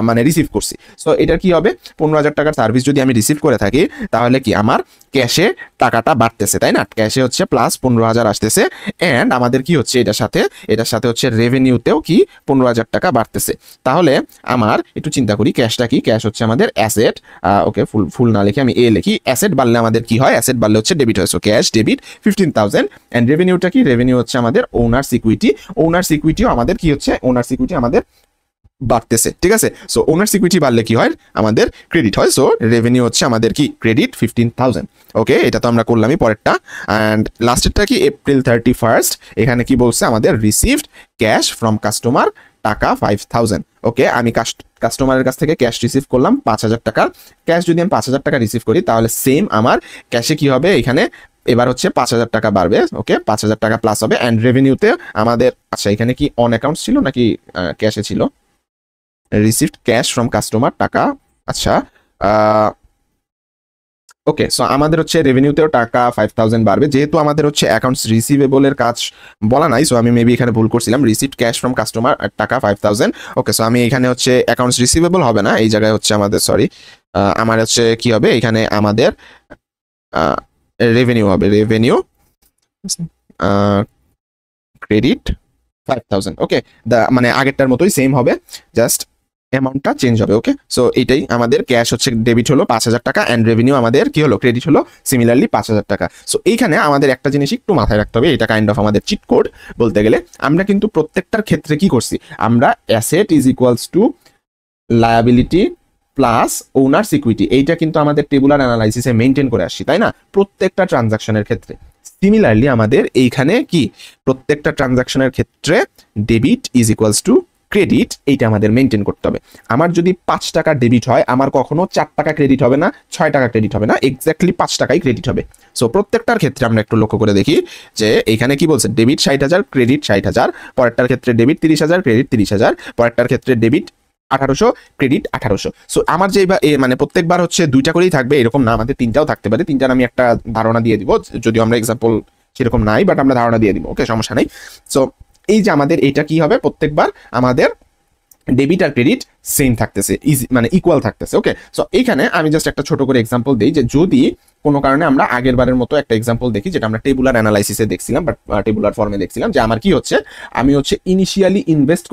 মানে রিসিভ করছি। সো এটার কি হবে, 15,000 টাকার সার্ভিস যদি আমি রিসিভ করে থাকি তাহলে কি আমার ক্যাশে টাকাটা বাড়তেছে, তাই না? ক্যাশে হচ্ছে প্লাস 15,000 আসতেছে, অ্যান্ড আমাদের কি হচ্ছে এটার সাথে হচ্ছে রেভিনিউতেও কি 15,000 টাকা বাড়তেছে। তাহলে আমার একটু চিন্তা করি, ক্যাশটা কি, ক্যাশ হচ্ছে আমাদের অ্যাসেট, ওকে, ফুল না লিখে আমি এ লিখি, অ্যাসেট বাড়লে আমাদের কি হয়, অ্যাসেট বাড়লে হচ্ছে ডেবিট হয়, সো ক্যাশ ডেবিট 15,000, অ্যান্ড রেভিনিউটা কি, রেভিনিউ হচ্ছে আমাদের ওনার্স ইকুইটি, ওনার্স ইকুইটিও আমাদের কি হচ্ছে, ওনার্স ইকুইটি আমাদের বাড়তেছে, ঠিক আছে? সো ওনার্স ইকুইটি বাড়লে কি হয়, আমাদের ক্রেডিট হয়, সো রেভিনিউ হচ্ছে আমাদের কি ক্রেডিট 15,000, ওকে, এটা তো আমরা করলামই। পরেরটা অ্যান্ড লাস্টেরটা কি, April 31st, এখানে কি বলছে আমাদের, রিসিভড ক্যাশ ফ্রম কাস্টমার টাকা 5,000, ওকে, আমি কাস্টমারের কাছ থেকে ক্যাশ রিসিভ করলাম 5,000 টাকা। ক্যাশ যদি আমি 5,000 টাকা রিসিভ করি তাহলে সেম আমার ক্যাশে কি হবে, এখানে এবার হচ্ছে 5,000 টাকা বাড়বে, ওকে, 5,000 টাকা প্লাস হবে, অ্যান্ড রেভিনিউতে আমাদের, আচ্ছা এখানে কি অন অ্যাকাউন্ট ছিল নাকি ক্যাশে ছিল, রিসিভড ক্যাশ ফ্রম কাস্টমার টাকা, আচ্ছা, ওকে, সো আমাদের হচ্ছে রেভিনিউতেও টাকা 5,000 বাড়বে, যেহেতু আমাদের হচ্ছে অ্যাকাউন্টস রিসিভেবলের কাজ বলা নাই, সো আমি মেবি এখানে ভুল করছিলাম, রিসিভড ক্যাশ ফ্রম কাস্টমার টাকা 5,000, ওকে, সো আমি এখানে হচ্ছে অ্যাকাউন্টস রিসিভেবল হবে না, এই জায়গায় হচ্ছে আমাদের, সরি, আমার হচ্ছে কি হবে, এখানে আমাদের রেভিনিউ হবে, রেভিনিউ ক্রেডিট 5,000, ওকে, মানে আগেরটার মতোই সেম হবে, জাস্ট অ্যামাউন্টটা চেঞ্জ হবে, ওকে। সো এটাই আমাদের ক্যাশ হচ্ছে ডেবিট হলো 5,000 টাকা, অ্যান্ড রেভিনিউ আমাদের কি হলো, ক্রেডিট হলো সিমিলারলি 5,000 টাকা। সো এইখানে আমাদের একটা জিনিস একটু মাথায় রাখতে হবে, এটা কাইন্ড অফ আমাদের চিট কোড বলতে গেলে, আমরা কিন্তু প্রত্যেকটার ক্ষেত্রে কি করছি, আমরা asset is equals to liability plus owners equity, এইটা কিন্তু আমাদের টেবুলার অ্যানালাইসিসে মেনটেন করে আসছি, তাই না, প্রত্যেকটা ট্রানজাকশনের ক্ষেত্রে। সিমিলারলি আমাদের এইখানে কি, প্রত্যেকটা ট্রানজাকশনের ক্ষেত্রে debit is equals to credit, এইটা আমাদের মেনটেন করতে হবে। আমার যদি 5 টাকা ডেবিট হয়, আমার কখনো 4 টাকা ক্রেডিট হবে না, 6 টাকা ক্রেডিট হবে না, এক্স্যাক্টলি 5 টাকাই ক্রেডিট হবে। সো প্রত্যেকটার ক্ষেত্রে আমরা একটু লক্ষ্য করে দেখি যে এইখানে কি বলছে, ডেবিট 60,000 ক্রেডিট 60,000, পরেরটার ক্ষেত্রে ডেবিট 30,000 ক্রেডিট 30,000, পরেরটার ক্ষেত্রে ডেবিট 1800 ক্রেডিট 1800। সো আমার যে মানে প্রত্যেকবার হচ্ছে 2টা করেই থাকবে এরকম না, আমাদের 3টাও থাকতে পারে, 3টার আমি একটা ধারণা দিয়ে দিব, যদিও আমরা এক্সাম্পল সেরকম নাই, বাট আমরা ধারণা দিয়ে দিব, ওকে, সমস্যা নেই। সো এই যে আমাদের এটা কি হবে, প্রত্যেকবার আমাদের ডেবিট আর ক্রেডিট সেম থাকতেছে, মানে ইকুয়াল থাকতেছে, ওকে। সো এইখানে আমি জাস্ট একটা ছোট করে এক্সাম্পল দিই, যে যদি কোনো কারণে আমরা আগের বারের মতো একটা এক্সাম্পল দেখি, যেটা আমরা টেবুলার অ্যানালাইসিসে দেখছিলাম, বাট টেবুলার ফর্মে দেখছিলাম, যে আমার কি হচ্ছে, আমি হচ্ছে ইনিশিয়ালি ইনভেস্ট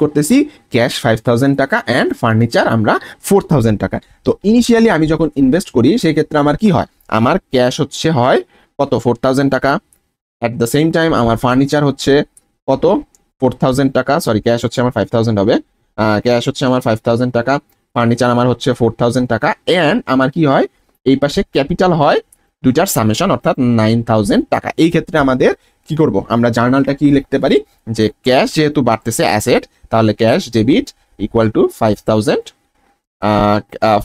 করতেছি ক্যাশ 5,000 টাকা, অ্যান্ড ফার্নিচার আমরা 4,000 টাকা। তো ইনিশিয়ালি আমি যখন ইনভেস্ট করি সেই ক্ষেত্রে আমার কি হয়, আমার ক্যাশ হচ্ছে হয় কত, 4,000 টাকা, অ্যাট দ্য সেম টাইম আমার ফার্নিচার হচ্ছে কত, 4,000 টাকা, সরি, ক্যাশ হচ্ছে আমার 5,000 হবে, ক্যাশ হচ্ছে আমার 5,000 টাকা, ফার্নিচার আমার হচ্ছে 4,000 টাকা, অ্যান্ড আমার কি হয়, এই পাশে ক্যাপিটাল হয় দুইটার সামেশন, অর্থাৎ 9,000 টাকা। এই ক্ষেত্রে আমাদের কি করব, আমরা জার্নালটা কি লিখতে পারি, যে ক্যাশ যেহেতু বাড়তেছে অ্যাসেট, তাহলে cash debit equal to 5,000,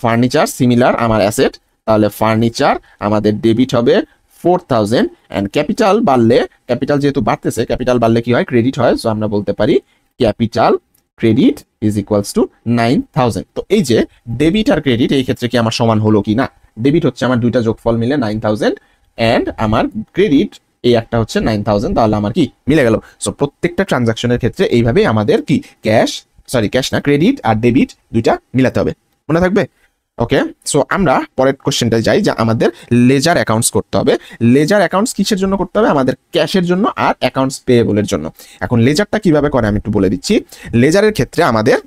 furniture similar আমার অ্যাসেট, তাহলে ফার্নিচার আমাদের ডেবিট হবে 4,000, অ্যান্ড ক্যাপিটাল বাড়লে, ক্যাপিটাল যেহেতু বাড়তেছে, ক্যাপিটাল বাড়লে কি হয়, ক্রেডিট হয়, সো আমরা বলতে পারি capital credit is equals to 9,000। তো এই যে ডেবিট আর ক্রেডিট এই ক্ষেত্রে কি আমার সমান হলো কি না, ডেবিট হচ্ছে আমার দুইটা যোগফল মিলে 9,000, অ্যান্ড আমার ক্রেডিট এই একটা হচ্ছে 9,000, তাহলে আমার কি মিলে গেল। সো প্রত্যেকটা ট্রানজাকশনের ক্ষেত্রে এইভাবেই আমাদের কি ক্যাশ না, ক্রেডিট আর ডেবিট দুইটা মিলাতে হবে, মনে থাকবে, ওকে। সো আমরা পরের কোশ্চেনটায় যাই, যে আমাদের লেজার অ্যাকাউন্টস করতে হবে। লেজার অ্যাকাউন্টস কিসের জন্য করতে হবে, আমাদের ক্যাশের জন্য আর অ্যাকাউন্টস পেয়েবলের জন্য। এখন লেজারটা কিভাবে করে আমি একটু বলে দিচ্ছি। লেজারের ক্ষেত্রে আমাদের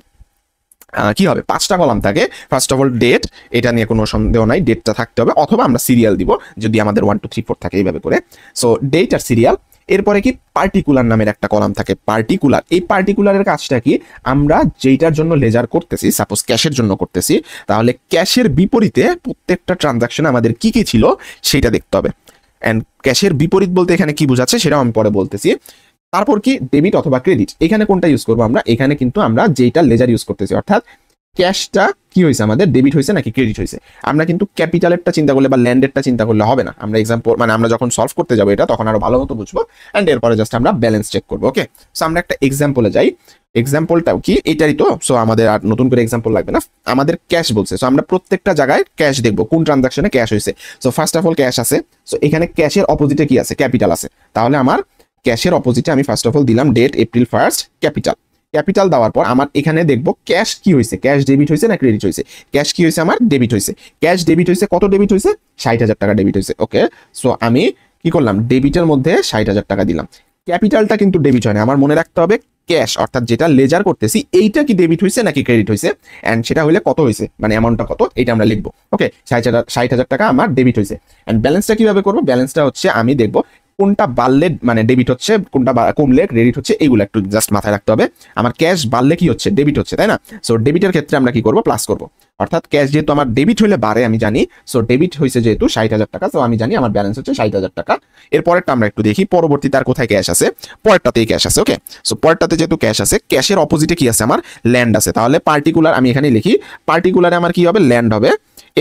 কি হবে, 5টা কলাম থাকে। ফার্স্ট অফ অল ডেট, এটা নিয়ে কোনো সন্দেহ নাই, ডেটটা থাকতে হবে, অথবা আমরা সিরিয়াল দিব যদি আমাদের 1 2 3 4 থাকে এইভাবে করে। সো ডেট আর সিরিয়াল, এরপরে কি পার্টিকুলার নামের একটা কলাম থাকে, পার্টিকুলার। এই পার্টিকুলারের কাজটা কি, আমরা যেইটার জন্য লেজার করতেছি, সাপোজ ক্যাশের জন্য করতেছি, তাহলে ক্যাশের বিপরীতে প্রত্যেকটা ট্রানজাকশনে আমাদের কি কি ছিল সেটা দেখতে হবে। অ্যান্ড ক্যাশের বিপরীত বলতে এখানে কি বোঝাচ্ছে সেটাও আমি পরে বলতেছি। তারপর কি ডেবিট অথবা ক্রেডিট, এখানে কোনটা ইউজ করবো আমরা, এখানে কিন্তু আমরা যেইটা লেজার ইউজ করতেছি, অর্থাৎ ক্যাশটা কি হয়েছে আমাদের ডেবিট হয়েছে নাকি ক্রেডিট হয়েছে। আমরা কিন্তু ক্যাপিটালেরটা চিন্তা করলে বা ল্যান্ডেরটা চিন্তা করলে হবে না। আমরা এক্সাম্পল মানে আমরা যখন সলভ করতে যাবো এটা তখন আরো ভালো মতো বুঝবো অ্যান্ড এরপরে জাস্ট আমরা ব্যালেন্স চেক করবো। ওকে, সো আমরা একটা এক্সাম্পলে যাই। এক্সাম্পলটাও কি এটারই তো, সো আমাদের আর নতুন করে এক্সাম্পল লাগবে না, আমাদের ক্যাশ বলছে। সো আমরা প্রত্যেকটা জায়গায় ক্যাশ দেখবো কোন ট্রানজাকশনে ক্যাশ হয়েছে। So first of all cash আছে, সো এখানে ক্যাশের অপোজিটে কি আছে, ক্যাপিটাল আছে। তাহলে আমার ক্যাশের অপোজিটে আমি ফার্স্ট অফ অল দিলাম ডেট এপ্রিল 1 ক্যাপিটাল। ক্যাপিটাল দেওয়ার পর আমার এখানে দেখবো ক্যাশ কি হয়েছে, ক্যাশ ডেবিট হয়েছে না ক্রেডিট হয়েছে। ক্যাশ কি হয়েছে আমার ডেবিট হয়েছে। ক্যাশ ডেবিট হয়েছে, কত ডেবিট হয়েছে, 60,000 টাকা ডেবিট হয়েছে। ওকে, সো আমি কি করলাম, ডেবিটের মধ্যে 60,000 টাকা দিলাম। ক্যাপিটালটা কিন্তু ডেবিট হয় না, আমার মনে রাখতে হবে ক্যাশ অর্থাৎ যেটা লেজার করতেছি এইটা কি ডেবিট হয়েছে নাকি ক্রেডিট হয়েছে, অ্যান্ড সেটা হলে কত হয়েছে মানে অ্যামাউন্টটা কত এটা আমরা লিখবো। ওকে, 60,000 টাকা আমার ডেবিট হয়েছে। অ্যান্ড ব্যালেন্সটা কিভাবে করবো, ব্যালেন্সটা হচ্ছে আমি দেখবো কোনটা বাড়লে মানে ডেবিট হচ্ছে, কোনটা কমলে ক্রেডিট হচ্ছে, এগুলো একটু জাস্ট মাথায় রাখতে হবে। আমার ক্যাশ বাড়লে কি হচ্ছে, ডেবিট হচ্ছে, তাই না। সো ডেবিটের ক্ষেত্রে আমরা কি করবো, প্লাস করবো। অর্থাৎ ক্যাশ যেহেতু আমার ডেবিট হলে বাড়ে আমি জানি, সো ডেবিট হয়েছে যেহেতু 60,000 টাকা, সো আমি জানি আমার ব্যালেন্স হচ্ছে 60,000 টাকা। এরপরেরটা আমরা একটু দেখি, পরবর্তীতে আর কোথায় ক্যাশ আছে, পরেরটাতেই ক্যাশ আছে। ওকে, সো পরেরটাতে যেহেতু ক্যাশ আছে, ক্যাশের অপোজিটে কি আছে, আমার ল্যান্ড আছে। তাহলে পার্টিকুলার আমি এখানে লিখি, পার্টিকুলারে আমার কি হবে, ল্যান্ড হবে।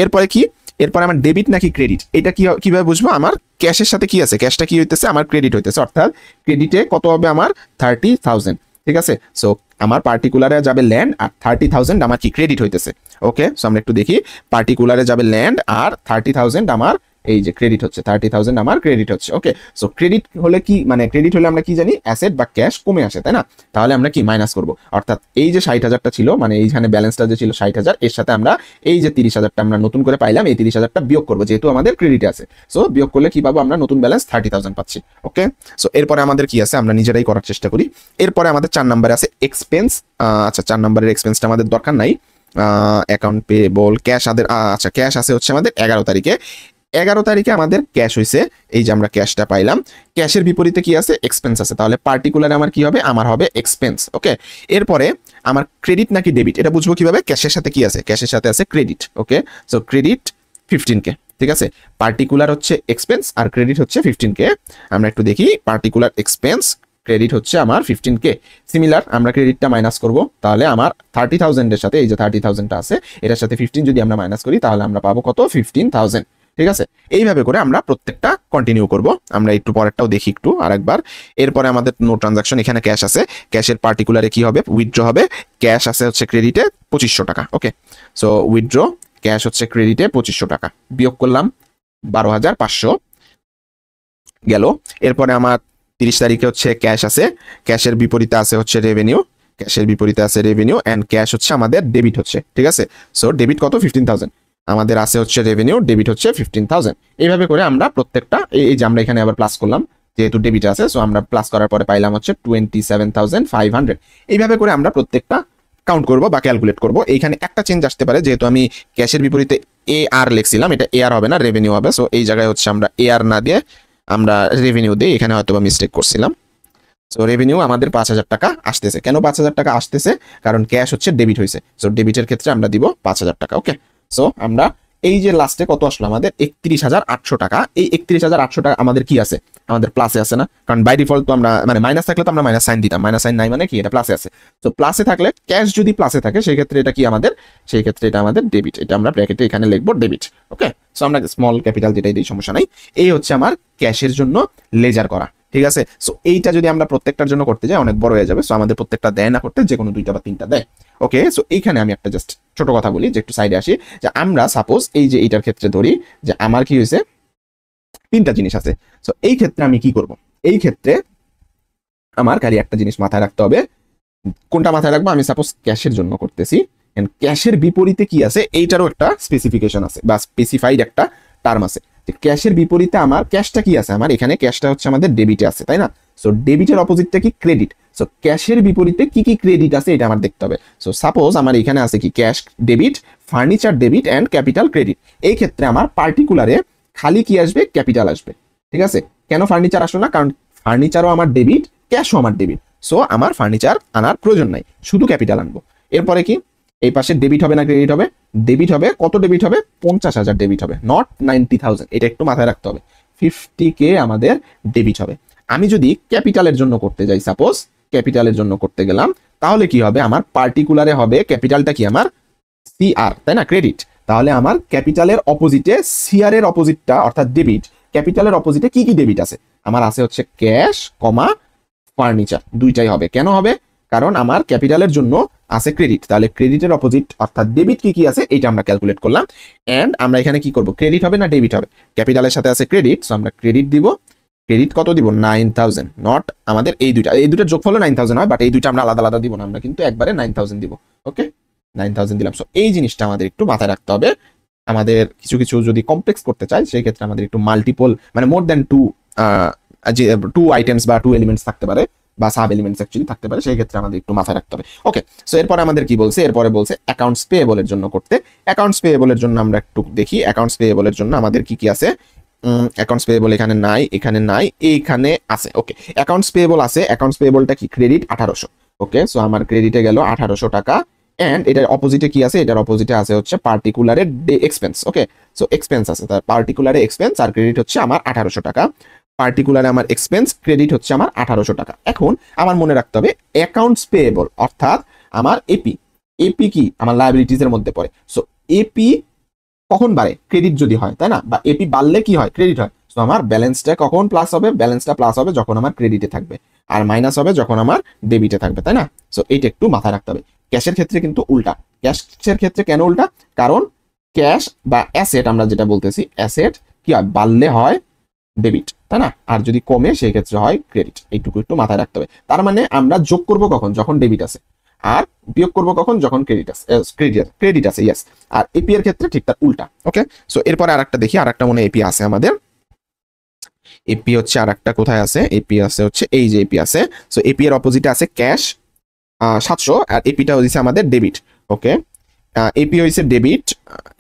এরপরে কি, এরপরে আমার ডেবিট নাকি ক্রেডিট, এটা কিভাবে বুঝবো, আমার ক্যাশের সাথে কি আছে, ক্যাশটা কি হইতেছে, আমার ক্রেডিট হইতেছে। অর্থাৎ ক্রেডিটে কত হবে, আমার 30,000। ঠিক আছে, সো আমার পার্টিকুলারে যাবে ল্যান্ড আর 30,000 আমার কি ক্রেডিট হইতেছে। ওকে, সো আমরা একটু দেখি, পার্টিকুলারে যাবে ল্যান্ড আর 30,000 আমার এই যে ক্রেডিট হচ্ছে, 30,000 আমার ক্রেডিট হচ্ছে। ওকে, সো ক্রেডিট হলে কি মানে, ক্রেডিট হলে আমরা কি জানি, অ্যাসেট বা ক্যাশ কমে আসে, তাই না। তাহলে আমরা কি মাইনাস করবো, অর্থাৎ এই যে 60,000টা ছিল মানে এইখানে ব্যালেন্সটা যে ছিল 60,000, এর সাথে আমরা এই যে 30,000টা আমরা নতুন করে পাইলাম, এই 30,000টা বিয়োগ করবো যেহেতু আমাদের ক্রেডিটে আছে। সো বিয়োগ করলে কি পাবো, আমরা নতুন ব্যালেন্স 30,000 পাচ্ছি। ওকে, সো এরপরে আমাদের কি আছে, আমরা নিজেরাই করার চেষ্টা করি। এরপরে আমাদের 4 নম্বরে আছে এক্সপেন্স। আচ্ছা, 4 নম্বরের এক্সপেন্সটা আমাদের দরকার নাই। অ্যাকাউন্ট পেয়েবল, ক্যাশ আচ্ছা ক্যাশ আছে হচ্ছে আমাদের 11 তারিখে। 11 তারিখে আমাদের ক্যাশ হয়েছে, এই যে আমরা ক্যাশটা পাইলাম। ক্যাশের বিপরীতে কি আছে, এক্সপেন্স আছে। তাহলে পার্টিকুলার আমার কি হবে, আমার হবে এক্সপেন্স। ওকে, এরপরে আমার ক্রেডিট নাকি ডেবিট এটা বুঝবো কিভাবে, ক্যাশের সাথে কি আছে, ক্যাশের সাথে আছে ক্রেডিট। ওকে, সো ক্রেডিট 15K। ঠিক আছে, পার্টিকুলার হচ্ছে এক্সপেন্স আর ক্রেডিট হচ্ছে 15K। আমরা একটু দেখি, পার্টিকুলার এক্সপেন্স, ক্রেডিট হচ্ছে আমার 15K। সিমিলার আমরা ক্রেডিটটা মাইনাস করব, তাহলে আমার 30,000 এর সাথে এই যে 30,000টা আছে এটার সাথে 15 যদি আমরা মাইনাস করি তাহলে আমরা পাবো কত, 15,000। ঠিক আছে, এইভাবে করে আমরা প্রত্যেকটা কন্টিনিউ করব। আমরা একটু পরেরটাও দেখি একটু আরেকবার। এরপরে আমাদের নো ট্রানজাকশন, এখানে ক্যাশ আছে, ক্যাশের পার্টিকুলারে কি হবে, উইথড্র হবে। ক্যাশ আছে হচ্ছে ক্রেডিটে 2500 টাকা। ওকে, সো উইথড্র ক্যাশ হচ্ছে ক্রেডিটে 2500 টাকা, বিয়োগ করলাম 12,500 গেল। এরপরে আমার 30 তারিখে হচ্ছে ক্যাশ আছে, ক্যাশের বিপরীতে আছে হচ্ছে রেভিনিউ, ক্যাশের বিপরীতে আছে রেভিনিউ অ্যান্ড ক্যাশ হচ্ছে আমাদের ডেবিট হচ্ছে। ঠিক আছে, সো ডেবিট কত, 15,000, আমাদের আছে হচ্ছে রেভিনিউ, ডেবিট হচ্ছে 15,000। এইভাবে করে আমরা প্রত্যেকটা এই যে আমরা এখানে আবার প্লাস করলাম যেহেতু ডেবিট আছে, সো আমরা প্লাস করার পরে পাইলাম হচ্ছে 27,500। এইভাবে করে আমরা প্রত্যেকটা কাউন্ট করব বা ক্যালকুলেট করব। এইখানে একটা চেঞ্জ আসতে পারে, যেহেতু আমি ক্যাশের বিপরীতে এ আর লিখছিলাম, এটা এ আর হবে না, রেভিনিউ হবে। সো এই জায়গায় হচ্ছে আমরা এ আর না দিয়ে আমরা রেভিনিউ দিই, এখানে হয়তো বা মিস্টেক করছিলাম। সো রেভিনিউ আমাদের 5,000 টাকা আসতেছে। কেন 5,000 টাকা আসতেছে, কারণ ক্যাশ হচ্ছে ডেবিট হয়েছে, সো ডেবিটের ক্ষেত্রে আমরা দিব 5,000 টাকা। ওকে, সো আমরা এই যে লাস্টে কত আসলো আমাদের 31,800 টাকা। এই 31,800 টাকা আমাদের কি আছে, আমাদের প্লাসে আছে না, কারণ বাই ডিফল্ট তো আমরা মানে মাইনাস থাকলে তো আমরা মাইনাস সাইন দিতাম, মাইনাস সাইন নাই মানে কি, এটা প্লাসে আছে। তো প্লাসে থাকলে ক্যাশ যদি প্লাসে থাকে সেই ক্ষেত্রে এটা কি আমাদের, সেই ক্ষেত্রে এটা আমাদের ডেবিট, এটা আমরা ব্র্যাকেটে এখানে লিখবো ডেবিট। ওকে, সো আমরা স্মল ক্যাপিটাল যেটাই দিই সমস্যা নাই। এই হচ্ছে আমার ক্যাশের জন্য লেজার করা। ঠিক আছে, সো এইটা যদি আমরা প্রত্যেকটার জন্য করতে যাই অনেক বড় হয়ে যাবে। সো আমাদের প্রত্যেকটা দেয় না করতে, যে কোনো 2টা বা 3টা দেয়। ওকে, সো এইখানে আমি একটা জাস্ট ছোট কথা বলি, যে একটু সাইডে আসি, যে আমরা সাপোজ এই যে এইটার ক্ষেত্রে ধরি যে আমার কি হয়েছে, 3টা জিনিস আছে। সো এই ক্ষেত্রে আমি কি করব, এই ক্ষেত্রে আমার খালি একটা জিনিস মাথায় রাখতে হবে। কোনটা মাথায় রাখবো, আমি সাপোজ ক্যাশের জন্য করতেছি, ক্যাশের বিপরীতে কি আছে এইটারও একটা স্পেসিফিকেশন আছে বা স্পেসিফাইড একটা টার্ম আছে। ক্যাশের বিপরীতে আমার ক্যাশটা কি আছে, আমার এখানে ক্যাশটা হচ্ছে আমাদের ডেবিটে আছে, তাই না। সো ডেবিটের অপোজিটটা কি, ক্রেডিট। সো ক্যাশের বিপরীতে কি কি ক্রেডিট আছে এটা আমার দেখতে হবে। সো সাপোজ আমার এখানে আছে কি, cash debit, furniture debit and capital credit. এই ক্ষেত্রে আমার পার্টিকুলারে খালি কি আসবে, ক্যাপিটাল আসবে। ঠিক আছে, কেন ফার্নিচার আসলো না, কারণ ফার্নিচারও আমার ডেবিট, ক্যাশও আমার ডেবিট। সো আমার ফার্নিচার আনার প্রয়োজন নাই, শুধু ক্যাপিটাল আনবো। এরপরে কি, এই পাশে ডেবিট হবে না ক্রেডিট হবে, ডেবিট হবে, কত ডেবিট হবে, 50,000 ডেবিট হবে, নট 90,000। এটা একটু মাথায় রাখতে হবে, 50K আমাদের ডেবিট হবে। আমি যদি ক্যাপিটালের জন্য করতে যাই, সাপোজ ক্যাপিটালের জন্য করতে গেলাম, তাহলে কি হবে, আমার পার্টিকুলারে হবে ক্যাপিটালটা কি, আমার সিআর, তাই না, ক্রেডিট। তাহলে আমার ক্যাপিটালের অপোজিটে সিআর এর অপোজিটটা অর্থাৎ ডেবিট, ক্যাপিটালের অপোজিটে কি কি ডেবিট আছে? আমার আছে হচ্ছে ক্যাশ, কমা ফার্নিচার, দুইটাই হবে। কেন হবে? কারণ আমার ক্যাপিটালের জন্য আছে ক্রেডিট, তাহলে ক্রেডিটের অপোজিট অর্থাৎ ডেবিট কি কি আছে এটা আমরা ক্যালকুলেট করলাম। এন্ড আমরা এখানে কি করব, ক্রেডিট হবে না ডেবিট হবে? ক্যাপিটালের সাথে আছে ক্রেডিট, সো আমরা ক্রেডিট দিব। ক্রেডিট কত দিব? 9000, নট আমাদের এই দুইটার যোগফল 9000 হয়, বাট এই দুইটা আমরা আলাদা আলাদা দিব না, আমরা কিন্তু একবারে 9000 দিব। ওকে, 9000 দিলাম। সো এই জিনিসটা আমাদের একটু মাথায় রাখতে হবে। আমাদের কিছু কিছু যদি কমপ্লেক্স করতে চাই সেই ক্ষেত্রে আমাদের একটু মাল্টিপল মানে মোর দ্যান যে টু আইটেমস বা টু এলিমেন্টস থাকতে পারে বা সাব এলিমেন্টস অ্যাকচুয়ালি থাকতে পারে, সেই ক্ষেত্রে আমাদের একটু মাথায় রাখতে হবে। ওকে, সো এরপরে আমাদের কি বলছে? এরপরে বলছে অ্যাকাউন্টস পেয়েবলের জন্য করতে। অ্যাকাউন্টস পেয়েবলের জন্য আমরা একটু দেখি অ্যাকাউন্টস পেয়েবলের জন্য আমাদের কি কি আছে। অ্যাকাউন্টস পেয়েবল এখানে নাই, এখানে নাই, এইখানে আছে। ওকে, অ্যাকাউন্টস পেয়েবল আছে। অ্যাকাউন্টস পেয়েবলটা কি? ক্রেডিট 1800। ওকে, সো আমার ক্রেডিটে গেল 1800 টাকা। এন্ড এটার অপোজিটে কি আছে? এটার অপোজিটে আছে হচ্ছে পার্টিকুলারের এক্সপেন্স। ওকে, সো এক্সপেন্স আছে, তার পার্টিকুলারে এক্সপেন্স আর ক্রেডিট হচ্ছে আমার 1800 টাকা। পার্টিকুলারে আমার এক্সপেন্স, ক্রেডিট হচ্ছে আমার 1800 টাকা। এখন আমার মনে রাখতে হবে অ্যাকাউন্টস পেয়েবল অর্থাৎ আমার এপি। এপি কি? আমার লায়াবিলিটিস এর মধ্যে পড়ে। সো এপি কখন বাড়ে? ক্রেডিট যদি হয়, তাই না? বা এপি বাড়লে কি হয়? ক্রেডিট হয়। তো আমার ব্যালেন্সটা কখন প্লাস হবে? ব্যালেন্সটা প্লাস হবে যখন আমার ক্রেডিটে থাকবে, আর মাইনাস হবে যখন আমার ডেবিটে থাকবে, তাই না? সো এইটা একটু মাথায় রাখতে হবে। ক্যাশের ক্ষেত্রে কিন্তু উল্টা। ক্যাশের ক্ষেত্রে কেন উল্টা? কারণ ক্যাশ বা অ্যাসেট আমরা যেটা বলতেছি, অ্যাসেট কি হয়? বাড়লে হয় ডেবিট, তাই না? আর যদি কমে সেই ক্ষেত্রে হয় ক্রেডিট। এইটুকু একটু মাথায় রাখতে হবে। তার মানে আমরা যোগ করব কখন? যখন ডেবিট আছে। আর বিয়োগ করব কখন? যখন ক্রেডিট আছে। ক্রেডিট আছে, ইয়েস। আর এপি এর ক্ষেত্রে ঠিক তার উল্টা। ওকে, সো এরপরে আরেকটা দেখি, আরেকটা মনে এপি আছে আমাদের। এপি হচ্ছে আরেকটা কোথায় আছে? এপি আছে হচ্ছে এই যে এপি আছে। সো এপি এর অপোজিটে আছে ক্যাশ 700, আর এপিটা হচ্ছে আমাদের ডেবিট। ওকে, এপি হইছে ডেবিট,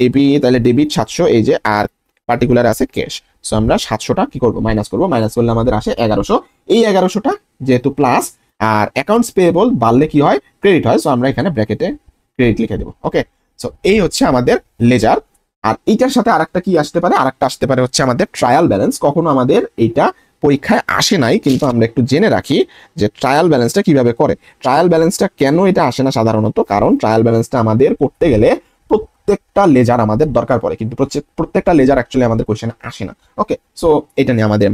এপি তাহলে ডেবিট 700 এই যে, আর পার্টিকুলার আছে ক্যাশ। সো আমরা 700টা কি করব? মাইনাস করব। মাইনাস করলে আমাদের আসে 1100। এই 1100টা যেহেতু প্লাস, আর অ্যাকাউন্টস পেয়েবল বাড়লে কি হয়? ক্রেডিট হয়। সো আমরা এখানে ব্র্যাকেটে ক্রেডিট লিখে দেব। ওকে, সো এই হচ্ছে আমাদের লেজার। আর এইটার সাথে আরেকটা কি আসতে পারে? আরেকটা আসতে পারে হচ্ছে আমাদের ট্রায়াল ব্যালেন্স। কখনো আমাদের এইটা পরীক্ষায় আসে নাই, কিন্তু আমরা একটু জেনে রাখি যে ট্রায়াল ব্যালেন্সটা কিভাবে করে। ট্রায়াল ব্যালেন্সটা কেন এটা আসে না সাধারণত? কারণ ট্রায়াল ব্যালেন্সটা আমাদের করতে গেলে প্রত্যেকটা লেজার আমাদের দরকার পড়ে, কিন্তু প্রত্যেকটা লেজার অ্যাকচুয়ালি আমাদের কোশ্চেনে আসে না। ওকে, সো এটা নিয়ে আমাদের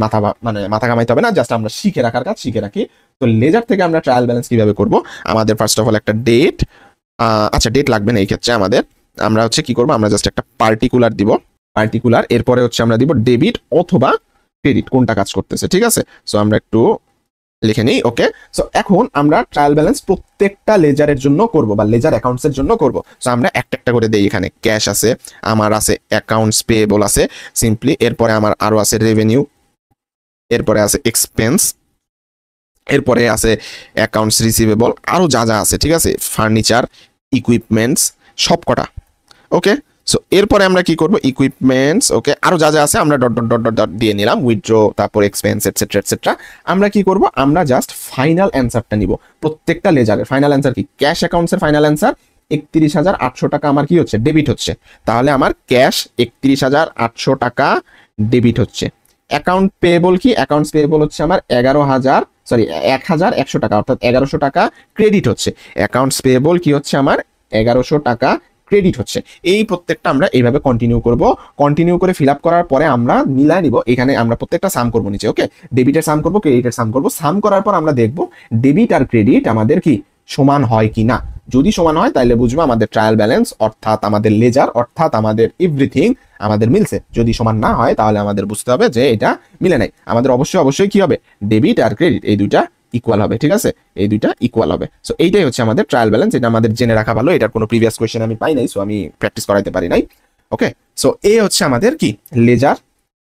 মাথা ঘামাইতে হবে না, জাস্ট আমরা শিখে রাখার কাজ শিখে রাখি। তো লেজার থেকে আমরা ট্রায়াল ব্যালেন্স কিভাবে করব? আমাদের ফার্স্ট অফ অল একটা ডেট, আচ্ছা ডেট লাগবে না এই ক্ষেত্রে আমাদের। আমরা হচ্ছে কি করব? আমরা জাস্ট একটা পার্টিকুলার দিব, পার্টিকুলার। এরপরে হচ্ছে আমরা দিব ডেবিট অথবা ক্রেডিট, কোনটা কাজ করতেছে, ঠিক আছে? সো আমরা একটু লিখে নিই। ওকে, সো এখন আমরা ট্রায়াল ব্যালেন্স প্রত্যেকটা লেজারের জন্য করব বা লেজার অ্যাকাউন্টস এর জন্য করব। সো আমরা একটা একটা করে দেই। এখানে ক্যাশ আছে, আমার আছে অ্যাকাউন্টস পেয়েবল আছে সিম্পলি, এরপরে আমার আরো আছে রেভিনিউ, এরপরে আছে এক্সপেন্স, এরপরে আছে অ্যাকাউন্টস রিসিভেবল, আরো যা যা আছে, ঠিক আছে, ফার্নিচার, ইকুইপমেন্টস, সবকটা। ওকে, সো এরপরে আমরা কি করব? ইকুইপমেন্টস, ওকে, আরো যা যা আছে আমরা dot dot dot dot dot দিয়ে নিলাম, উইথড্র, তারপর এক্সপেন্স, এটসেট্রা এটসেট্রা। আমরা কি করব? আমরা জাস্ট ফাইনাল অ্যান্সারটা নিব। প্রত্যেকটা লেজারের ফাইনাল অ্যান্সার কি? ক্যাশ অ্যাকাউন্টসের ফাইনাল অ্যান্সার 31,800 টাকা আমার কি হচ্ছে? ডেবিট হচ্ছে। তাহলে আমার ক্যাশ 31,800 টাকা ডেবিট হচ্ছে। অ্যাকাউন্ট পেয়েবল কি? অ্যাকাউন্টস পেয়েবল হচ্ছে আমার 1,100 টাকা, অর্থাৎ 1100 টাকা ক্রেডিট হচ্ছে। অ্যাকাউন্টস পেয়েবল কি হচ্ছে আমার? 1100 টাকা ক্রেডিট হচ্ছে। এই প্রত্যেকটা আমরা এইভাবে কন্টিনিউ করব। কন্টিনিউ করে ফিল আপ করার পরে আমরা মিলাই নিব। এখানে আমরা প্রত্যেকটা সাম করব নিচে। ওকে, ডেবিটের সাম করব, ক্রেডিটের সাম করব। সাম করার পর আমরা দেখব ডেবিট আর ক্রেডিট আমাদের কি সমান হয় কি না। যদি সমান হয় তাহলে বুঝবো আমাদের ট্রায়াল ব্যালেন্স অর্থাৎ আমাদের লেজার অর্থাৎ আমাদের এভরিথিং আমাদের মিলছে। যদি সমান না হয় তাহলে আমাদের বুঝতে হবে যে এটা মিলে নাই। আমাদের অবশ্যই কি হবে? ডেবিট আর ক্রেডিট এই দুইটা ইকুয়াল হবে, ঠিক আছে? এই দুইটা ইকুয়াল হবে। সো এইটাই হচ্ছে আমাদের ট্রায়াল ব্যালেন্স। এটা আমাদের জেনে রাখা ভালো। এটার কোনো প্রিভিয়াস কোয়েশ্চেন আমি পাই নাই, সো আমি প্র্যাকটিস করাইতে পারি নাই। ওকে, সো এই হচ্ছে আমাদের কি লেজার,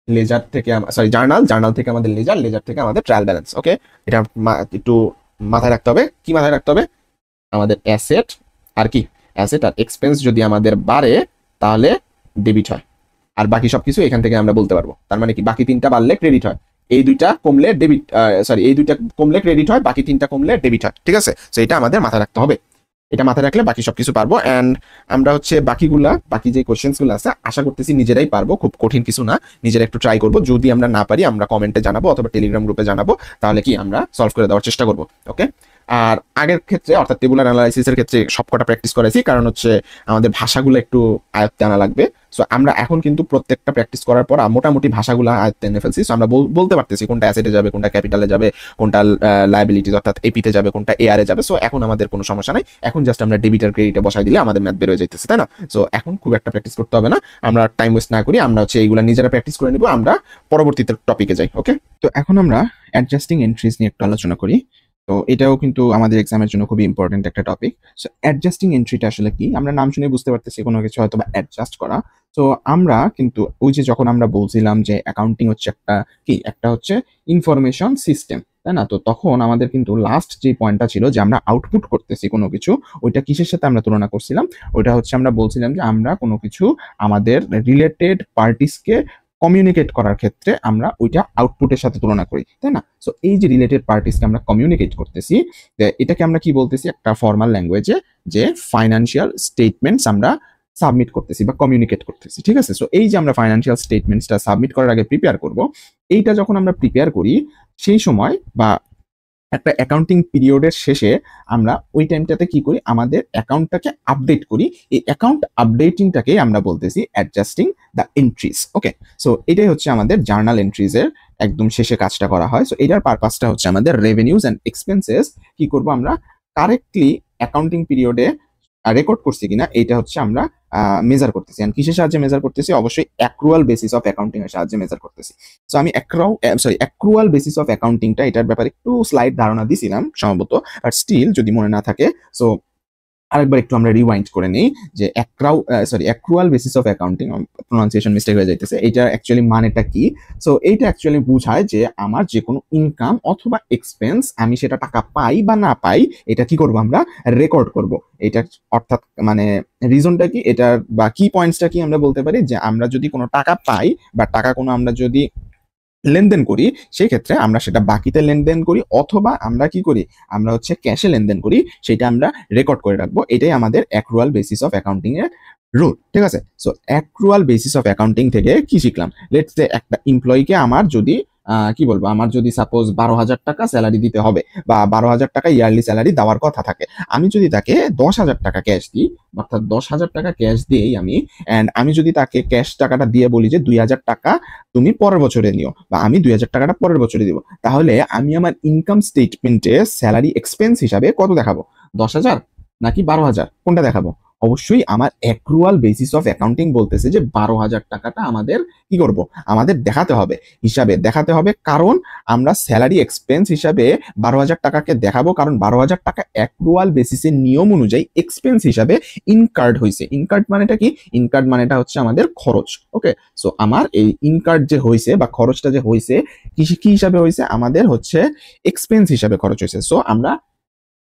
লেজার থেকে জার্নাল থেকে আমাদের লেজার থেকে আমাদের ট্রায়াল ব্যালেন্স। ওকে, এটা একটু মাথায় রাখতে হবে। কি মাথায় রাখতে হবে? আমাদের অ্যাসেট আর কি, অ্যাসেট আর এক্সপেন্স যদি আমাদের বাড়ে তাহলে ডেবিট হয়, আর বাকি সবকিছু এখান থেকে আমরা বলতে পারবো। তার মানে কি? বাকি তিনটা বাড়লে ক্রেডিট হয়, এই দুইটা কমলে ডেবিট, এই দুইটা কমলে ক্রেডিট হয়, বাকি তিনটা কমলে ডেবিট হয়, ঠিক আছে? সো এটা আমাদের মাথায় রাখতে হবে। এটা মাথায় রাখলে বাকি সবকিছু পারবো। অ্যান্ড আমরা হচ্ছে বাকি যে কোয়েশ্চেন্সগুলো আছে আশা করতেছি নিজেরাই পারবো, খুব কঠিন কিছু না। নিজেরা একটু ট্রাই করবো, যদি আমরা না পারি আমরা কমেন্টে জানাবো অথবা টেলিগ্রাম গ্রুপে জানাবো, তাহলে কি আমরা সলভ করে দেওয়ার চেষ্টা করবো। ওকে, আর আগের ক্ষেত্রে অর্থাৎ টেবুলার অ্যানালাইসিসের ক্ষেত্রে সবকটা প্র্যাকটিস করেছি, কারণ হচ্ছে আমাদের ভাষাগুলো একটু আয়ত্তে আনা লাগবে। সো আমরা এখন কিন্তু প্রত্যেকটা প্র্যাকটিস করার পর মোটামুটি ভাষাগুলো আয়ত্তে এনে ফেলছি। সো আমরা বলতে পারতেছি কোনটা অ্যাসেটে যাবে, কোনটা ক্যাপিটালে যাবে, কোনটা লায়াবিলিটিজ অর্থাৎ এপিতে যাবে, কোনটা এআরে যাবে। সো এখন আমাদের কোনো সমস্যা নাই, এখন জাস্ট আমরা ডেবিট আর ক্রেডিটে বসাই দিলে আমাদের ম্যাথ বের হয়ে যাইতেছে, তাই না? সো এখন খুব একটা প্র্যাকটিস করতে হবে না, আমরা টাইম ওয়েস্ট না করি, আমরা হচ্ছে এইগুলা নিজেরা প্র্যাকটিস করে নিব, আমরা পরবর্তীতে টপিকে যাই। ওকে, তো এখন আমরা অ্যাডজাস্টিং এন্ট্রিজ নিয়ে একটু আলোচনা করি। তো এটাও কিন্তু আমাদের এক্সামের জন্য খুবই ইম্পর্টেন্ট একটা টপিক। সো অ্যাডজাস্টিং এন্ট্রিটা আসলে কি, আমরা নাম শুনে বুঝতে পারতেছি কোনো কিছু হয়তো বা অ্যাডজাস্ট করা। তো আমরা কিন্তু ওই যে যখন আমরা বলছিলাম যে অ্যাকাউন্টিং হচ্ছে একটা হচ্ছে ইনফরমেশন সিস্টেম, তাই না? তো তখন আমাদের কিন্তু লাস্ট যে পয়েন্টটা ছিল যে আমরা আউটপুট করতেছি কোনো কিছু, ওইটা কিসের সাথে আমরা তুলনা করছিলাম? ওইটা হচ্ছে আমরা বলছিলাম যে আমরা কোনো কিছু আমাদের রিলেটেড পার্টিসকে কমিউনিকেট করার ক্ষেত্রে আমরা ওইটা আউটপুটের সাথে তুলনা করি, তাই না? সো এই যে রিলেটেড পার্টিসকে আমরা কমিউনিকেট করতেছি, এটাকে আমরা কি বলতেছি একটা ফর্মাল ল্যাঙ্গুয়েজে, যে ফাইন্যান্সিয়াল স্টেটমেন্টস আমরা সাবমিট করতেছি বা কমিউনিকেট করতেছি, ঠিক আছে? সো এই যে আমরা ফাইন্যান্সিয়াল স্টেটমেন্টসটা সাবমিট করার আগে প্রিপেয়ার করব, এইটা যখন আমরা প্রিপেয়ার করি সেই সময় বা একটা অ্যাকাউন্টিং পিরিয়ডের শেষে আমরা ওই টাইমটাতে কি করি, আমাদের অ্যাকাউন্টটাকে আপডেট করি। এই অ্যাকাউন্ট আপডেটিংটাকে আমরা বলতেছি adjusting the entries. Okay, so এটাই হচ্ছে আমাদের জার্নাল এন্ট্রিজের একদম শেষে কাজটা করা হয়। সো এটার পারপাসটা হচ্ছে আমাদের রেভিনিউজ অ্যান্ড এক্সপেন্সেস কি করব, আমরা কারেক্টলি অ্যাকাউন্টিং পিরিয়ডে রেকর্ড করছি কিনা এটা হচ্ছে আমরা মেজার করতেছি। এন্ড কিসের সাহায্যে মেজার করতেছি? অবশ্যই অ্যাক্রুয়াল বেসিস অফ অ্যাকাউন্টিং এর সাহায্যে মেজার করতেছি। সো আমি অ্যাক্রুয়াল বেসিস অফ অ্যাকাউন্টিংটা এটার ব্যাপারে একটু স্লাইড ধারণা দিছিলাম সম্ভবত, বাট স্টিল যদি মনে না থাকে, সো আরেকবার একটু আমরা রিওয়াইন্ড করে নেই যে accrual basis of accounting, pronunciation mistake হয়ে যাইতেছে, এটা অ্যাকচুয়ালি মানেটা কি? সো এইটা অ্যাকচুয়ালি বোঝায় যে আমার যে কোনো ইনকাম অথবা এক্সপেন্স, আমি সেটা টাকা পাই বা না পাই, এটা কি করব, আমরা রেকর্ড করব। এটা অর্থাৎ মানে রিজনটা কি, এটার বা কি পয়েন্টসটা কি আমরা বলতে পারি যে আমরা যদি কোনো টাকা পাই বা টাকা কোনো আমরা যদি লেনদেন করি, সেই ক্ষেত্রে আমরা সেটা বাকিতে লেনদেন করি অথবা আমরা কি করি, আমরা হচ্ছে ক্যাশে লেনদেন করি, সেটা আমরা রেকর্ড করে রাখবো। এটাই আমাদের অ্যাক্রুয়াল বেসিস অফ অ্যাকাউন্টিং এর রুল, ঠিক আছে? So accrual basis of accounting থেকে কি শিখলাম? লেটস সে একটা এমপ্লয়িকে আমার যদি কি বলবো, আমার যদি সাপোজ 12,000 টাকা স্যালারি দিতে হবে বা 12,000 টাকা ইয়ারলি স্যালারি দেওয়ার কথা থাকে, আমি যদি তাকে 10,000 টাকা ক্যাশ দিই, অর্থাৎ 10,000 টাকা ক্যাশ দিই আমি, অ্যান্ড আমি যদি তাকে ক্যাশ টাকাটা দিয়ে বলি যে 2,000 টাকা তুমি পরের বছরে নিও বা আমি 2,000 টাকাটা পরের বছরে দিব, তাহলে আমি আমার ইনকাম স্টেটমেন্টে স্যালারি এক্সপেন্স হিসাবে কত দেখাবো? 10,000 নাকি 12,000? কোনটা দেখাবো? অবশ্যই আমার অ্যাক্রুয়াল বেসিস অফ অ্যাকাউন্টিং বলতেছে যে 12,000 টাকাটা আমাদের কি করব, আমাদের দেখাতে হবে, হিসাবে দেখাতে হবে। কারণ আমরা স্যালারি এক্সপেন্স হিসাবে 12,000 টাকাকে দেখাবো, কারণ 12,000 টাকা অ্যাক্রুয়াল বেসিসের নিয়ম অনুযায়ী এক্সপেন্স হিসাবে ইনকার্ড হয়েছে। ইনকার্ড মানেটা কি? ইনকার্ড মানেটা হচ্ছে আমাদের খরচ। ওকে, সো আমার এই ইনকার্ড যে হয়েছে বা খরচটা যে হয়েছে, কি হিসাবে হয়েছে? আমাদের হচ্ছে এক্সপেন্স হিসাবে খরচ হয়েছে। সো আমরা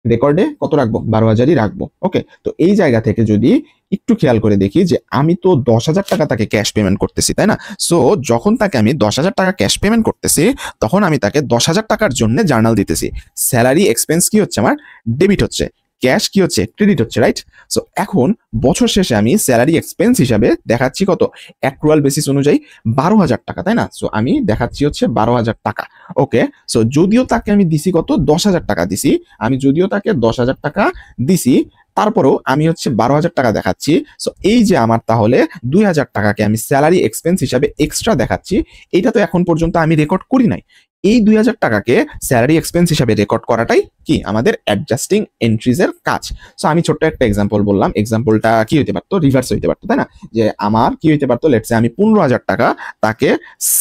রেকর্ডে কত রাখবো? 12,000ই রাখবো। ওকে, তো এই জায়গা থেকে যদি একটু খেয়াল করে দেখি যে আমি তো 10,000 টাকা তাকে ক্যাশ পেমেন্ট করতেছি, তাই না? সো যখন তাকে আমি 10,000 টাকা ক্যাশ পেমেন্ট করতেছি, তখন আমি তাকে 10,000 টাকার জন্য জার্নাল দিতেছি। স্যালারি এক্সপেন্স কি হচ্ছে? আমার ডেবিট হচ্ছে, ক্যাশ কি হচ্ছে? ক্রেডিট হচ্ছে, রাইট? সো এখন বছর শেষে আমি স্যালারি এক্সপেন্স হিসাবে দেখাচ্ছি কত? অ্যাক্রুয়াল বেসিস অনুযায়ী 12,000 টাকা, তাই না? সো আমি দেখাচ্ছি হচ্ছে 12,000 টাকা। ওকে, সো যদিও তাকে আমি দিছি কত? 10,000 টাকা দিছি, আমি যদিও তাকে 10,000 টাকা দিছি, তারপরেও আমি হচ্ছে 12,000 টাকা দেখাচ্ছি। সো এই যে আমার তাহলে 2,000 টাকাকে আমি স্যালারি এক্সপেন্স হিসাবে এক্সট্রা দেখাচ্ছি, এটা তো এখন পর্যন্ত আমি রেকর্ড করি নাই। এই 2,000 টাকাকে স্যালারি এক্সপেন্স হিসাবে রেকর্ড করাটাই কি আমাদের অ্যাডজাস্টিং এন্ট্রিজের কাজ। সো আমি ছোট্ট একটা এক্সাম্পল বললাম, এক্সাম্পলটা কি হইতে পারতো? রিভার্স হইতে পারতো, তাই না? যে আমার কি হইতে পারতো, লেটস সে আমি 15,000 টাকা তাকে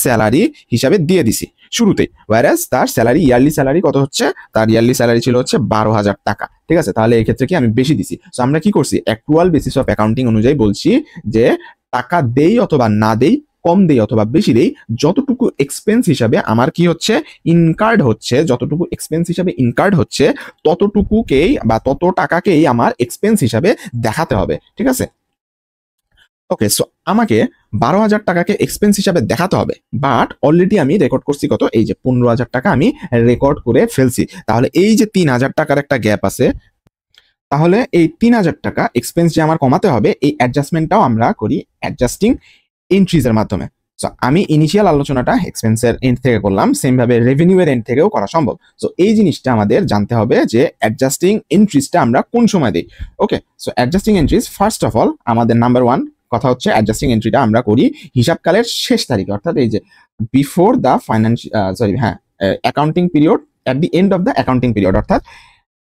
স্যালারি হিসাবে দিয়ে দিছি শুরুতেই, ওয়ারাস তার স্যালারি, ইয়ারলি স্যালারি কত হচ্ছে? তার ইয়ারলি স্যালারি ছিল হচ্ছে 12,000 টাকা, ঠিক আছে? তাহলে এই ক্ষেত্রে কি আমি বেশি দিছি। সো আমরা কি করছি? অ্যাক্রুয়াল বেসিস অফ অ্যাকাউন্টিং অনুযায়ী বলছি যে টাকা দেই অথবা না দেই, কম দেই অথবা বেশি দেই, যতটুকু এক্সপেন্স হিসাবে আমার কি হচ্ছে? ইনকার্ড হচ্ছে, যতটুকু এক্সপেন্স হিসাবে ইনকার্ড হচ্ছে, ততটুকুকেই বা তত টাকাকেই আমার এক্সপেন্স হিসাবে দেখাতে হবে, ঠিক আছে? ওকে, সো আমাকে 12,000 টাকাকে এক্সপেন্স হিসাবে দেখাতে হবে, বাট অলরেডি আমি রেকর্ড করছি কত? এই যে 15,000 টাকা আমি রেকর্ড করে ফেলছি। তাহলে এই যে 3,000 টাকার একটা গ্যাপ আছে, তাহলে এই 3,000 টাকা এক্সপেন্স যে আমার কমাতে হবে, এই অ্যাডজাস্টমেন্টটাও আমরা করি অ্যাডজাস্টিং এন্ট্রিজের মাধ্যমে। সো আমি ইনিশিয়াল আলোচনাটা এক্সপেন্সের এন্ড থেকে করলাম, সেম ভাবে রেভিনিউ এর এন্ড থেকেও করা সম্ভব। সো এই জিনিসটা আমাদের জানতে হবে যে অ্যাডজাস্টিং এন্ট্রিজটা আমরা কোন সময় দিই। Okay, so adjusting entries first of all আমাদের নাম্বার 1 কথা হচ্ছে অ্যাডজাস্টিং এন্ট্রিটা আমরা করি হিসাবকালের শেষ তারিখে, অর্থাৎ এই যে before the accounting period, at the end of the accounting period, অর্থাৎ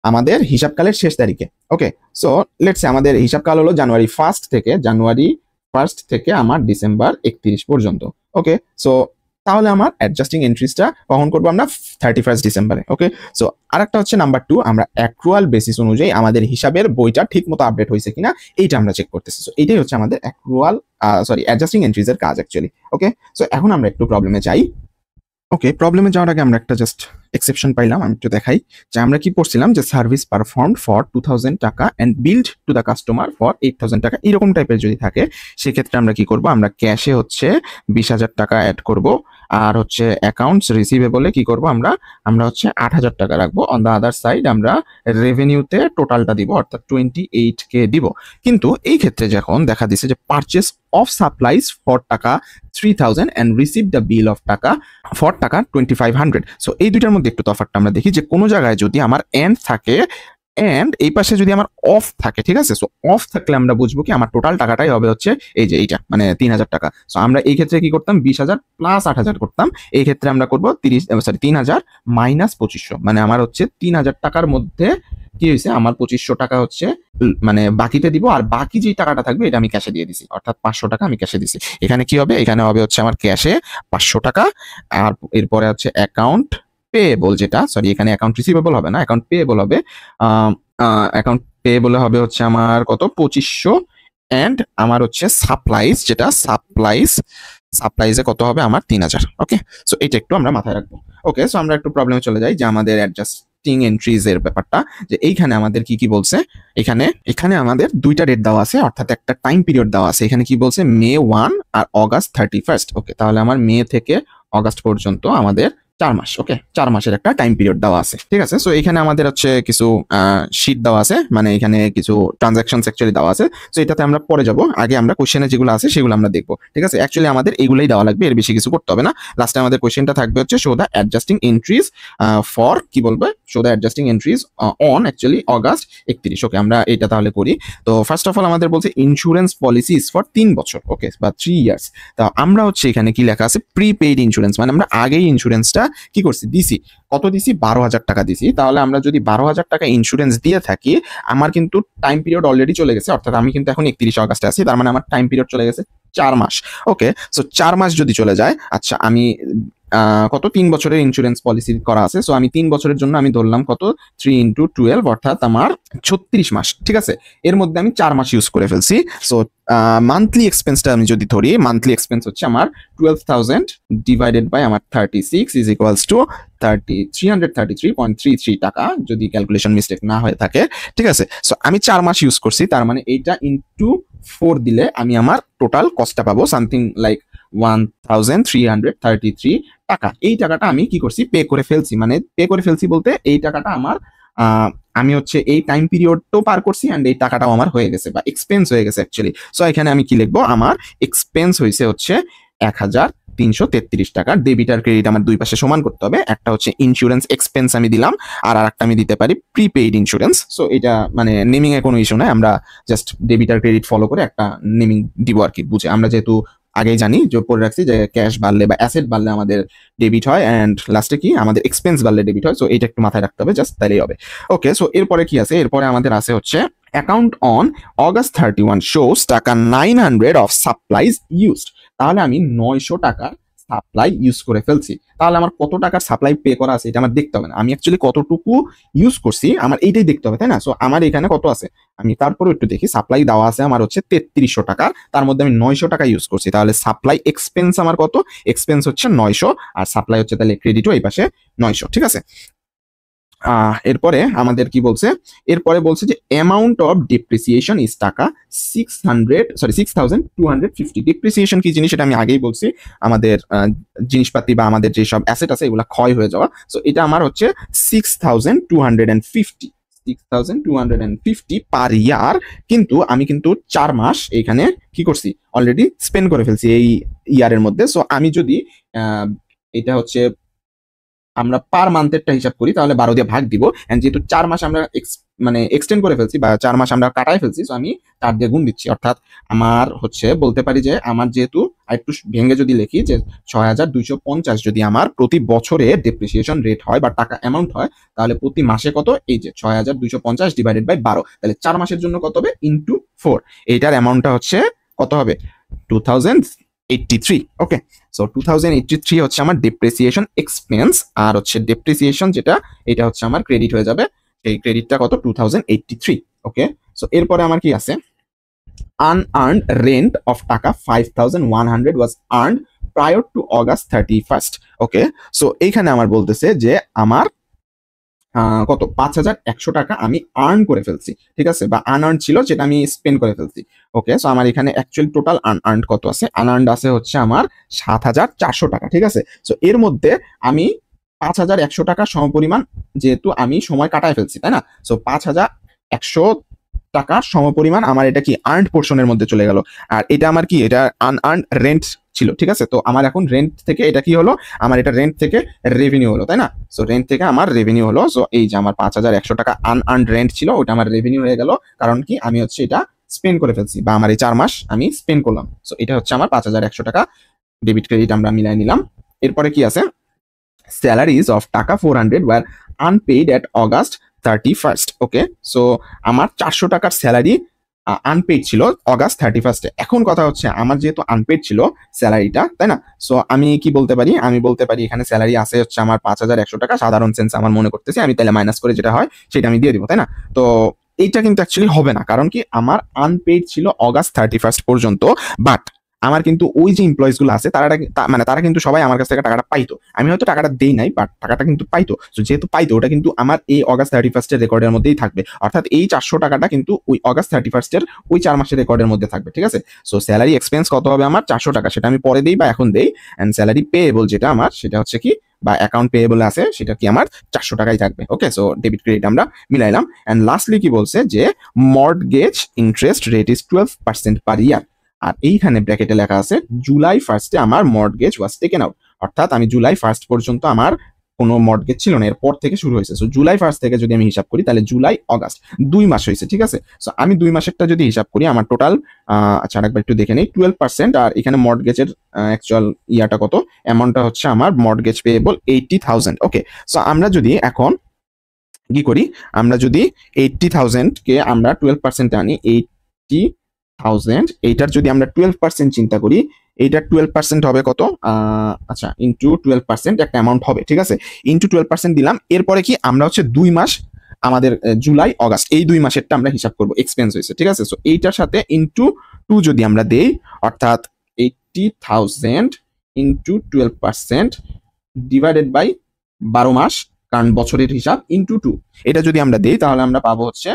আমাদের হিসাবকালের শেষ তারিখে। ওকে, সো লেটস সে আমাদের হিসাবকাল হলো জানুয়ারি 1 থেকে আমার ডিসেম্বর 31 পর্যন্ত। ওকে, সো তাহলে আমার অ্যাডজাস্টিং এন্ট্রিজটা কখন করবো আমরা? 31 ডিসেম্বরে। ওকে, সো আরেকটা হচ্ছে নাম্বার 2, আমরা অ্যাক্রুয়াল বেসিস অনুযায়ী আমাদের হিসাবের বইটা ঠিক মতো আপডেট হয়েছে কিনা এইটা আমরা চেক করতেছি। সো এইটাই হচ্ছে আমাদের অ্যাডজাস্টিং এন্ট্রিজের কাজ অ্যাকচুয়ালি। ওকে, সো এখন আমরা একটু প্রবলেমে যাই। ওকে, প্রবলেমে যাওয়ার আগে আমরা একটা জাস্ট এক্সেপশন পাইলাম, আমি একটু দেখাই যে আমরা কি পড়ছিলাম যে সার্ভিস পারফর্মড ফর 2000 টাকা and build to the customer for 8000 টাকা, এরকম টাইপের যদি থাকে সেক্ষেত্রে আমরা কি করব? আমরা ক্যাশে হচ্ছে 20,000 টাকা অ্যাড করব, আর হচ্ছে অ্যাকাউন্টস রিসিভেবলে কি করব? আমরা হচ্ছে 8,000 টাকা রাখবো। অন দ্য আদার সাইড আমরা রেভিনিউতে টোটালটা দিব, অর্থাৎ 28K দিব। কিন্তু এই ক্ষেত্রে যখন দেখা দিছে যে পারচেস অফ সাপ্লাইজ ফর টাকা 3,000 and receive the bill of টাকা ফর টাকা 2,500। সো এই দুইটার মধ্যে একটু তফাৎটা আমরা দেখি যে কোনো জায়গায় যদি আমার এন্ড থাকে এন্ড এই পাশে যদি আমার অফ থাকে, ঠিক আছে, সো অফ থাকলে আমরা বুঝবো কি আমার টোটাল টাকাটাই হবে হচ্ছে এই যে এইটা, মানে 3,000 টাকা। সো আমরা এই ক্ষেত্রে কি করতাম? 20,000 প্লাস 8,000 করতাম। এই ক্ষেত্রে আমরা করবো 3,000 মাইনাস 2,500, মানে আমার হচ্ছে 3,000 টাকার মধ্যে কি হয়েছে? আমার 2,500 টাকা হচ্ছে মানে বাকিতে দিব, আর বাকি যে টাকাটা থাকবে এটা আমি ক্যাশে দিয়ে দিছি, অর্থাৎ 500 টাকা আমি ক্যাশে দিছি। এখানে কি হবে? এখানে হবে হচ্ছে আমার ক্যাশে 500 টাকা, আর এরপরে হচ্ছে অ্যাকাউন্ট পেয়েবল, যেটা এখানে অ্যাকাউন্ট রিসিভেবল হবে না, অ্যাকাউন্ট পেয়েবল হবে। অ্যাকাউন্ট পেয়েবল হবে হচ্ছে আমার কত? 2,500, এন্ড আমার হচ্ছে সাপ্লাইজ, যেটা সাপ্লাইজে কত হবে? আমার 3,000। ওকে, সো এটা একটু আমরা মাথায় রাখবো। ওকে, সো আমরা একটু প্রবলেমে চলে যাই যে আমাদের অ্যাডজাস্টিং এন্ট্রিজ এর ব্যাপারটা, যে এইখানে আমাদের কি কি বলছে। এখানে আমাদের দুইটা ডেট দেওয়া আছে, অর্থাৎ একটা টাইম পিরিয়ড দেওয়া আছে। এখানে কি বলছে? May 1 আর August 31। ওকে, তাহলে আমার মে থেকে অগাস্ট পর্যন্ত আমাদের 4 মাস। ওকে, 4 মাসের একটা টাইম পিরিয়ড দেওয়া আছে, ঠিক আছে। সো এখানে আমাদের হচ্ছে কিছু শীট দেওয়া আছে, মানে এখানে কিছু ট্রানজাকশন অ্যাকচুয়ালি দেওয়া আছে। সো এটাতে আমরা পরে যাব, আগে আমরা কোশ্চেনে যেগুলো আছে সেগুলো আমরা দেখবো, ঠিক আছে। অ্যাকচুয়ালি আমাদের এগুলোই দেওয়া লাগবে, এর বেশি কিছু করতে হবে না। লাস্টে আমাদের কোশ্চেনটা থাকবে হচ্ছে show the adjusting entries for, কি বলবে? Show the adjusting entries on actually August 31। ওকে, আমরা এটা তাহলে করি। তো ফার্স্ট অফ অল আমাদের বলছে ইন্স্যুরেন্স পলিসিস ফর 3 বছর, ওকে, বা 3 ইয়ার্স। তা আমরা হচ্ছে এখানে কি লেখা আছে? প্রিপেইড ইন্স্যুরেন্স, মানে আমরা আগেই ইন্স্যুরেন্সটা কি করছি? দিছি। কত দিছি? 12,000 টাকা দিছি। তাহলে আমরা যদি 12,000 টাকা ইন্স্যুরেন্স দিয়ে থাকি, আমার কিন্তু টাইম পিরিয়ড অলরেডি চলে গেছে, অর্থাৎ আমি কিন্তু এখন 31 অগাস্টে আছি, তার মানে আমার টাইম পিরিয়ড চলে গেছে 4 মাস। ওকে, সো 4 মাস যদি চলে যায়, আচ্ছা আমি কত? 3 বছরের ইন্স্যুরেন্স পলিসি করা আছে। সো আমি 3 বছরের জন্য আমি ধরলাম কত? 3 × 12, অর্থাৎ আমার 36 মাস, ঠিক আছে। এর মধ্যে আমি 4 মাস ইউজ করে ফেলছি। সো মান্থলি এক্সপেন্সটা আমি যদি ধরি, মান্থলি এক্সপেন্স হচ্ছে আমার 12,000 ডিভাইডেড বাই আমার 36 ইজ ইকুয়ালস টু 333.33 টাকা, যদি ক্যালকুলেশন মিস্টেক না হয়ে থাকে, ঠিক আছে। সো আমি 4 মাস ইউজ করছি, তার মানে এইটা ইনটু 4 দিলে আমি আমার টোটাল কস্টটা পাবো সামথিং লাইক 1,333 টাকা। এই টাকাটা আমি কি করছি? পে করে ফেলছি। মানে পে করে ফেলছি বলতে এই টাকাটা আমার আমি হচ্ছে এই টাইম পিরিয়ডটাও পার করছি, অ্যান্ড এই টাকাটাও আমার হয়ে গেছে, বা এক্সপেন্স হয়ে গেছে অ্যাকচুয়ালি। সো এখানে আমি কি লিখবো? আমার এক্সপেন্স হয়েছে হচ্ছে 1,333 টাকা। ডেবিট আর ক্রেডিট আমার দুই পাশে সমান করতে হবে। একটা হচ্ছে ইন্স্যুরেন্স এক্সপেন্স আমি দিলাম, আর আরেকটা আমি দিতে পারি প্রিপেইড ইন্স্যুরেন্স। সো এটা মানে নেমিং এ কোনো ইস্যু নাই, আমরা জাস্ট ডেবিট আর ক্রেডিট ফলো করে একটা নেমিং দিব আর কি, বুঝে। আমরা যেহেতু আগেই জানি যে পড়ে রাখছি যে ক্যাশ বাড়লে বা অ্যাসেট বাড়লে আমাদের ডেবিট হয়, অ্যান্ড লাস্টে কি আমাদের এক্সপেন্স বাড়লে ডেবিট হয়। সো এটা একটু মাথায় রাখতে হবে, জাস্ট তাইলেই হবে। ওকে, সো এরপরে কি আছে? এরপরে আমাদের আছে হচ্ছে অ্যাকাউন্ট অন August 31 শোস টাকা 900 অফ সাপ্লাইজ ইউজড। তাহলে আমি 900 টাকার সাপ্লাই ইউজ করে ফেলছি। তাহলে আমার কত টাকার সাপ্লাই পে করা আছে এটা আমার দেখতে হবে না, আমি অ্যাকচুয়ালি কতটুকু ইউজ করছি আমার এইটাই দেখতে হবে, তাই না? সো আমার এখানে কত আছে আমি তারপরে একটু দেখি। সাপ্লাই দেওয়া আছে আমার হচ্ছে 3300 টাকা, তার মধ্যে আমি 900 টাকা ইউজ করছি। তাহলে সাপ্লাই এক্সপেন্স আমার কত? এক্সপেন্স হচ্ছে 900, আর সাপ্লাই হচ্ছে তাহলে ক্রেডিটও এই পাশে 900, ঠিক আছে। এরপরে আমাদের কি বলছে? এরপরে বলছে যে অ্যামাউন্ট অফ ডিপ্রিসিয়েশন ইজ টাকা 6,250। ডিপ্রিসিয়েশন কি জিনিস এটা আমি আগেই বলছি, আমাদের জিনিসপাতি বা আমাদের যেসব অ্যাসেট আছে এগুলো ক্ষয় হয়ে যাওয়া। সো এটা আমার হচ্ছে 6,250 6,250 পার ইয়ার, কিন্তু আমি কিন্তু 4 মাস এখানে কি করছি অলরেডি স্পেন্ড করে ফেলছি এই ইয়ারের মধ্যে। সো আমি যদি এটা হচ্ছে আমরা পার মান্থেরটা হিসাব করি তাহলে 12 দিয়ে ভাগ দিব, এন্ড যেহেতু 4 মাস আমরা মানে এক্সটেন্ড করে ফেলছি বা 4 মাস আমরা কাটাই ফেলছি, সো আমি 4 দিয়ে গুণ দিচ্ছি। অর্থাৎ আমার হচ্ছে বলতে পারি যে আমার যেহেতু একটু ভেঙে যদি লিখি যে 6,250 যদি আমার প্রতি বছরে ডেপ্রিসিয়েশন রেট হয় বা টাকা অ্যামাউন্ট হয়, তাহলে প্রতি মাসে কত, এই যে 6,250 ডিভাইডেড বাই 12, তাহলে 4 মাসের জন্য কত হবে ইনটু 4, এইটার অ্যামাউন্টটা হচ্ছে কত হবে 2083। ওকে, সো 2083 হচ্ছে আমার ডেপ্রিসিয়েশন এক্সপেন্স, আর হচ্ছে ডেপ্রিসিয়েশন যেটা এটা হচ্ছে আমার ক্রেডিট হয়ে যাবে, এই ক্রেডিটটা কত 2083। ওকে, সো এরপরে আমার কি আছে, unearned rent of টাকা 5,100 was earned prior to August 31st। Okay, so এইখানে আমার বলতেছে যে আমার কত 5,100 টাকা আমি আর্ন করে ফেলছি, ঠিক আছে, বা আনআর্ন ছিল যেটা আমি স্পেন্ড করে ফেলছি। ওকে, সো আমার এখানে অ্যাকচুয়ালি টোটাল আনআর্ন কত আছে, আনআর্নড আছে হচ্ছে আমার 7,400 টাকা, ঠিক আছে। সো এর মধ্যে আমি 5,100 টাকা সমপরিমাণ যেহেতু আমি সময় কাটায় ফেলছি, তাই না, সো 5,100 টাকা সমপরিমাণ আমার এটা কি আর্নড পোর্শনের মধ্যে চলে গেল, আর এটা আমার কি এটা আনআর্নড রেন্ট ছিল, ঠিক আছে। তো আমার এখন রেন্ট থেকে এটা কি হলো, আমার এটা রেন্ট থেকে রেভিনিউ হলো, তাই না। সো রেন্ট থেকে আমার রেভিনিউ হলো, সো এই যে আমার 5,100 টাকা আনআর্নড রেন্ট ছিল ওটা আমার রেভিনিউ হয়ে গেল, কারণ কি আমি হচ্ছে এটা স্পেন্ড করে ফেলছি বা আমার এই 4 মাস আমি স্পেন্ড করলাম। সো এটা হচ্ছে আমার 5,100 টাকা ডেবিট ক্রেডিট আমরা মিলাই নিলাম। এরপরে কি আছে, স্যালারিজ অফ টাকা 400 were unpaid at August 31st। Okay, so আমার 400 টাকার স্যালারি আনপেইড ছিল অগাস্ট 31st-এ। এখন কথা হচ্ছে আমার যেহেতু আনপেইড ছিল স্যালারিটা, তাই না, সো আমি কি বলতে পারি, আমি বলতে পারি এখানে স্যালারি আছে হচ্ছে আমার 5,100 টাকা, সাধারণ সেন্স আমার মনে করতেছি, আমি তাহলে মাইনাস করে যেটা হয় সেটা আমি দিয়ে দিব, তাই না। তো এইটা কিন্তু অ্যাকচুয়ালি হবে না, কারণ কি আমার আনপেইড ছিল অগাস্ট 31st পর্যন্ত, বাট আমার কিন্তু ওই যে এমপ্লয়িজ গুলো আছে মানে তারা কিন্তু সবাই আমার কাছ থেকে টাকাটা পাইতো, আমি হয়তো টাকাটা দেই নাই, বাট টাকাটা কিন্তু পাইতো। তো যেহেতু পাইতো ওটা কিন্তু আমার এই অগাস্ট 31st-এর রেকর্ডের মধ্যেই থাকবে, অর্থাৎ এই 400 টাকাটা কিন্তু ওই অগাস্ট 31st-এর ওই 4 মাসের রেকর্ডের মধ্যে থাকবে, ঠিক আছে। সো স্যালারি এক্সপেন্স কত হবে আমার 400 টাকা, সেটা আমি পরে দেই বা এখন দেই, এন্ড স্যালারি পেয়েবল যেটা আমার সেটা হচ্ছে কি, বা অ্যাকাউন্ট পেয়েবল আছে সেটা কি আমার 400 টাকাই থাকবে। ওকে, সো ডেবিট ক্রেডিট আমরা মিলাইলাম, এন্ড লাস্টলি কি বলছে যে মর্টগেজ ইন্টারেস্ট রেট ইজ 12% পার ইয়ার, আর এইখানে ব্র্যাকেটে লেখা আছে জুলাই 1st-এ আমার মর্টগেজ ওয়াজ টেকেন আউট, অর্থাৎ আমি জুলাই 1st পর্যন্ত আমার কোনো মর্টগেজ ছিল না, এরপর থেকে শুরু হয়েছে। সো জুলাই 1st থেকে যদি আমি হিসাব করি তাহলে জুলাই অগাস্ট 2 মাস হয়েছে, ঠিক আছে। সো আমি 2 মাসেরটা যদি হিসাব করি আমার টোটাল, আচ্ছা আরেকবার একটু দেখে নেই, 12%, আর এখানে মর্টগেজের অ্যাকচুয়াল ইয়াটা কত, অ্যামাউন্টটা হচ্ছে আমার মর্টগেজ পেয়েবল 80,000। ওকে, সো আমরা যদি এখন কি করি, আমরা যদি 80,000 কে আমরা 12% আনি, 80,000 এইটার যদি আমরা 12% চিন্তা করি, এইটার 12% হবে কত, আচ্ছা ইন্টু 12% একটা অ্যামাউন্ট হবে, ঠিক আছে, ইন্টু 12% দিলাম। এরপরে কি আমরা হচ্ছে 2 মাস আমাদের জুলাই অগাস্ট এই 2 মাসেরটা আমরা হিসাব করব এক্সপেন্স হয়েছে, ঠিক আছে। সো এইটার সাথে ইন্টু 2 যদি আমরা দেই, অর্থাৎ 80,000 ইন্টু 12% ডিভাইডেড বাই 12 মাস, কারণ বছরের হিসাব, ইন্টু 2, এটা যদি আমরা দেই তাহলে আমরা পাবো হচ্ছে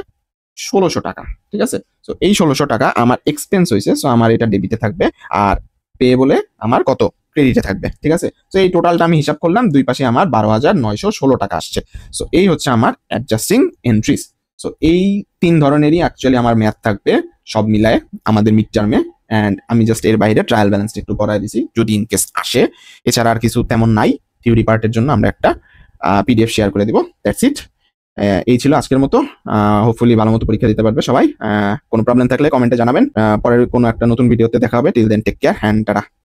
1,600 টাকা, ঠিক আছে। সো এই 1,600 টাকা আমার এক্সপেন্স হয়েছে, সো আমার এটা ডেবিটে থাকবে, আর পে বলে আমার কত ক্রেডিটে থাকবে, ঠিক আছে। সো এই টোটালটা আমি হিসাব করলাম, দুই পাশে আমার 12,916 টাকা আসছে। সো এই হচ্ছে আমার অ্যাডজাস্টিং এন্ট্রিজ। সো এই 3 ধরনেরই অ্যাকচুয়ালি আমার ম্যাথ থাকবে সব মিলায় আমাদের মিড টার্মে, অ্যান্ড আমি জাস্ট এর বাইরে ট্রায়াল ব্যালেন্সটা একটু করাই দিছি যদি ইন কেস আসে, এছাড়া আর কিছু তেমন নাই। থিওরি পার্টের জন্য আমরা একটা পিডিএফ শেয়ার করে দিব, দ্যাটস ইট। এই ছিল আজকের মতো, হোপফুলি ভালো মতো পরীক্ষা দিতে পারবে সবাই। কোনো প্রবলেম থাকলে কমেন্টে জানাবেন, পরের কোনো একটা নতুন ভিডিওতে দেখা হবে। Till then take care, and tata.